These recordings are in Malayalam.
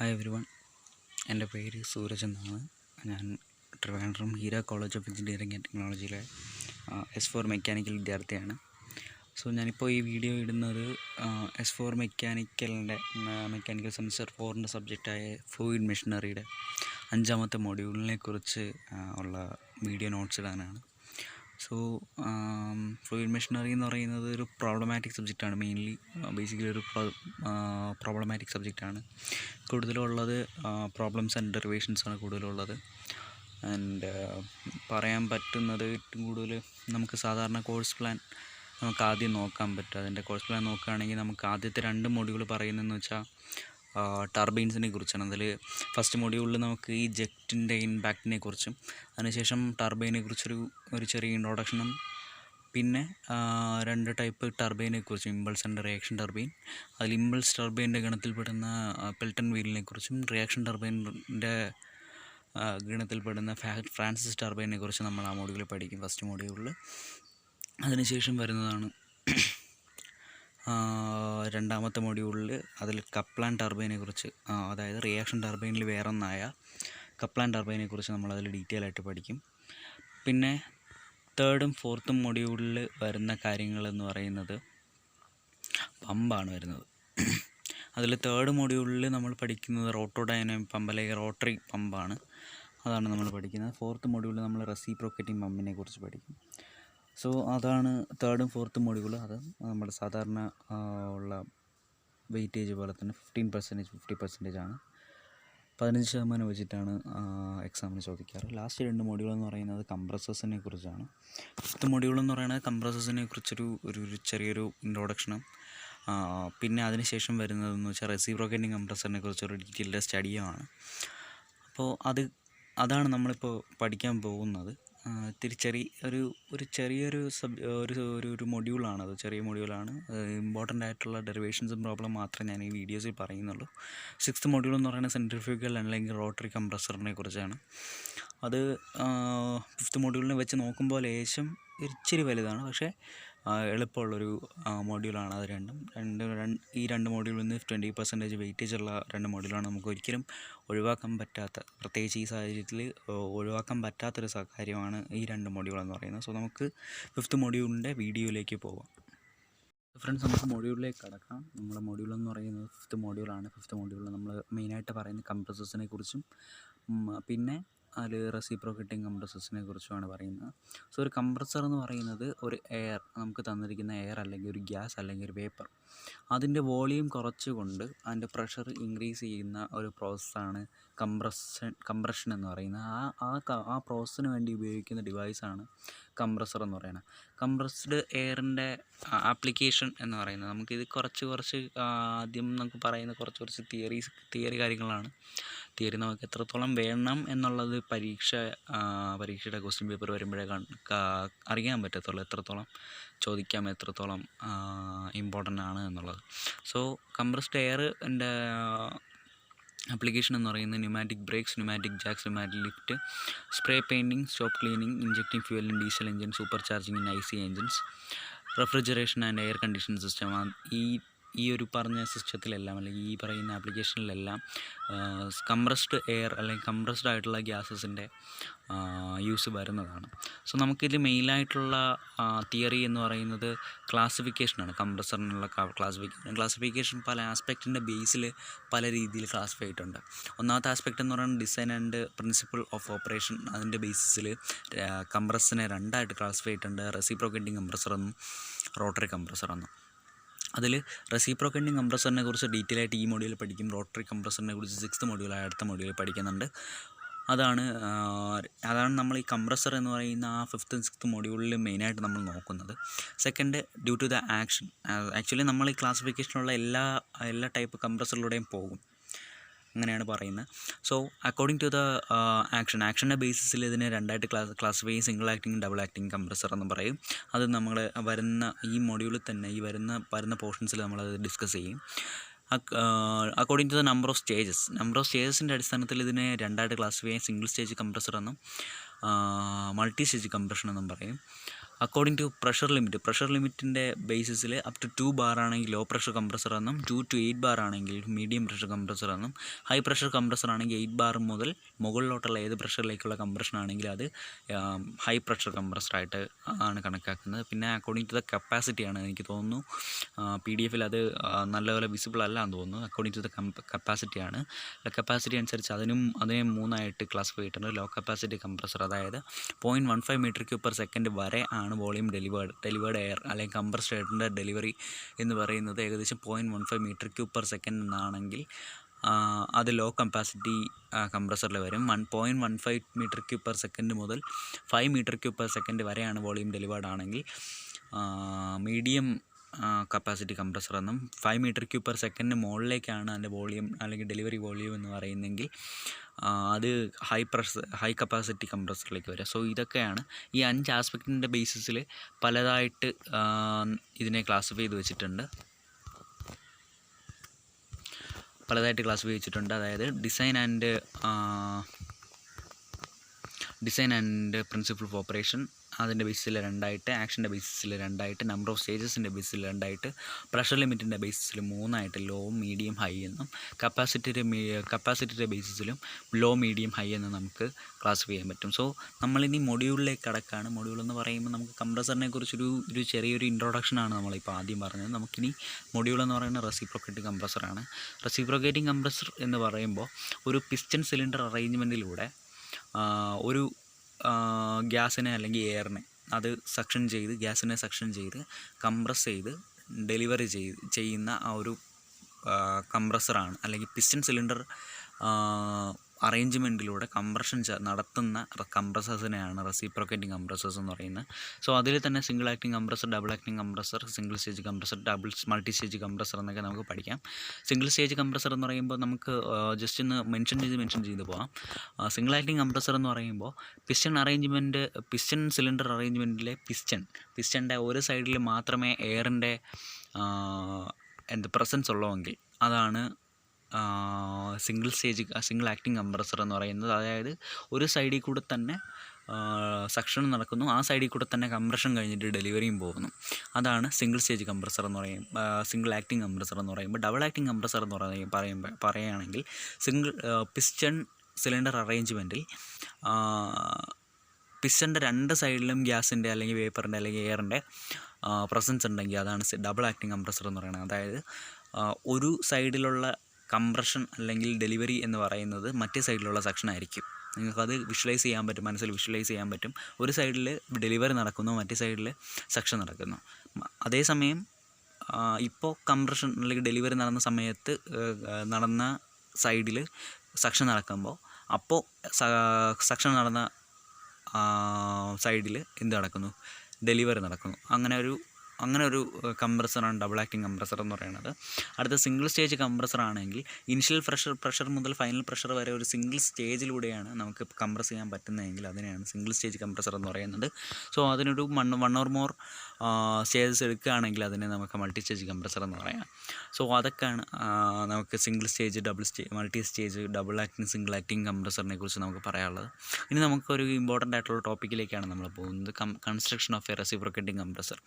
ഹായ് എവരി വൺ, എൻ്റെ പേര് സൂരജ് എന്നാണ്. ഞാൻ Trivandrum Heera college of engineering and ടെക്നോളജിയിലെ S4 മെക്കാനിക്കൽ വിദ്യാർത്ഥിയാണ്. സോ ഞാനിപ്പോൾ ഈ വീഡിയോ ഇടുന്നത് S4 മെക്കാനിക്കൽ സെമിസ്റ്റർ 4ൻ്റെ സബ്ജക്റ്റായ ഫ്ലൂയിഡ് മെഷീനറിയുടെ 5ാമത്തെ മൊഡ്യൂളിനെ കുറിച്ച് ഉള്ള വീഡിയോ നോട്ട്സ് ഇടാനാണ്. സോ ഫ്ലൂയിഡ് മെഷീനറി എന്ന് പറയുന്നത് ഒരു പ്രോബ്ലമാറ്റിക് സബ്ജക്റ്റാണ്. ബേസിക്കലി ഒരു പ്രോബ്ലമാറ്റിക് സബ്ജക്റ്റാണ്. കൂടുതലുള്ളത് പ്രോബ്ലംസ് ആൻഡ് ഡെറിവേഷൻസാണ് കൂടുതലുള്ളത്. ആൻഡ് പറയാൻ പറ്റുന്നത് ഏറ്റവും കൂടുതൽ നമുക്ക് സാധാരണ കോഴ്സ് പ്ലാൻ നമുക്ക് ആദ്യം നോക്കാൻ പറ്റും. അതിൻ്റെ കോഴ്സ് പ്ലാൻ നോക്കുകയാണെങ്കിൽ നമുക്ക് ആദ്യത്തെ 2 മൊഡ്യൂൾ പറയുന്നതെന്ന് വെച്ചാൽ ടർബൈൻസിനെ കുറിച്ചാണ്. അതിൽ ഫസ്റ്റ് മൊഡ്യൂളിൽ നമുക്ക് ഈ ജെറ്റിൻ്റെ ഇമ്പാക്റ്റിനെ കുറിച്ചും അതിനുശേഷം ടർബൈനെ കുറിച്ചൊരു ചെറിയ ഇൻട്രൊഡക്ഷനും പിന്നെ 2 ടൈപ്പ് ടർബൈനെ കുറിച്ച് ഇമ്പൾസ് ആൻഡ് റിയാക്ഷൻ ടർബൈൻ. അതിൽ ഇമ്പൾസ് ടർബൈൻ്റെ ഗണത്തിൽപ്പെടുന്ന പെൽട്ടൺ വീലിനെ കുറിച്ചും റിയാക്ഷൻ ടർബൈൻ്റെ ഗണത്തിൽപ്പെടുന്ന ഫ്രാൻസിസ് ടർബൈനെ കുറിച്ച് നമ്മൾ ആ മൊഡ്യൂളിൽ പഠിക്കും, ഫസ്റ്റ് മൊഡ്യൂളിൽ. അതിനുശേഷം വരുന്നതാണ് 2ാമത്തെ മൊഡ്യൂളിൽ. അതിൽ കപ്ലാൻ ടർബൈനെ കുറിച്ച്, അതായത് റിയാക്ഷൻ ടർബൈനിൽ വേറൊന്നായ കപ്ലാൻ ടർബൈനെ കുറിച്ച് നമ്മൾ അതിൽ ഡീറ്റെയിൽ ആയിട്ട് പഠിക്കും. പിന്നെ 3ും 4ും മൊഡ്യൂളിൽ വരുന്ന കാര്യങ്ങളെന്ന് പറയുന്നത് പമ്പാണ് വരുന്നത്. അതിൽ 3rd മൊഡ്യൂളിൽ നമ്മൾ പഠിക്കുന്നത് റോട്ടോഡൈനാമിക് പമ്പ് അല്ലെങ്കിൽ റോട്ടറി പമ്പാണ്, അതാണ് നമ്മൾ പഠിക്കുന്നത്. 4th മൊഡ്യൂളിൽ നമ്മൾ റെസിപ്രോക്കേറ്റിംഗ് പമ്പിനെ കുറിച്ച് പഠിക്കും. സോ അതാണ് 3ും 4ും മൊഡ്യൂൾ. അത് നമ്മുടെ സാധാരണ ഉള്ള വെയിറ്റേജ് പോലെ തന്നെ 15% 50% ആണ്. 15% വെച്ചിട്ടാണ് എക്സാമിന് ചോദിക്കാറ്. ലാസ്റ്റ് 2 മൊഡ്യൂൾ എന്ന് പറയുന്നത് കംപ്രസേഴ്സിനെ കുറിച്ചാണ്. 5th മൊഡ്യൂൾ എന്ന് പറയുന്നത് കംപ്രസേഴ്സിനെ കുറിച്ചൊരു ചെറിയൊരു ഇൻട്രൊഡക്ഷനും പിന്നെ അതിനുശേഷം വരുന്നതെന്ന് വെച്ചാൽ റെസിപ്രോക്കേറ്റിംഗ് കംപ്രസറിനെ കുറിച്ചൊരു ഡീറ്റെയിൽഡ് സ്റ്റഡിയുമാണ്. അപ്പോൾ അതാണ് നമ്മളിപ്പോൾ പഠിക്കാൻ പോകുന്നത്. ചെറിയൊരു മൊഡ്യൂളാണത്, ചെറിയ മൊഡ്യൂളാണ്. ഇമ്പോർട്ടൻ്റ് ആയിട്ടുള്ള ഡെറിവേഷൻസും പ്രോബ്ലം മാത്രമേ ഞാൻ ഈ വീഡിയോസിൽ പറയുന്നുള്ളൂ. 6th മൊഡ്യൂൾ എന്ന് പറയുന്നത് സെൻട്രിഫ്യൂഗൽ അല്ലെങ്കിൽ റോട്ടറി കംപ്രസറിനെ കുറിച്ചാണ്. അത് 5th മൊഡ്യൂളിനെ വെച്ച് നോക്കുമ്പോൾ ലേശം ഇച്ചിരി വലുതാണ്, പക്ഷേ എളുപ്പമുള്ളൊരു മൊഡ്യൂളാണ് അത് രണ്ടും. ഈ 2 മൊഡ്യൂളിൽ നിന്ന് 20% വെയിറ്റേജ് ഉള്ള 2 മൊഡ്യൂളാണ്. നമുക്ക് ഒരിക്കലും ഒഴിവാക്കാൻ പറ്റാത്ത, പ്രത്യേകിച്ച് ഈ സാഹചര്യത്തിൽ ഒഴിവാക്കാൻ പറ്റാത്തൊരു കാര്യമാണ് ഈ 2 മൊഡ്യൂൾ എന്ന് പറയുന്നത്. സോ നമുക്ക് 5th മൊഡ്യൂളിൻ്റെ വീഡിയോയിലേക്ക് പോകാം. ഫ്രണ്ട്സ്, നമുക്ക് മൊഡ്യൂളിലേക്ക് കടക്കാം. നമ്മുടെ മൊഡ്യൂൾ എന്ന് പറയുന്നത് 5th മൊഡ്യൂളാണ്. 5th മൊഡ്യൂളിൽ നമ്മൾ മെയിനായിട്ട് പറയുന്നത് കംപ്രസേഴ്സിനെ കുറിച്ചും പിന്നെ അതിൽ റെസിപ്രോക്കേറ്റിംഗ് കംപ്രസേഴ്സിനെ കുറിച്ചുമാണ് പറയുന്നത്. സോ ഒരു കംപ്രസർ എന്ന് പറയുന്നത് ഒരു നമുക്ക് തന്നിരിക്കുന്ന എയർ അല്ലെങ്കിൽ ഒരു ഗ്യാസ് അല്ലെങ്കിൽ ഒരു വേപ്പർ, അതിൻ്റെ വോളിയം കുറച്ചുകൊണ്ട് അതിൻ്റെ പ്രഷർ ഇൻക്രീസ് ചെയ്യുന്ന ഒരു പ്രോസസ്സാണ് കംപ്രഷൻ എന്ന് പറയുന്നത്. ആ പ്രോസസ്സിന് വേണ്ടി ഉപയോഗിക്കുന്ന ഡിവൈസാണ് കംപ്രസർ എന്ന് പറയുന്നത്. കംപ്രസ്ഡ് എയറിൻ്റെ ആപ്ലിക്കേഷൻ എന്ന് പറയുന്നത്, നമുക്കിത് കുറച്ച് ആദ്യം നമുക്ക് പറയുന്ന കുറച്ച് തിയറി കാര്യങ്ങളാണ്. തിയറി നമുക്ക് എത്രത്തോളം വേണം എന്നുള്ളത് പരീക്ഷയുടെ ക്വസ്റ്റ്യൻ പേപ്പർ വരുമ്പോഴേ അറിയാൻ പറ്റത്തുള്ളൂ, എത്രത്തോളം ചോദിക്കാം, എത്രത്തോളം ഇമ്പോർട്ടൻ്റ് ആണ് എന്നുള്ളത്. സോ കംപ്രസ്ഡ് എയറിൻ്റെ ആപ്ലിക്കേഷൻ എന്ന് പറയുന്നത് pneumatic brakes, pneumatic jacks, pneumatic lift, spray painting, stop cleaning, injecting fuel in diesel engine, supercharging in IC engines, refrigeration and air condition system. ഈ ഒരു പറഞ്ഞ സിസ്റ്റത്തിലെല്ലാം അല്ലെങ്കിൽ ഈ പറയുന്ന ആപ്ലിക്കേഷനിലെല്ലാം കംപ്രസ്ഡ് എയർ അല്ലെങ്കിൽ കംപ്രസ്ഡ് ആയിട്ടുള്ള ഗ്യാസസിൻ്റെ യൂസ് വരുന്നതാണ്. സോ നമുക്കിത് മെയിനായിട്ടുള്ള തിയറി എന്ന് പറയുന്നത് ക്ലാസിഫിക്കേഷനാണ്. കംപ്രസറിനുള്ള ക്ലാസിഫിക്കേഷൻ പല ആസ്പെക്റ്റിൻ്റെ ബേസിൽ പല രീതിയിൽ ക്ലാസിഫൈ ചെയ്തിട്ടുണ്ട്. ഒന്നാമത്തെ ആസ്പെക്റ്റ് എന്ന് പറയുന്നത് design and principle of operation. അതിൻ്റെ ബേസിസിൽ കംപ്രസറിനെ 2ആയിട്ട് ക്ലാസിഫൈ ചെയ്തിട്ടുണ്ട്, റെസിപ്രോക്കേറ്റിംഗ് കംപ്രസർ എന്നും റോട്ടറി കംപ്രസർ എന്നും. അതിൽ റെസിപ്രോക്കേറ്റിംഗ് കംപ്രസറിനെ കുറിച്ച് ഡീറ്റെയിൽ ആയിട്ട് ഈ മൊഡ്യൂളിൽ പഠിക്കും. റോട്ടറി കംപ്രസറിനെ കുറിച്ച് 6th മൊഡ്യൂളായ അടുത്ത മൊഡ്യൂളിൽ പഠിക്കുന്നുണ്ട്. അതാണ് നമ്മൾ ഈ കംപ്രസർ എന്ന് പറയുന്ന ആ 5th and 6th മൊഡ്യൂളിൽ മെയിനായിട്ട് നമ്മൾ നോക്കുന്നത്. Second, due to the action. Actually നമ്മൾ ഈ ക്ലാസിഫിക്കേഷനുള്ള എല്ലാ ടൈപ്പ് കംപ്രസറിലൂടെയും പോകും, അങ്ങനെയാണ് പറയുന്നത്. സോ അക്കോർഡിംഗ് ടു ദ ആക്ഷൻ്റെ ബേസിസിൽ ഇതിനെ 2ആയിട്ട് ക്ലാസിഫൈ ചെയ്യും. Single acting, double acting compressor എന്ന് പറയും. അത് നമ്മൾ ഈ മൊഡ്യൂളിൽ തന്നെ ഈ വരുന്ന പോർഷൻസിൽ നമ്മളത് ഡിസ്കസ് ചെയ്യും. According to the number of സ്റ്റേജസിൻ്റെ അടിസ്ഥാനത്തിൽ ഇതിനെ 2ആയിട്ട് ക്ലാസിഫൈ ചെയ്യും. സിംഗിൾ സ്റ്റേജ് കംപ്രസർ എന്നും മൾട്ടി സ്റ്റേജ് കംപ്രഷൻ എന്നും പറയും. അക്കോർഡിംഗ് ടു പ്രഷർ ലിമിറ്റിൻ്റെ ബേസിസിൽ അപ് ടു 2 ബാർ ആണെങ്കിൽ ലോ പ്രഷർ കംപ്രസർ എന്നും 2 to 8 ബാർ ആണെങ്കിൽ മീഡിയം പ്രഷർ കംപ്രസർ എന്നും ഹൈ പ്രഷർ കംപ്രസർ ആണെങ്കിൽ 8 ബാർ മുതൽ മുകളിലോട്ടുള്ള ഏത് പ്രഷറിലേക്കുള്ള കംപ്രഷൻ ആണെങ്കിൽ അത് ഹൈ പ്രഷർ കംപ്രസറായിട്ട് ആണ് കണക്കാക്കുന്നത്. പിന്നെ അക്കോർഡിംഗ് ടു ദ കപ്പാസിറ്റിയാണ്, എനിക്ക് തോന്നുന്നു PDF അത് നല്ലപോലെ വിസിബിൾ അല്ല എന്ന് തോന്നുന്നു. അക്കോർഡിംഗ് ടു ദ കപ്പാസിറ്റിയാണ്. കപ്പാസിറ്റി അനുസരിച്ച് അതിനെ 3ആയിട്ട് ക്ലാസിഫൈ ചെയ്തിട്ടുണ്ട്. ലോ കപ്പാസിറ്റി കംപ്രസർ, അതായത് 0.15 m3/s വരെ ആണ് വോളിയം ഡെലിവേർഡ് എയർ അല്ലെങ്കിൽ കംപ്രസ്ഡ് എയറിൻ്റെ ഡെലിവറി എന്ന് പറയുന്നത് ഏകദേശം 0.15 m3/s എന്നാണെങ്കിൽ അത് ലോ കപ്പാസിറ്റി കംപ്രസറിൽ വരും. 1.15 m3/s മുതൽ 5 m3/s വരെയാണ് വോളിയം ഡെലിവേർഡ് ആണെങ്കിൽ മീഡിയം കപ്പാസിറ്റി കംപ്രസർ എന്നും 5 m3/s മുകളിലേക്കാണ് അതിൻ്റെ വോളിയം അല്ലെങ്കിൽ ഡെലിവറി വോളിയം എന്ന് പറയുന്നെങ്കിൽ അത് ഹൈ കപ്പാസിറ്റി കംപ്രസറിലേക്ക് വരിക. സോ ഇതൊക്കെയാണ് ഈ 5 ആസ്പെക്റ്റിൻ്റെ ബേസിസിൽ പലതായിട്ട് ഇതിനെ ക്ലാസിഫൈ ചെയ്ത് വെച്ചിട്ടുണ്ട്. അതായത് design and principle of operation അതിൻ്റെ ബേസിസിൽ 2ആയിട്ട്, ആക്ഷൻ്റെ ബേസിസിൽ 2ആയിട്ട്, നമ്പർ ഓഫ് സ്റ്റേജസിൻ്റെ ബേസിസിൽ 2ആയിട്ട്, പ്രഷർ ലിമിറ്റിൻ്റെ ബേസിസിൽ 3ആയിട്ട്, ലോ, മീഡിയം, ഹൈ എന്നും കപ്പാസിറ്റിയുടെ ബേസിസിലും ലോ, മീഡിയം, ഹൈ എന്ന് നമുക്ക് ക്ലാസിഫൈ ചെയ്യാൻ പറ്റും. സോ നമ്മളിനി മൊഡ്യൂളിലേക്ക് കടക്കുകയാണ്. മൊഡ്യൂൾ എന്ന് പറയുമ്പോൾ നമുക്ക് കംപ്രസറിനെ കുറിച്ചൊരു ചെറിയൊരു ഇൻട്രൊഡക്ഷനാണ് നമ്മളിപ്പോൾ ആദ്യം പറഞ്ഞത്. നമുക്കിനി മൊഡ്യൂൾ എന്ന് പറയുന്നത് റെസിപ്രോക്കേറ്റിംഗ് കംപ്രസറാണ്. റെസിപ്രോക്കേറ്റിംഗ് കംപ്രസർ എന്ന് പറയുമ്പോൾ ഒരു പിസ്റ്റൺ സിലിണ്ടർ അറേഞ്ച്മെൻറ്റിലൂടെ ഒരു ഗ്യാസിനെ അല്ലെങ്കിൽ എയറിനെ അത് ഗ്യാസിനെ സക്ഷൻ ചെയ്ത് കംപ്രസ് ചെയ്ത് ഡെലിവറി ചെയ്യുന്ന ആ ഒരു കംപ്രസറാണ്, അല്ലെങ്കിൽ പിസ്റ്റൺ സിലിണ്ടർ അറേഞ്ച്മെൻറ്റിലൂടെ കംപ്രഷൻ നടത്തുന്ന കംപ്രസേഴ്സിനെയാണ് റെസിപ്രോക്കേറ്റിംഗ് കംപ്രസേഴ്സ് എന്ന് പറയുന്നത്. സോ അതിൽ തന്നെ single acting compressor, double acting compressor, single stage compressor, multi stage compressor എന്നൊക്കെ നമുക്ക് പഠിക്കാം. സിംഗിൾ സ്റ്റേജ് കംപ്രസർ എന്ന് പറയുമ്പോൾ നമുക്ക് ജസ്റ്റ് ഒന്ന് മെൻഷൻ ചെയ്ത് പോകാം. സിംഗിൾ ആക്ടിംഗ് കംപ്രസർ എന്ന് പറയുമ്പോൾ പിസ്റ്റൺ സിലിണ്ടർ അറേഞ്ച്മെൻറ്റിലെ പിസ്റ്റൻ്റെ ഒരു സൈഡിൽ മാത്രമേ എയറിൻ്റെ പ്രസൻസ് ഉള്ളൂവെങ്കിൽ അതാണ് സിംഗിൾ ആക്ടിംഗ് കംപ്രസർ എന്ന് പറയുന്നത്. അതായത് ഒരു സൈഡിൽ കൂടെ തന്നെ സക്ഷൻ നടക്കുന്നു, ആ സൈഡിൽ കൂടെ തന്നെ കംപ്രഷൻ കഴിഞ്ഞിട്ട് ഡെലിവറിയും പോകുന്നു. അതാണ് സിംഗിൾ സ്റ്റേജ് കംപ്രസർ എന്ന് സിംഗിൾ ആക്ടിംഗ് കംപ്രസർ എന്ന് പറയുമ്പോൾ. ഡബിൾ ആക്ടിംഗ് കംപ്രസർ എന്ന് പറയുകയാണെങ്കിൽ പിസ്റ്റൺ സിലിണ്ടർ അറേഞ്ച്മെൻറ്റിൽ പിസ്റ്റൻ്റെ 2 സൈഡിലും ഗ്യാസിൻ്റെ അല്ലെങ്കിൽ വേപ്പറിൻ്റെ അല്ലെങ്കിൽ എയറിൻ്റെ പ്രസൻസ് ഉണ്ടെങ്കിൽ അതാണ് ഡബിൾ ആക്ടിംഗ് കംപ്രസർ എന്ന് പറയുന്നത്. അതായത് ഒരു സൈഡിലുള്ള കംപ്രഷൻ അല്ലെങ്കിൽ ഡെലിവറി എന്ന് പറയുന്നത് മറ്റേ സൈഡിലുള്ള സെക്ഷൻ ആയിരിക്കും. നിങ്ങൾക്കത് മനസ്സിൽ വിഷ്വലൈസ് ചെയ്യാൻ പറ്റും. ഒരു സൈഡിൽ ഡെലിവറി നടക്കുന്നു, മറ്റേ സൈഡിൽ സെക്ഷൻ നടക്കുന്നു. അതേസമയം ഇപ്പോൾ കംപ്രഷൻ അല്ലെങ്കിൽ ഡെലിവറി നടന്ന സമയത്ത് നടന്ന സൈഡിൽ സെക്ഷൻ നടക്കുമ്പോൾ അപ്പോൾ സെക്ഷൻ നടന്ന സൈഡിൽ എന്ത് നടക്കുന്നു? ഡെലിവറി നടക്കുന്നു. അങ്ങനെ ഒരു കംപ്രസറാണ് ഡബിൾ ആക്ടിംഗ് കംപ്രസർ എന്ന് പറയുന്നത്. അടുത്ത സിംഗിൾ സ്റ്റേജ് കംപ്രസർ ആണെങ്കിൽ ഇനിഷ്യൽ പ്രഷർ മുതൽ ഫൈനൽ പ്രഷർ വരെ ഒരു സിംഗിൾ സ്റ്റേജിലൂടെയാണ് നമുക്ക് കംപ്രസ് ചെയ്യാൻ പറ്റുന്നതെങ്കിൽ അതിനെയാണ് സിംഗിൾ സ്റ്റേജ് കംപ്രസർ എന്ന് പറയുന്നത്. സോ അതിനൊരു 1 or more സ്റ്റേജസ് എടുക്കുകയാണെങ്കിൽ അതിനെ നമുക്ക് മൾട്ടി സ്റ്റേജ് കംപ്രസർ എന്ന് പറയാം. സോ അതൊക്കെയാണ് നമുക്ക് single stage, multi stage, double acting, single acting കംപ്രസറിനെ കുറിച്ച് നമുക്ക് പറയാനുള്ളത്. ഇനി നമുക്കൊരു ഇമ്പോർട്ടൻ്റ് ആയിട്ടുള്ള ടോപ്പിക്കിലേക്കാണ് നമ്മൾ പോകുന്നത്. Construction of A reciprocating compressor.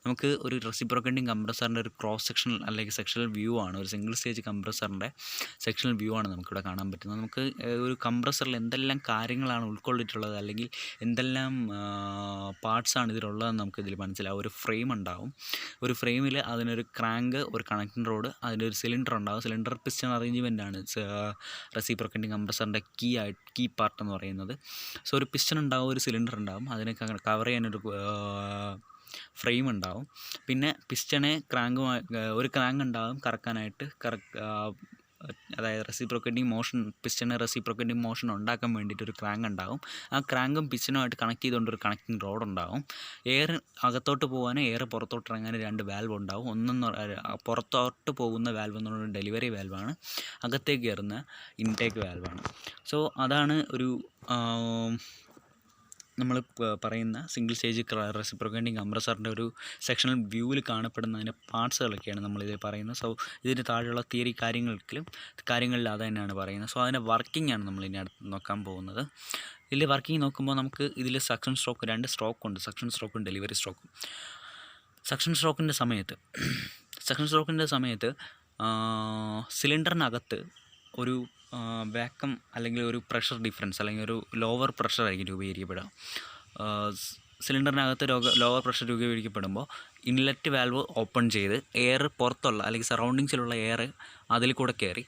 നമുക്ക് ഒരു റെസിപ്രോക്കേറ്റിംഗ് കംപ്രസറിൻ്റെ ഒരു ക്രോസ് സെക്ഷണൽ അല്ലെങ്കിൽ സെക്ഷണൽ വ്യൂ ആണ്, ഒരു സിംഗിൾ സ്റ്റേജ് കംപ്രസറിൻ്റെ സെക്ഷണൽ വ്യൂ ആണ് നമുക്കിവിടെ കാണാൻ പറ്റുന്നത്. നമുക്ക് ഒരു കംപ്രസറിൽ എന്തെല്ലാം കാര്യങ്ങളാണ് ഉൾക്കൊള്ളിട്ടുള്ളത് അല്ലെങ്കിൽ എന്തെല്ലാം പാർട്സാണ് ഇതിലുള്ളതെന്ന് നമുക്കിതിൽ മനസ്സിലാവും. ഒരു ഫ്രെയിം ഉണ്ടാവും. ഒരു ഫ്രെയിമിൽ അതിനൊരു ക്രാങ്ക്, ഒരു കണക്റ്റിംഗ് റോഡ്, അതിനൊരു സിലിണ്ടർ ഉണ്ടാവും. സിലിണ്ടർ പിസ്റ്റൺ അറേഞ്ച്മെൻറ്റാണ് റെസിപ്രോക്കേറ്റിംഗ് കംപ്രസറിൻ്റെ കീ പാർട്ട് എന്ന് പറയുന്നത്. സോ ഒരു പിസ്റ്റൺ ഉണ്ടാവും, ഒരു സിലിണ്ടർ ഉണ്ടാവും, അതിനെ കവർ ചെയ്യാനൊരു ഫ്രെയിം ഉണ്ടാവും. പിന്നെ ഒരു ക്രാങ്ക് ഉണ്ടാവും കറക്കാനായിട്ട്, അതായത് പിസ്റ്റണ് റെസിപ്രോക്കേറ്റിംഗ് മോഷൻ ഉണ്ടാക്കാൻ വേണ്ടിയിട്ട് ഒരു ക്രാങ്ക് ഉണ്ടാവും. ആ ക്രാങ്കും പിസ്റ്റനുമായിട്ട് കണക്ട് ചെയ്തുകൊണ്ടൊരു കണക്റ്റിംഗ് റോഡ് ഉണ്ടാവും. എയർ അകത്തോട്ട് പോകാനും എയർ പുറത്തോട്ട് ഇറങ്ങാനും 2 വാൽവ് ഉണ്ടാവും. പുറത്തോട്ട് പോകുന്ന വാൽവ് എന്ന് പറയുന്നത് ഡെലിവറി വാൽവാണ്, അകത്തേക്ക് കയറുന്ന ഇൻടേക്ക് വാൽവാണ്. സോ അതാണ് ഒരു നമ്മൾ പറയുന്ന സിംഗിൾ സ്റ്റേജ് റെസിപ്രോക്കേറ്റിംഗ് കംപ്രസറിൻ്റെ ഒരു സെക്ഷണൽ വ്യൂവിൽ കാണപ്പെടുന്നതിൻ്റെ പാർട്സുകളൊക്കെയാണ് നമ്മളിതിൽ പറയുന്നത്. സോ ഇതിൻ്റെ താഴെയുള്ള തിയറി കാര്യങ്ങളിൽ അത് തന്നെയാണ് പറയുന്നത്. സോ അതിൻ്റെ വർക്കിംഗ് ആണ് നമ്മളിനി നോക്കാൻ പോകുന്നത്. ഇതിൽ വർക്കിംഗ് നോക്കുമ്പോൾ നമുക്ക് ഇതിൽ സക്ഷൻ സ്ട്രോക്ക് 2 സ്ട്രോക്കുണ്ട്, സക്ഷൻ സ്ട്രോക്കും ഡെലിവറി സ്ട്രോക്കും. സക്ഷൻ സ്ട്രോക്കിൻ്റെ സമയത്ത് സിലിണ്ടറിനകത്ത് ഒരു വാക്കം അല്ലെങ്കിൽ ഒരു പ്രഷർ ഡിഫറൻസ് അല്ലെങ്കിൽ ഒരു ലോവർ പ്രഷർ ആയിരിക്കും രൂപീകരിക്കപ്പെടുക. സിലിണ്ടറിനകത്ത് ലോവർ പ്രഷർ രൂപീകരിക്കപ്പെടുമ്പോൾ ഇൻലെറ്റ് വാൽവ് ഓപ്പൺ ചെയ്ത് എയർ പുറത്തുള്ള അല്ലെങ്കിൽ സറൗണ്ടിങ്സിലുള്ള എയർ അതിൽ കൂടെ കയറി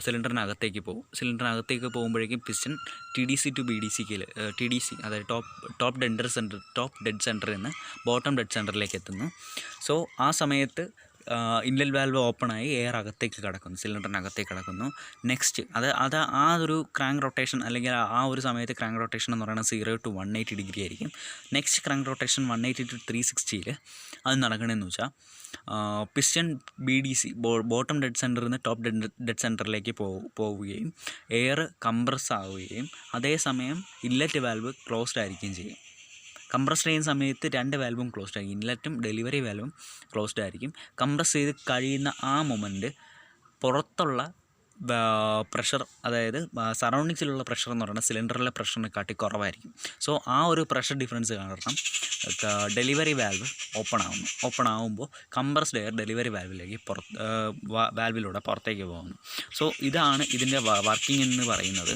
സിലിണ്ടറിനകത്തേക്ക് പോകും. സിലിണ്ടറിനകത്തേക്ക് പോകുമ്പോഴേക്കും പിസ്റ്റൺ TDC ടു BDCക്ക് TDC അതായത് ടോപ്പ് ഡെഡ് സെൻറ്ററിൽ നിന്ന് ബോട്ടം ഡെഡ് സെൻറ്ററിലേക്ക് എത്തുന്നു. സോ ആ സമയത്ത് ഇൻലെറ്റ് വാൽവ് ഓപ്പണായി എയർ അകത്തേക്ക് കിടക്കുന്നു, സിലിണ്ടറിനകത്തേക്ക് കിടക്കുന്നു. നെക്സ്റ്റ് ആ ഒരു ക്രാങ്ക് റൊട്ടേഷൻ അല്ലെങ്കിൽ ആ ഒരു സമയത്ത് ക്രാങ്ക് റൊട്ടേഷൻ എന്ന് പറയുന്നത് 0 to 180 ഡിഗ്രി ആയിരിക്കും. നെക്സ്റ്റ് ക്രാങ്ക് റൊട്ടേഷൻ 180 to 360 അത് നടക്കണമെന്ന് വെച്ചാൽ പിസ്റ്റൺ BDC ബോട്ടം ഡെഡ് സെൻറ്ററിൽ നിന്ന് ടോപ്പ് ഡെഡ് സെൻറ്ററിലേക്ക് പോവുകയും എയർ കംപ്രസ് ആവുകയും അതേസമയം ഇൻലെറ്റ് വാൽവ് ക്ലോസ്ഡ് ആയിരിക്കുകയും ചെയ്യും. കംപ്രസ് ചെയ്യുന്ന സമയത്ത് 2 വാൽവും ക്ലോസ്ഡ് ആയിരിക്കും, ഇൻലെറ്റും ഡെലിവറി വാൽവും ക്ലോസ്ഡ് ആയിരിക്കും. കംപ്രസ് ചെയ്ത് കഴിയുന്ന ആ മൊമെൻറ്റ് പുറത്തുള്ള പ്രഷർ, അതായത് സറൗണ്ടിങ്സിലുള്ള പ്രഷർ എന്ന് പറയുന്നത് സിലിണ്ടറിലെ പ്രഷറിനെ കാട്ടി കുറവായിരിക്കും. സോ ആ ഒരു പ്രഷർ ഡിഫറൻസ് കാരണം ഡെലിവറി വാൽവ് ഓപ്പൺ ആകുമ്പോൾ കംപ്രസ്ഡ് എയർ ഡെലിവറി വാൽവിലൂടെ പുറത്തേക്ക് പോകുന്നു. സോ ഇതാണ് ഇതിൻ്റെ വർക്കിംഗ് എന്ന് പറയുന്നത്.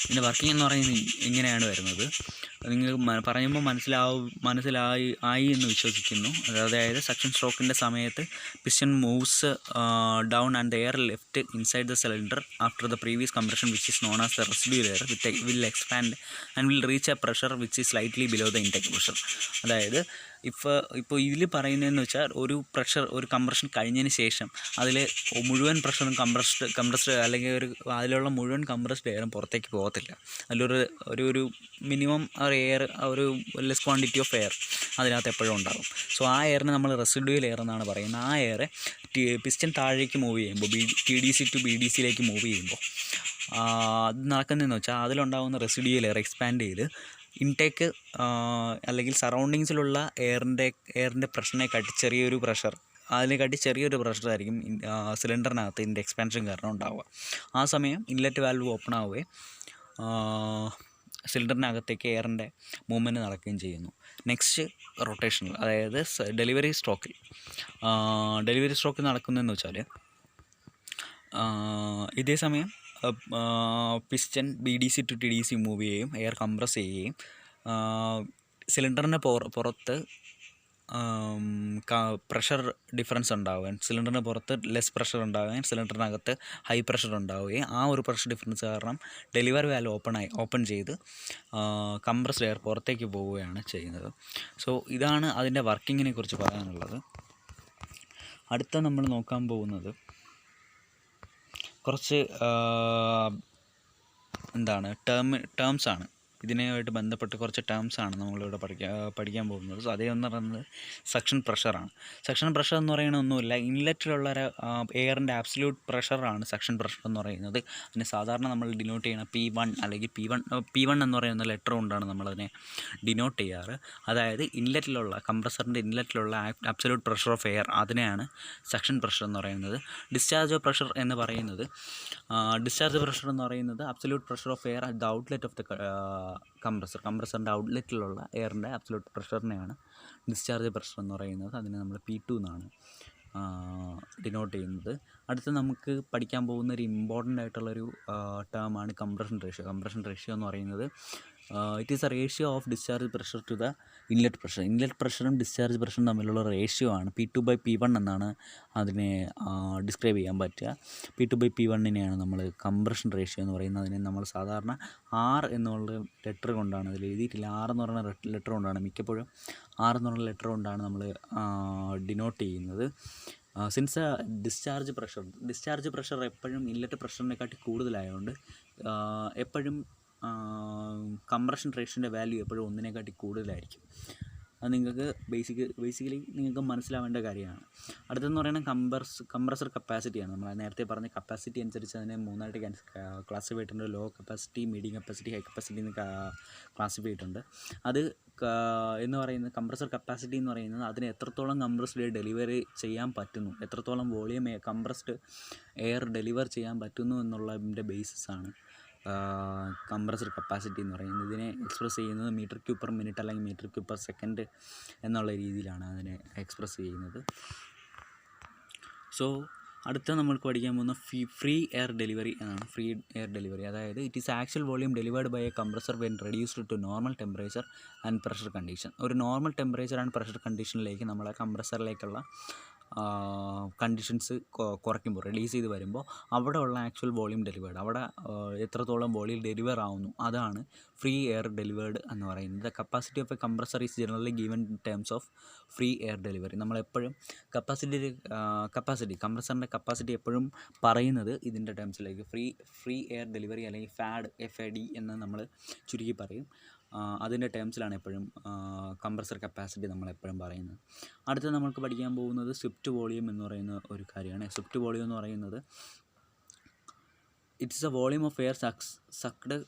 ഇതിൻ്റെ വർക്കിംഗ് എന്ന് പറയുന്നത് ഇങ്ങനെയാണ് വരുന്നത്. നിങ്ങൾക്ക് പറയുമ്പോൾ മനസ്സിലായി എന്ന് വിശ്വസിക്കുന്നു. അതായത് സക്ഷൻ സ്ട്രോക്കിൻ്റെ സമയത്ത് piston moves down and the air left inside the cylinder after the previous compression which is known as the residual air will expand and will reach A pressure which is slightly below the intake pressure. അതായത് ഇപ്പോൾ ഇതിൽ പറയുന്നതെന്ന് വെച്ചാൽ ഒരു കംപ്രഷൻ കഴിഞ്ഞതിന് ശേഷം അതിൽ മുഴുവൻ പ്രഷറും കംപ്രസ്ഡ് അല്ലെങ്കിൽ അതിലുള്ള മുഴുവൻ കംപ്രസ്ഡ് എയറും പുറത്തേക്ക് പോകത്തില്ല. അതിലൊരു മിനിമം എയർ, ഒരു ലെസ് ക്വാണ്ടിറ്റി ഓഫ് എയർ അതിനകത്ത് എപ്പോഴും ഉണ്ടാകും. സോ ആ എയറിനെ നമ്മൾ റെസിഡ്യൂൽ എയർ എന്നാണ് പറയുന്നത്. ആ എയർ പിസ്റ്റൺ താഴേക്ക് മൂവ് ചെയ്യുമ്പോൾ TDC ടു BDCയിലേക്ക് മൂവ് ചെയ്യുമ്പോൾ അത് നടക്കുന്നതെന്ന് വെച്ചാൽ അതിലുണ്ടാകുന്ന റെസിഡ്യൂൽ എയർ എക്സ്പാൻഡ് ചെയ്ത് ഇൻടേക്ക് അല്ലെങ്കിൽ സറൗണ്ടിങ്സിലുള്ള എയറിൻ്റെ പ്രഷറിനെക്കാട്ടി ചെറിയൊരു പ്രഷറായിരിക്കും സിലിണ്ടറിനകത്ത് ഇതിൻ്റെ എക്സ്പാൻഷൻ കാരണം ഉണ്ടാവുക. ആ സമയം ഇൻലെറ്റ് വാൽവ് ഓപ്പൺ ആവുകയും സിലിണ്ടറിനകത്തേക്ക് എയറിൻ്റെ മൂവ്മെൻറ്റ് നടക്കുകയും ചെയ്യുന്നു. നെക്സ്റ്റ് റൊട്ടേഷനിൽ, അതായത് ഡെലിവറി സ്ട്രോക്ക് നടക്കുന്നതെന്ന് വെച്ചാൽ ഇതേ സമയം piston BDC to TDC move ചെയ്യുകയും എയർ കംപ്രസ് ചെയ്യുകയും സിലിണ്ടറിന് പുറത്ത് പ്രഷർ ഡിഫറൻസ് ഉണ്ടാവുകയും സിലിണ്ടറിന് പുറത്ത് ലെസ് പ്രഷർ ഉണ്ടാവുകയും സിലിണ്ടറിനകത്ത് ഹൈ പ്രഷർ ഉണ്ടാവുകയും ആ ഒരു പ്രഷർ ഡിഫറൻസ് കാരണം ഡെലിവറി വാൽവ് ഓപ്പൺ ചെയ്ത് കംപ്രസ്ഡ് എയർ പുറത്തേക്ക് പോവുകയാണ് ചെയ്യുന്നത്. സോ ഇതാണ് അതിൻ്റെ വർക്കിങ്ങിനെ കുറിച്ച് പറയാനുള്ളത്. അടുത്ത നമ്മൾ നോക്കാൻ പോകുന്നത് കുറച്ച് ടേംസാണ്. ഇതിനുമായിട്ട് ബന്ധപ്പെട്ട് കുറച്ച് ടേംസാണ് നമ്മളിവിടെ പഠിക്കാൻ പോകുന്നത്. സോ അതേന്ന് പറയുന്നത് സക്ഷൻ പ്രഷറാണ്. സക്ഷൻ പ്രഷർ എന്ന് പറയുന്നത് ഒന്നുമില്ല, ഇൻലെറ്റിലുള്ള എയറിൻ്റെ ആബ്സല്യൂട്ട് പ്രഷറാണ് സക്ഷൻ പ്രഷർ എന്ന് പറയുന്നത്. അതിന് സാധാരണ നമ്മൾ ഡിനോട്ട് ചെയ്യണ P1 അല്ലെങ്കിൽ P1 എന്ന് പറയുന്ന ലെറ്റർ കൊണ്ടാണ് നമ്മളതിനെ ഡിനോട്ട് ചെയ്യാറ്. അതായത് കംപ്രസറിൻ്റെ ഇൻലെറ്റിലുള്ള ആബ്സല്യൂട്ട് പ്രഷർ ഓഫ് എയർ, അതിനെയാണ് സക്ഷൻ പ്രഷർ എന്ന് പറയുന്നത്. ഡിസ്ചാർജ് പ്രഷർ എന്ന് പറയുന്നത് absolute pressure of air at the outlet of the കംപ്രസറിൻ്റെ ഔട്ട്ലെറ്റിലുള്ള എയറിൻ്റെ അബ്സല്യൂട്ട് പ്രഷറിനെയാണ് ഡിസ്ചാർജ് പ്രഷർ എന്ന് പറയുന്നത്. അതിനെ നമ്മൾ P2 എന്നാണ് ഡിനോട്ട് ചെയ്യുന്നത്. അടുത്ത് നമുക്ക് പഠിക്കാൻ പോകുന്ന ഒരു ഇമ്പോർട്ടൻ്റ് ആയിട്ടുള്ളൊരു ടേമാണ് കംപ്രഷൻ റേഷ്യോ എന്ന് പറയുന്നത് it is a ratio of discharge pressure to the inlet പ്രഷറും ഡിസ്ചാർജ് പ്രഷറും തമ്മിലുള്ള റേഷ്യോ ആണ്. P2/P1 എന്നാണ് അതിനെ ഡിസ്ക്രൈബ് ചെയ്യാൻ പറ്റുക. P2/P1നെയാണ് നമ്മൾ കംപ്രഷൻ റേഷ്യോ എന്ന് പറയുന്നത്. അതിനെ നമ്മൾ സാധാരണ R എന്നുള്ള ലെറ്റർ കൊണ്ടാണ്, അതിൽ എഴുതിയിട്ടില്ല, R എന്ന് പറയുന്ന ലെറ്റർ കൊണ്ടാണ്, മിക്കപ്പോഴും R എന്നുള്ള ലെറ്റർ കൊണ്ടാണ് നമ്മൾ ഡിനോട്ട് ചെയ്യുന്നത്. സിൻസ് ഡിസ്ചാർജ് പ്രഷർ എപ്പോഴും ഇൻലെറ്റ് പ്രഷറിനെക്കാട്ടി കൂടുതലായതുകൊണ്ട് എപ്പോഴും കംപ്രഷൻ റേഷ്യോൻ്റെ വാല്യൂ എപ്പോഴും ഒന്നിനെക്കാട്ടി കൂടുതലായിരിക്കും. അത് നിങ്ങൾക്ക് ബേസിക്കലി നിങ്ങൾക്ക് മനസ്സിലാവേണ്ട കാര്യമാണ്. അടുത്തെന്ന് പറയുന്നത് കംപ്രസർ കപ്പാസിറ്റിയാണ്. നമ്മൾ നേരത്തെ പറഞ്ഞ കപ്പാസിറ്റി അനുസരിച്ച് അതിനെ 3ആയിട്ട് ക്ലാസിഫൈ ചെയ്തിട്ടുണ്ട്. Low capacity, medium capacity, high capacity എന്ന് ക്ലാസിഫൈ ചെയ്തിട്ടുണ്ട്. അത് എന്ന് പറയുന്നത് കംപ്രസർ കപ്പാസിറ്റി എന്ന് പറയുന്നത് അതിന് എത്രത്തോളം കംപ്രസ്ഡ് എയർ ഡെലിവറി ചെയ്യാൻ പറ്റുന്നു, എത്രത്തോളം വോളിയം കംപ്രസ്ഡ് എയർ ഡെലിവർ ചെയ്യാൻ പറ്റുന്നു എന്നുള്ളതിൻ്റെ ബേസിസാണ് കംപ്രസർ കപ്പാസിറ്റി എന്ന് പറയുന്നത്. ഇതിനെ എക്സ്പ്രസ് ചെയ്യുന്നത് മീറ്റർ ക്യൂബ് പെർ മിനിറ്റ് അല്ലെങ്കിൽ മീറ്റർ ക്യൂബ് പെർ സെക്കൻഡ് എന്നുള്ള രീതിയിലാണ് അതിനെ എക്സ്പ്രസ് ചെയ്യുന്നത്. സോ അടുത്ത നമ്മൾക്ക് പഠിക്കാൻ പോകുന്ന ഫ്രീ എയർ ഡെലിവറി എന്നാണ്. ഫ്രീ എയർ ഡെലിവറി അതായത് it is actual volume delivered by a compressor when reduced to normal temperature and pressure condition. ഒരു നോർമൽ ടെമ്പറേച്ചർ ആൻഡ് പ്രഷർ കണ്ടീഷനിലേക്ക് നമ്മളെ കംപ്രസറിലേക്കുള്ള കണ്ടീഷൻസ് കുറയ്ക്കുമ്പോൾ, റിലീസ് ചെയ്ത് വരുമ്പോൾ അവിടെ ഉള്ള ആക്ച്വൽ വോളിയം ഡെലിവേർഡ്, അവിടെ എത്രത്തോളം വോളിയം ഡെലിവർ ആവുന്നു അതാണ് ഫ്രീ എയർ ഡെലിവേർഡ് എന്ന് പറയുന്നത്. The capacity of A compressor is generally given in terms of free air delivery. നമ്മളെപ്പോഴും കപ്പാസിറ്റി കംപ്രസറിൻ്റെ കപ്പാസിറ്റി എപ്പോഴും പറയുന്നത് ഇതിൻ്റെ ടേംസിലേക്ക് ഫ്രീ എയർ ഡെലിവറി അല്ലെങ്കിൽ FAD എന്ന് നമ്മൾ ചുരുക്കി പറയും. അതിൻ്റെ ടേംസിലാണ് എപ്പോഴും കംപ്രസർ കപ്പാസിറ്റി നമ്മളെപ്പോഴും പറയുന്നത്. അടുത്ത നമുക്ക് പഠിക്കാൻ പോകുന്നത് സ്വിഫ്റ്റ് വോളിയം എന്ന് പറയുന്ന ഒരു കാര്യമാണ്. സ്വിഫ്റ്റ് വോളിയം എന്ന് പറയുന്നത് it's a volume of air sucked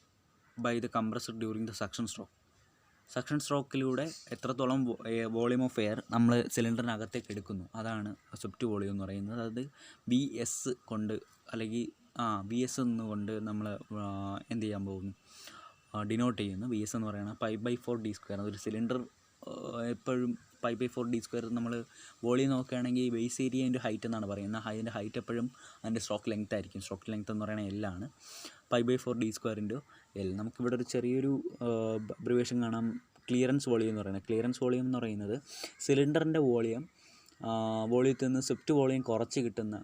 by the compressor during the suction stroke. Suction സ്ട്രോക്കിലൂടെ എത്രത്തോളം വോളിയം ഓഫ് എയർ നമ്മൾ സിലിണ്ടറിനകത്തേക്ക് എടുക്കുന്നു അതാണ് സ്വിഫ്റ്റ് വോളിയം എന്ന് പറയുന്നത്. അത് VS കൊണ്ട് അല്ലെങ്കിൽ VS എന്നുകൊണ്ട് നമ്മൾ എന്ത് ചെയ്യാൻ പോകുന്നു, ഡിനോട്ട് ചെയ്യുന്നു. VS എന്ന് പറയുന്നത് π/4d². അതൊരു സിലിണ്ടർ എപ്പോഴും π/4d². നമ്മൾ വോളിയം നോക്കുകയാണെങ്കിൽ ബേസ് ഏരിയ ഇൻറ്റു ഹൈറ്റ് എന്നാണ് പറയുന്നത്. അതിൻ്റെ ഹൈറ്റ് എപ്പോഴും അതിൻ്റെ സ്ട്രോക്ക് ലെങ്ത് ആയിരിക്കും. സ്ട്രോക്ക് ലെങ്ത് എന്ന് പറയുന്നത് L ആണ്. π/4d² × L. നമുക്കിവിടെ ഒരു ചെറിയൊരു അബ്രിവേഷൻ കാണാം, ക്ലിയറൻസ് വോളിയം എന്ന് പറയുന്നത്. ക്ലിയറൻസ് വോളിയം എന്ന് പറയുന്നത് സിലിണ്ടറിൻ്റെ വോളിയത്തിൽ നിന്ന് സ്വിഫ്റ്റ് വോളിയം കുറച്ച് കിട്ടുന്ന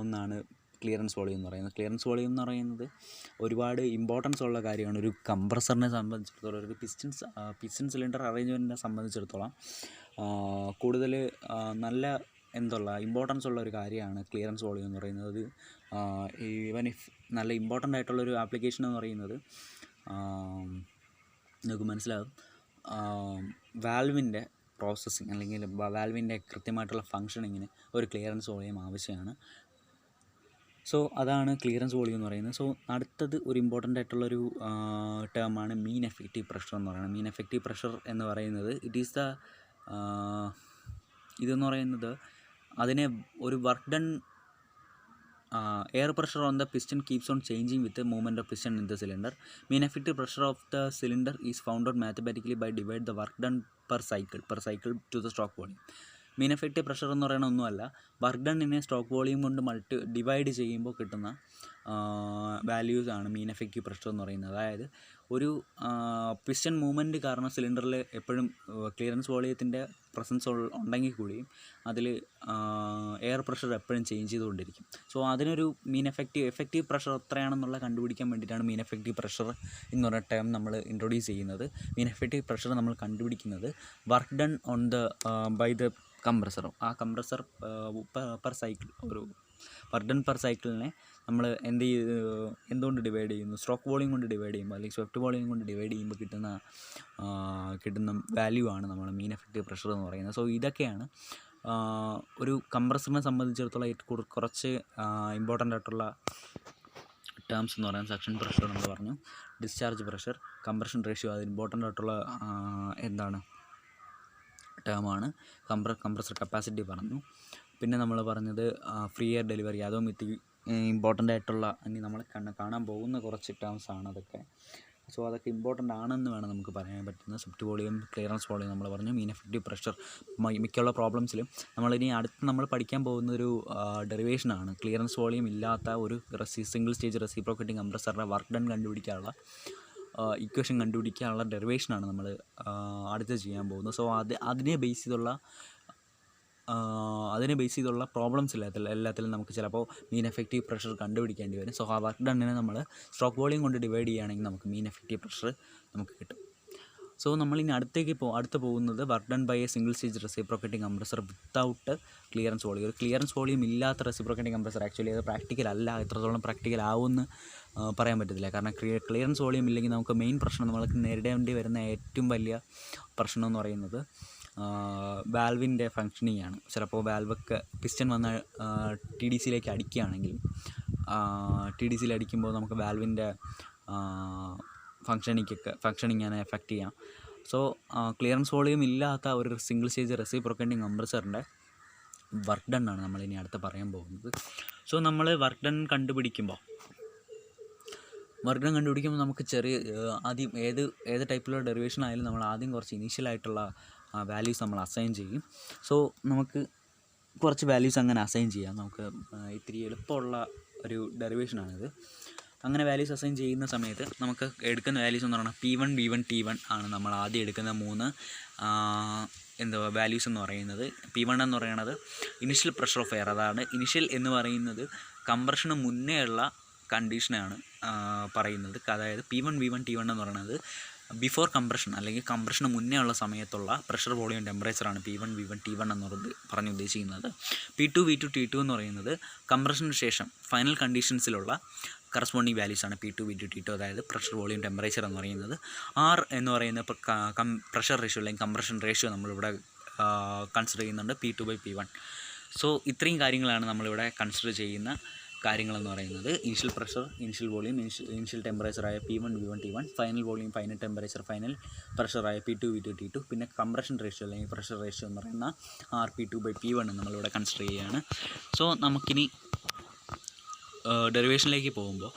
ഒന്നാണ് ക്ലിയറൻസ് വോളിയം എന്ന് പറയുന്നത്. ക്ലിയറൻസ് വോളിയം എന്ന് പറയുന്നത് ഒരുപാട് ഇമ്പോർട്ടൻസ് ഉള്ള കാര്യമാണ് ഒരു കംപ്രസറിനെ സംബന്ധിച്ചിടത്തോളം. ഒരു പിസ്റ്റൺ സിലിണ്ടർ അറേഞ്ച്മെൻറ്റിനെ സംബന്ധിച്ചിടത്തോളം കൂടുതൽ നല്ല ഇമ്പോർട്ടൻസ് ഉള്ള ഒരു കാര്യമാണ് ക്ലിയറൻസ് വോളിയം എന്ന് പറയുന്നത്. ഈവൻ ഇഫ് നല്ല ഇമ്പോർട്ടൻ്റ് ആയിട്ടുള്ളൊരു ആപ്ലിക്കേഷൻ എന്ന് പറയുന്നത് നമുക്ക് മനസ്സിലാകും, വാൽവിൻ്റെ പ്രോസസ്സിങ് അല്ലെങ്കിൽ വാൽവിൻ്റെ കൃത്യമായിട്ടുള്ള ഫങ്ഷനിങ്ങിന് ഒരു ക്ലിയറൻസ് വോളിയം ആവശ്യമാണ്. സോ അതാണ് ക്ലിയറൻസ് വോളിയം എന്ന് പറയുന്നത്. സോ അടുത്തത് ഒരു ഇമ്പോർട്ടൻ്റ് ആയിട്ടുള്ളൊരു ടേമാണ് മീൻ എഫക്റ്റീവ് പ്രഷർ എന്ന് പറയുന്നത്. മീൻ എഫക്റ്റീവ് പ്രഷർ എന്ന് പറയുന്നത് ഇതെന്ന് പറയുന്നത് അതിനെ ഒരു work done air pressure on the piston keeps on changing with movement of piston in the cylinder. Mean effective pressure of the cylinder is found out mathematically by divide the work done per cycle to the stroke volume. Mean effective pressure എന്ന് പറയുന്ന ഒന്നുമല്ല, വർക്ക് ഡണ്ണിനെ സ്ട്രോക്ക് വോളിയം കൊണ്ട് ഡിവൈഡ് ചെയ്യുമ്പോൾ കിട്ടുന്ന വാല്യൂസാണ് മീൻ എഫക്റ്റീവ് പ്രഷർ എന്ന് പറയുന്നത്. അതായത് ഒരു പിസ്റ്റൺ മൂവ്മെൻറ്റ് കാരണം സിലിണ്ടറിൽ എപ്പോഴും ക്ലിയറൻസ് വോളിയത്തിൻ്റെ പ്രസൻസ് ഉണ്ടെങ്കിൽ കൂടിയും അതിൽ എയർ പ്രഷർ എപ്പോഴും ചേഞ്ച് ചെയ്തുകൊണ്ടിരിക്കും. സോ അതിനൊരു എഫക്റ്റീവ് പ്രഷർ എത്രയാണെന്നുള്ള കണ്ടുപിടിക്കാൻ വേണ്ടിയിട്ടാണ് മീൻ എഫക്റ്റീവ് പ്രഷർ എന്ന് പറയുന്ന ടേം നമ്മൾ ഇൻട്രൊഡ്യൂസ് ചെയ്യുന്നത്. മീൻ എഫക്റ്റീവ് പ്രഷർ നമ്മൾ കണ്ടുപിടിക്കുന്നത് work done on by the കംപ്രസറും ആ കംപ്രസർ പെർ സൈക്കിൾ ഒരു വർക്ക് ഡൺ പെർ സൈക്കിളിനെ നമ്മൾ എന്തുകൊണ്ട് ഡിവൈഡ് ചെയ്യുന്നു, സ്ട്രോക്ക് വോളിയം കൊണ്ട് ഡിവൈഡ് ചെയ്യുമ്പോൾ അല്ലെങ്കിൽ സ്വിഫ്റ്റ് വോളിയം കൊണ്ട് ഡിവൈഡ് ചെയ്യുമ്പോൾ കിട്ടുന്ന വാല്യൂ ആണ് നമ്മൾ മീൻ എഫക്റ്റീവ് പ്രഷർ എന്ന് പറയുന്നത്. സോ ഇതൊക്കെയാണ് ഒരു കംപ്രസറിനെ സംബന്ധിച്ചിടത്തോളം കുറച്ച് ഇമ്പോർട്ടൻ്റ് ആയിട്ടുള്ള ടേംസ് എന്ന് പറയുന്നത്. സക്ഷൻ പ്രഷർ നമ്മൾ പറഞ്ഞു, ഡിസ്ചാർജ് പ്രഷർ, കംപ്രഷൻ റേഷ്യോ, അത് ഇമ്പോർട്ടൻ്റ് ആയിട്ടുള്ള ടേമാണ്. കംപ്രസർ കപ്പാസിറ്റി പറഞ്ഞു. പിന്നെ നമ്മൾ പറഞ്ഞത് ഫ്രീ എയർ ഡെലിവറി, അതും ഇമ്പോർട്ടൻ്റ് ആയിട്ടുള്ള ഇനി നമ്മൾ കാണാൻ പോകുന്ന കുറച്ച് ടേംസാണ് അതൊക്കെ. സോ അതൊക്കെ ഇമ്പോർട്ടൻ്റ് ആണെന്ന് വേണം നമുക്ക് പറയാൻ പറ്റുന്നത്. സ്വിഫ്റ്റ് വോളിയം, ക്ലിയറൻസ് വോളിയം നമ്മൾ പറഞ്ഞു, മീൻ എഫക്റ്റീവ് പ്രഷർ. മിക്കുള്ള പ്രോബ്ലംസിലും നമ്മൾ പഠിക്കാൻ പോകുന്ന ഒരു ഡെറിവേഷനാണ് ക്ലിയറൻസ് വോളിയം ഇല്ലാത്ത ഒരു സിംഗിൾ സ്റ്റേജ് റെസിപ്രോക്കേറ്റിംഗ് കംപ്രസറിൻ്റെ വർക്ക് ഡൺ കണ്ടുപിടിക്കാനുള്ള ഇക്വേഷൻ കണ്ടുപിടിക്കാനുള്ള ഡെറിവേഷനാണ് നമ്മൾ അടുത്ത് ചെയ്യാൻ പോകുന്നത്. സോ അതിനെ ബേസ് ചെയ്തുള്ള പ്രോബ്ലംസ് എല്ലാത്തിലും നമുക്ക് ചിലപ്പോൾ മീൻ എഫക്റ്റീവ് പ്രഷർ കണ്ടുപിടിക്കേണ്ടി വരും. സോ ആ വർക്ക് ഡണ്ണിനെ നമ്മൾ സ്ട്രോക്ക് വോളിയം കൊണ്ട് ഡിവൈഡ് ചെയ്യുകയാണെങ്കിൽ നമുക്ക് മീൻ എഫക്റ്റീവ് പ്രഷർ നമുക്ക് കിട്ടും. സോ നമ്മളിനി അടുത്ത് പോകുന്നത് work done by a single stage reciprocating compressor without clearance volume. ഒരു ക്ലിയറൻസ് വോളിയം ഇല്ലാത്ത റെസിപ്രോക്കേറ്റിംഗ് കംപ്രസർ ആക്ച്വലി അത് പ്രാക്ടിക്കൽ അല്ല. എത്രത്തോളം പ്രാക്ടിക്കൽ ആവുമെന്ന് പറയാൻ പറ്റത്തില്ല. കാരണം ക്ലിയറൻസ് വോളിയം ഇല്ലെങ്കിൽ നമുക്ക് മെയിൻ പ്രശ്നം നമ്മൾക്ക് നേരിടേണ്ടി വരുന്ന ഏറ്റവും വലിയ പ്രശ്നം എന്ന് പറയുന്നത് വാൽവിൻ്റെ ഫങ്ഷനിങ് ആണ്. ചിലപ്പോൾ വാൽവൊക്കെ പിസ്റ്റൺ വന്ന് TDCയിലേക്ക് അടിക്കുകയാണെങ്കിൽ TDCയിൽ അടിക്കുമ്പോൾ നമുക്ക് വാൽവിൻ്റെ ഫങ്ഷനിങ്ങിനെ എഫക്റ്റ് ചെയ്യാം. സോ ക്ലിയറൻസ് വോളിയം ഇല്ലാത്ത ഒരു സിംഗിൾ സ്റ്റേജ് റെസിപ്രോക്കേറ്റിംഗ് കംപ്രസറിൻ്റെ വർക്ക് ഡൺ ആണ് നമ്മളിനി അടുത്ത് പറയാൻ പോകുന്നത്. സോ നമ്മൾ വർക്ക് ഡൺ കണ്ടുപിടിക്കുമ്പോൾ വർക്ക് ഡൺ കണ്ടുപിടിക്കുമ്പോൾ നമുക്ക് ആദ്യം ഏത് ടൈപ്പിലുള്ള ഡെറിവേഷൻ ആയാലും നമ്മൾ ആദ്യം കുറച്ച് ഇനീഷ്യലായിട്ടുള്ള വാല്യൂസ് നമ്മൾ അസൈൻ ചെയ്യും. സോ നമുക്ക് കുറച്ച് വാല്യൂസ് അങ്ങനെ അസൈൻ ചെയ്യാം. നമുക്ക് ഇത്തിരി എളുപ്പമുള്ള ഒരു ഡെറിവേഷനാണിത്. അങ്ങനെ വാല്യൂസ് അസൈൻ ചെയ്യുന്ന സമയത്ത് നമുക്ക് എടുക്കുന്ന വാല്യൂസ് എന്ന് പറയുന്നത് P1 V1 T1 ആണ് നമ്മൾ ആദ്യം എടുക്കുന്ന 3 വാല്യൂസ് എന്ന് പറയുന്നത്. P1 എന്ന് പറയുന്നത് ഇനിഷ്യൽ പ്രഷർ ഓഫ് എയർ, അതാണ് ഇനിഷ്യൽ എന്ന് പറയുന്നത് കംപ്രഷന് മുന്നേ ഉള്ള കണ്ടീഷനാണ് പറയുന്നത്. അതായത് P1 V1 T1 എന്ന് പറയുന്നത് ബിഫോർ കംപ്രഷൻ അല്ലെങ്കിൽ കംപ്രഷന് മുന്നേ ഉള്ള സമയത്തുള്ള pressure volume ടെമ്പറേച്ചറാണ് P1 V1 T1 എന്ന് പറഞ്ഞ് ഉദ്ദേശിക്കുന്നത്. P2 V2 T2 എന്ന് പറയുന്നത് കംപ്രഷന് ശേഷം final കണ്ടീഷൻസിലുള്ള corresponding വാല്യൂസാണ് P2 V2 T2, അതായത് പ്രഷർ വോളിയം ടെമ്പറേച്ചർ എന്ന് പറയുന്നത്. R എന്ന് പറയുന്ന പ്രഷർ റേഷ്യോ അല്ലെങ്കിൽ കംപ്രഷൻ റേഷ്യോ നമ്മളിവിടെ കൺസിഡർ ചെയ്യുന്നുണ്ട് P2/P1. സോ ഇത്രയും കാര്യങ്ങളാണ് നമ്മളിവിടെ കൺസിഡർ ചെയ്യുന്ന കാര്യങ്ങളെന്ന് പറയുന്നത്. Initial pressure, initial volume, initial ടെമ്പറേച്ചറായ P1 V1 T1, final volume, final temperature, final പ്രഷറായ P2 V2 T2, പിന്നെ കംപ്രഷൻ റേഷ്യോ അല്ലെങ്കിൽ പ്രഷർ റേഷ്യോ എന്ന് പറയുന്ന P2/P1 നമ്മളിവിടെ കൺസിഡർ ചെയ്യുകയാണ്. സോ നമുക്കിനി ഡെറിവേഷനിലേക്ക് പോകുമ്പോൾ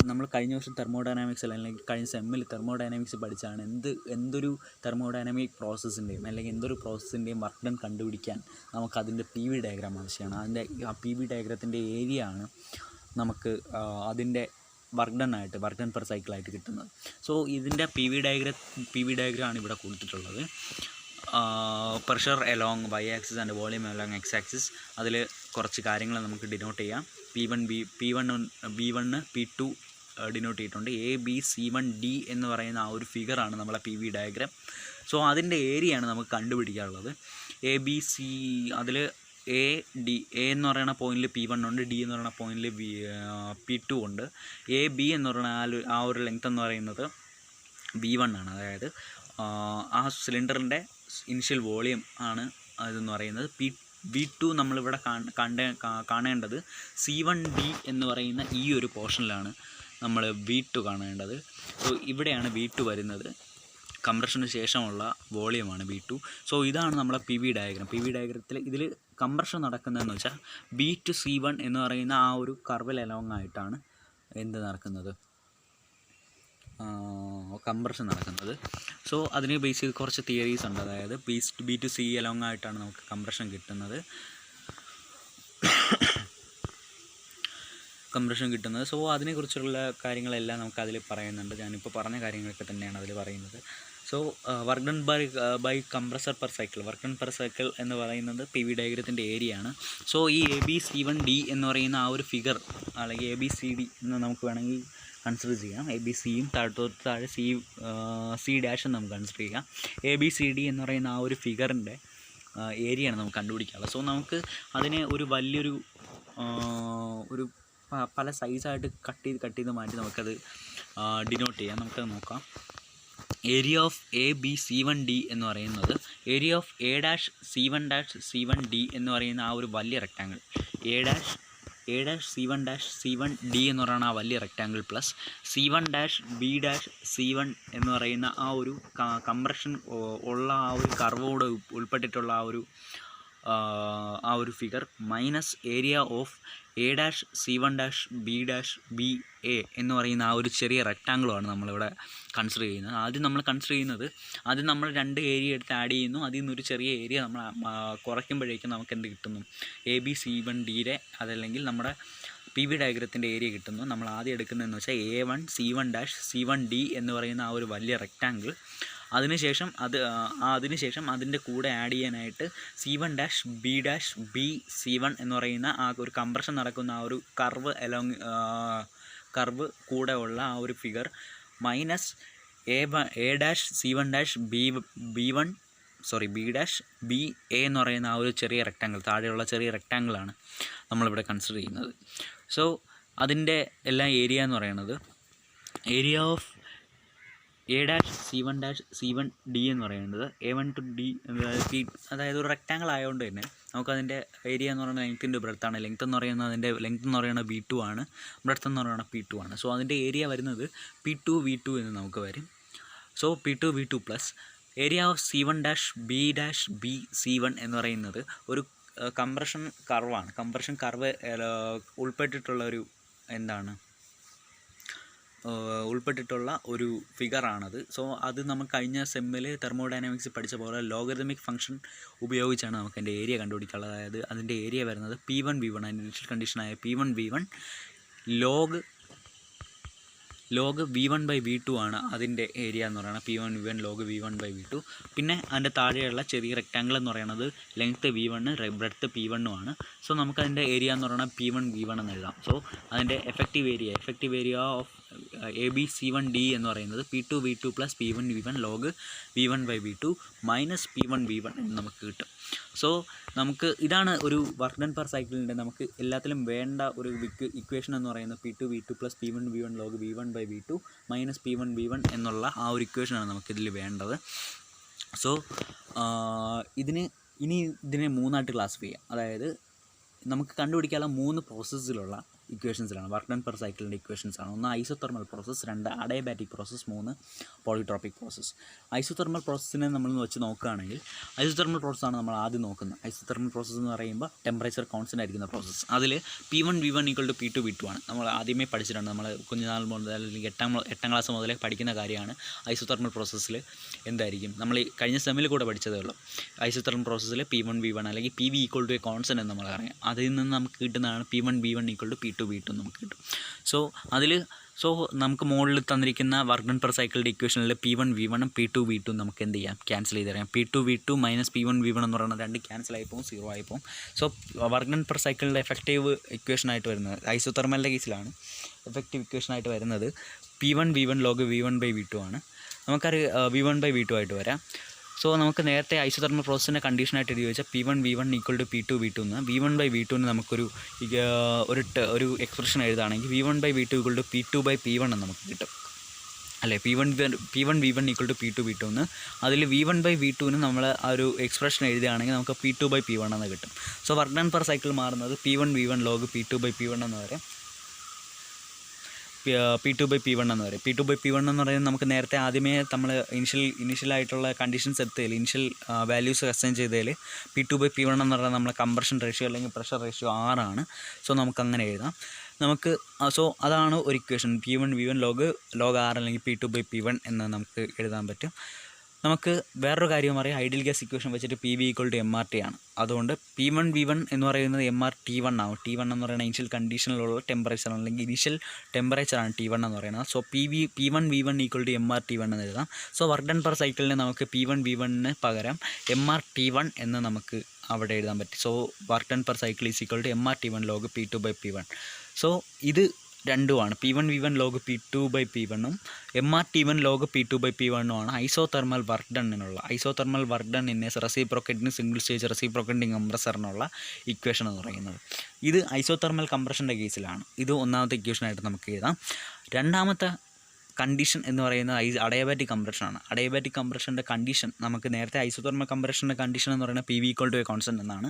നമ്മൾ കഴിഞ്ഞ വർഷം തെർമോഡൈനാമിക്സ് അല്ലെങ്കിൽ കഴിഞ്ഞ സെമ്മിൽ തെർമോഡൈനാമിക്സ് പഠിച്ചാണ് എന്തൊരു തെർമോഡൈനാമിക് പ്രോസസ്സിൻ്റെയും അല്ലെങ്കിൽ എന്തൊരു പ്രോസസ്സിൻ്റെയും വർക്ക് ഡൺ കണ്ടുപിടിക്കാൻ നമുക്കതിൻ്റെ PV ഡയഗ്രാം ആവശ്യമാണ്. അതിൻ്റെ ആ PV ഡയഗ്രത്തിൻ്റെ ഏരിയ ആണ് നമുക്ക് അതിൻ്റെ വർക്ക് ഡൺ പെർ സൈക്കിളായിട്ട് കിട്ടുന്നത്. സോ ഇതിൻ്റെ PV ഡയഗ്രാം ആണ് ഇവിടെ കൊടുത്തിട്ടുള്ളത്. Pressure along Y axis and volume along X axis. അതിൽ കുറച്ച് കാര്യങ്ങൾ നമുക്ക് ഡിനോട്ട് ചെയ്യാം. P1 P2 ഡിനോട്ട് ചെയ്തിട്ടുണ്ട്. ABC1D എന്ന് പറയുന്ന ആ ഒരു ഫിഗറാണ് നമ്മളെ PV ഡയഗ്രാം. സോ അതിൻ്റെ ഏരിയയാണ് നമുക്ക് കണ്ടുപിടിക്കാനുള്ളത്. ABC അതിൽ A എന്ന് പറയുന്ന പോയിന്റിൽ P1 ഉണ്ട്, D എന്ന് പറയുന്ന പോയിന്റിൽ P2 ഉണ്ട്. AB എന്ന് പറയുന്ന ആ ഒരു ലെങ്ത് എന്ന് പറയുന്നത് V1 ആണ്. അതായത് ആ സിലിണ്ടറിൻ്റെ ഇനിഷ്യൽ വോളിയം ആണ് അതെന്ന് പറയുന്നത്. V2 നമ്മളിവിടെ കാണേണ്ടത് C1D എന്ന് പറയുന്ന ഈ ഒരു പോർഷനിലാണ് നമ്മൾ V2 കാണേണ്ടത്. സോ ഇവിടെയാണ് V2 വരുന്നത്. കംപ്രഷന് ശേഷമുള്ള വോളിയമാണ് V2. സോ ഇതാണ് നമ്മളെ PV ഡയഗ്രത്തിൽ. ഇതിൽ കംപ്രഷൻ നടക്കുന്നതെന്ന് വെച്ചാൽ B to C1 എന്ന് പറയുന്ന ആ ഒരു കർവിൽ അലോങ് ആയിട്ടാണ് നടക്കുന്നത്, കംപ്രഷൻ നടക്കുന്നത്. സോ അതിനെ ബേസ് ചെയ്ത് കുറച്ച് തിയറീസ് ഉണ്ട്. അതായത് B to C അലോങ് ആയിട്ടാണ് നമുക്ക് കംപ്രഷൻ കിട്ടുന്നത്. സോ അതിനെക്കുറിച്ചുള്ള കാര്യങ്ങളെല്ലാം നമുക്ക് അതിൽ പറയുന്നുണ്ട്. ഞാനിപ്പോൾ പറഞ്ഞ കാര്യങ്ങളൊക്കെ തന്നെയാണ് അതിൽ പറയുന്നത്. So work done by compressor per cycle. Work done per cycle എന്ന് പറയുന്നത് PV ഡയഗ്രത്തിൻ്റെ ഏരിയ ആണ്. സോ ഈ ABC1D എന്ന് പറയുന്ന ആ ഒരു ഫിഗർ അല്ലെങ്കിൽ ABCD എന്ന് നമുക്ക് വേണമെങ്കിൽ കൺസിഡർ ചെയ്യാം. ABCയും താഴെ C ഡാഷും നമുക്ക് കൺസിഡർ ചെയ്യാം. ABCD എന്ന് പറയുന്ന ആ ഒരു ഫിഗറിൻ്റെ ഏരിയയാണ് നമുക്ക് കണ്ടുപിടിക്കാനുള്ളത്. സോ നമുക്ക് അതിനെ ഒരു വലിയൊരു പല സൈസായിട്ട് കട്ട് ചെയ്ത് മാറ്റി നമുക്കത് ഡിനോട്ട് ചെയ്യാം. നമുക്കത് നോക്കാം. ഏരിയ ഓഫ് ABC1D എന്ന് പറയുന്നത് ഏരിയ ഓഫ് A'(C1'(C1D) എന്ന് പറയുന്ന ആ ഒരു വലിയ റെക്റ്റാങ്കിൾ A'(C1'(C1D) എന്ന് പറയുന്ന ആ വലിയ റെക്റ്റാങ്കിൾ പ്ലസ് C1'B'(C1) എന്ന് പറയുന്ന ആ ഒരു കംപ്രഷൻ ഉള്ള ആ ഒരു കർവോട് ഉൾപ്പെട്ടിട്ടുള്ള ആ ഒരു figure minus area of A'(C1'(B')BA എന്ന് പറയുന്ന ആ ഒരു ചെറിയ റെക്റ്റാങ്കിളുമാണ് നമ്മളിവിടെ കൺസിഡർ ചെയ്യുന്നത്. ആദ്യം നമ്മൾ 2 ഏരിയ എടുത്ത് ആഡ് ചെയ്യുന്നു. അതിൽ നിന്നൊരു ചെറിയ ഏരിയ നമ്മൾ കുറയ്ക്കുമ്പോഴേക്കും നമുക്ക് എന്ത് കിട്ടുന്നു? ABC1Dയുടെ അതല്ലെങ്കിൽ നമ്മുടെ PV ഡയഗ്രത്തിൻ്റെ ഏരിയ കിട്ടുന്നു. നമ്മൾ ആദ്യം എടുക്കുന്നതെന്ന് വെച്ചാൽ A1C1'(C1D) എന്ന് പറയുന്ന ആ ഒരു വലിയ റെക്റ്റാങ്കിൾ. അതിനുശേഷം അതിൻ്റെ കൂടെ ആഡ് ചെയ്യാനായിട്ട് C1'B'(C1) എന്ന് പറയുന്ന ആ ഒരു കംപ്രഷൻ നടക്കുന്ന ആ ഒരു കർവ് കൂടെ ഉള്ള ആ ഒരു ഫിഗർ മൈനസ് B'(B') എന്ന് പറയുന്ന ആ ഒരു ചെറിയ റെക്റ്റാങ്കിൾ, താഴെയുള്ള ചെറിയ റെക്റ്റാങ്കിളാണ് നമ്മളിവിടെ കൺസിഡർ ചെയ്യുന്നത്. സോ അതിൻ്റെ എല്ലാം ഏരിയ എന്ന് പറയുന്നത് ഏരിയ ഓഫ് A'(C1'(C1D) എന്ന് പറയുന്നത് A1 to D, അതായത് ഒരു റെക്റ്റാങ്കിൾ ആയതുകൊണ്ട് തന്നെ നമുക്കതിൻ്റെ ഏരിയ എന്ന് പറയുന്നത് ലെങ്ത്തിൻ്റെ ബ്രെഡ്ത്താണ്. ലെങ്ത് എന്ന് പറയുന്നത് B2 ആണ്, ബ്രെഡ്ത്ത് എന്ന് പറയുന്നത് P2 ആണ്. സോ അതിൻ്റെ ഏരിയ വരുന്നത് P2 V2 എന്ന് നമുക്ക് വരും. So P2 V2 plus area of C1'B'(C1) എന്ന് പറയുന്നത് ഒരു കംപ്രഷൻ കർവ് ഉൾപ്പെട്ടിട്ടുള്ള ഒരു ഉൾപ്പെട്ടിട്ടുള്ള ഒരു ഫിഗറാണത്. സോ അത് നമുക്ക് കഴിഞ്ഞ സെമ്മിൽ തെർമോഡൈനാമിക്സ് പഠിച്ച പോലെ ലോഗരിതമിക് ഫംഗ്ഷൻ ഉപയോഗിച്ചാണ് നമുക്ക് അതിൻ്റെ ഏരിയ കണ്ടുപിടിക്കാനുള്ളത്. അതായത് അതിൻ്റെ ഏരിയ വരുന്നത് P1V1, അതിൻ്റെ ഇനിഷ്യൽ കണ്ടീഷനായ P1V1 ലോഗ് V1/V2 ആണ് അതിൻ്റെ ഏരിയ എന്ന് പറയുന്നത്. P1V1 log V1/V2. പിന്നെ അതിൻ്റെ താഴെയുള്ള ചെറിയ റെക്റ്റാങ്കിൾ എന്ന് പറയുന്നത് ലെങ്ത്ത് V1 ബ്രെഡ്ത്ത് P1 ആണ്. സോ നമുക്കതിൻ്റെ ഏരിയ എന്ന് പറയുന്നത് P1V1 എന്ന് എഴുതാം. സോ അതിൻ്റെ എഫക്റ്റീവ് ഏരിയ ഓഫ് ABC1D എന്ന് പറയുന്നത് P2V2 plus P1V1 log V1/V2 minus P1V1 എന്ന് നമുക്ക് കിട്ടും. സോ നമുക്ക് ഇതാണ് ഒരു വർക്ക് ഡൺ പെർ സൈക്കിളിൻ്റെ നമുക്ക് എല്ലാത്തിലും വേണ്ട ഒരു ഇക്വേഷൻ എന്ന് പറയുന്നത് P2V2 plus P1V1 log V1/V2 minus P1V1 എന്നുള്ള ആ ഒരു ഇക്വേഷനാണ് നമുക്കിതിൽ വേണ്ടത്. സോ ഇതിനെ മൂന്നായിട്ട് ക്ലാസിഫൈ ചെയ്യാം. അതായത് നമുക്ക് കണ്ടുപിടിക്കാനുള്ള 3 പ്രോസസ്സിലുള്ള ഇക്വേഷൻസിലാണ് വർക്ക് ഡൺ പെർ സൈക്കിളിൻ്റെ ഇക്വേഷൻസാണ്. ഒന്ന് isothermal process, 2 adiabatic process, 3 polytropic process. Isothermal പ്രോസസ്സിനെ നമ്മൾ വെച്ച് നോക്കുകയാണെങ്കിൽ ഐസോതെർമൽ പ്രോസസ്സാണ് നമ്മൾ ആദ്യം നോക്കുന്നത്. ഐസോതെർമൽ പ്രോസസ്സ് എന്ന് പറയുമ്പോൾ ടെമ്പറേച്ചർ കോൺസ്റ്റൻ്റ് ആയിരിക്കുന്ന പ്രോസസ്സ്. അതിൽ P1V1 = P2V2 ആണ്. നമ്മൾ ആദ്യമേ പഠിച്ചിട്ടുണ്ട്. നമ്മൾ കുഞ്ഞുനാൾ മുതൽ അല്ലെങ്കിൽ എട്ടാം ക്ലാസ് മുതലേ പഠിക്കുന്ന കാര്യമാണ്. ഐസോതെർമൽ പ്രോസസ്സിൽ എന്തായിരിക്കും നമ്മൾ കഴിഞ്ഞ സെമ്മിൽ കൂടെ പഠിച്ചതേ ഉള്ളൂ. ഐസോതെർമൽ പ്രോസസ്സിൽ P1V1 അല്ലെങ്കിൽ PV = a constant എന്ന് നമ്മൾ അറിയാം. അതിൽ നിന്ന് നമുക്ക് കിട്ടുന്നതാണ് P1V1 = P2V2 നമുക്ക് കിട്ടും. സോ നമുക്ക് മുകളിൽ തന്നിരിക്കുന്ന വർക്ക് ഡൺ പെർ സൈക്കിളിൻ്റെ ഇക്വേഷനിൽ P1V1 P2V2 നമുക്ക് എന്ത് ചെയ്യാം, ക്യാൻസൽ ചെയ്ത് തരാം. P2V2 മൈനസ് P1V1 എന്ന് പറയുന്നത് 2 ക്യാൻസൽ ആയിപ്പോവും, 0 ആയിപ്പോവും. സോ വർക്ക് ഡൺ പെർ സൈക്കിളിൻ്റെ എഫക്റ്റീവ് ഇക്വേഷനായിട്ട് വരുന്നത് ഐസോതെർമലിൻ്റെ കേസിലാണ് എഫക്റ്റീവ് ഇക്വേഷനായിട്ട് വരുന്നത് P1V1 ലോഗ് V1/V2 ആണ്. നമുക്കറിയാം V1/V2 ആയിട്ട് വരാം. സോ നമുക്ക് നേരത്തെ ഐസോതെർമൽ പ്രോസസ്സിൻ്റെ കണ്ടീഷനായിട്ട് എഴുതി വെച്ചാൽ P1V1 = P2V2 എന്ന് V1/V2 നമുക്കൊരു എക്സ്പ്രഷൻ എഴുതുകയാണെങ്കിൽ V1/V2 = P2/P1 എന്ന് നമുക്ക് കിട്ടും. അല്ലേ, P1V1 = P2V2 എന്ന് അതിൽ V1/V2 നമ്മൾ ആ ഒരു എക്സ്പ്രഷൻ എഴുതുകയാണെങ്കിൽ നമുക്ക് P2/P1 എന്ന് കിട്ടും. So work done per cycle മാറുന്നത് P1V1 ലോഗ് P2/P1 എന്ന് വരെ P2/P1 എന്ന് പറയും. P2/P1 എന്ന് പറയുന്നത് നമുക്ക് നേരത്തെ ആദ്യമേ നമ്മൾ ഇനിഷ്യലായിട്ടുള്ള കണ്ടീഷൻസ് എടുത്തതിൽ ഇനിഷ്യൽ വാല്യൂസ് അസൈൻ ചെയ്തതിൽ P2/P1 എന്ന് പറയുന്നത് നമ്മളെ കംപ്രഷൻ റേഷ്യോ അല്ലെങ്കിൽ പ്രഷർ റേഷ്യോ 6 ആണ്. സോ നമുക്കങ്ങനെ എഴുതാം. സോ അതാണ് ഒരു ഇക്വേഷൻ P1V1 ലോഗ് 6 അല്ലെങ്കിൽ P2/P1 എന്ന് നമുക്ക് എഴുതാൻ പറ്റും. നമുക്ക് വേറൊരു കാര്യം അറിയാം, ഐഡിയൽ ഗ്യാസ് ഇക്വേഷൻ വെച്ചിട്ട് PV = MRT ആണ്. അതുകൊണ്ട് P1V1 എന്ന് പറയുന്നത് MRT1 ആവും. T1 എന്ന് പറയുന്ന ഇനിഷ്യൽ കണ്ടീഷനിലുള്ള ടെമ്പറേച്ചർ അല്ലെങ്കിൽ ഇനിഷ്യൽ ടെമ്പറേച്ചറാണ് T1 എന്ന് പറയുന്നത്. സോ P1V1 = MRT1 എന്ന് എഴുതാം. സോ വർക്ക് ഡൺ പെർ സൈക്കിളിന് നമുക്ക് P1V1 പകരം MRT1 എന്ന് നമുക്ക് അവിടെ എഴുതാൻ പറ്റും. So work done per cycle = MRT1 log P2/P1. So ഇത് രണ്ടുമാണ് P1V1 log P2/P1 MRT1 log P2/P1 ആണ് ഐസോതെർമൽ വർക്ക് ഡണ്ണിനുള്ള isothermal work done in reciprocating single stage reciprocating കംപ്രസറിനുള്ള ഇക്വേഷൻ എന്ന് പറയുന്നത്. ഇത് ഐസോതെർമൽ കംപ്രഷൻ്റെ കേസിലാണ്. ഇത് ഒന്നാമത്തെ ഇക്വേഷനായിട്ട് നമുക്ക് എഴുതാം. രണ്ടാമത്തെ കണ്ടീഷൻ എന്ന് പറയുന്നത് അഡയബാറ്റിക് കംപ്രഷനാണ്. അഡയബാറ്റിക് കംപ്രഷൻ്റെ കണ്ടീഷൻ നമുക്ക് നേരത്തെ ഐസോതെർമൽ കംപ്രഷൻ്റെ കണ്ടീഷൻ എന്ന് പറയുന്നത് PV = a constant എന്നാണ്.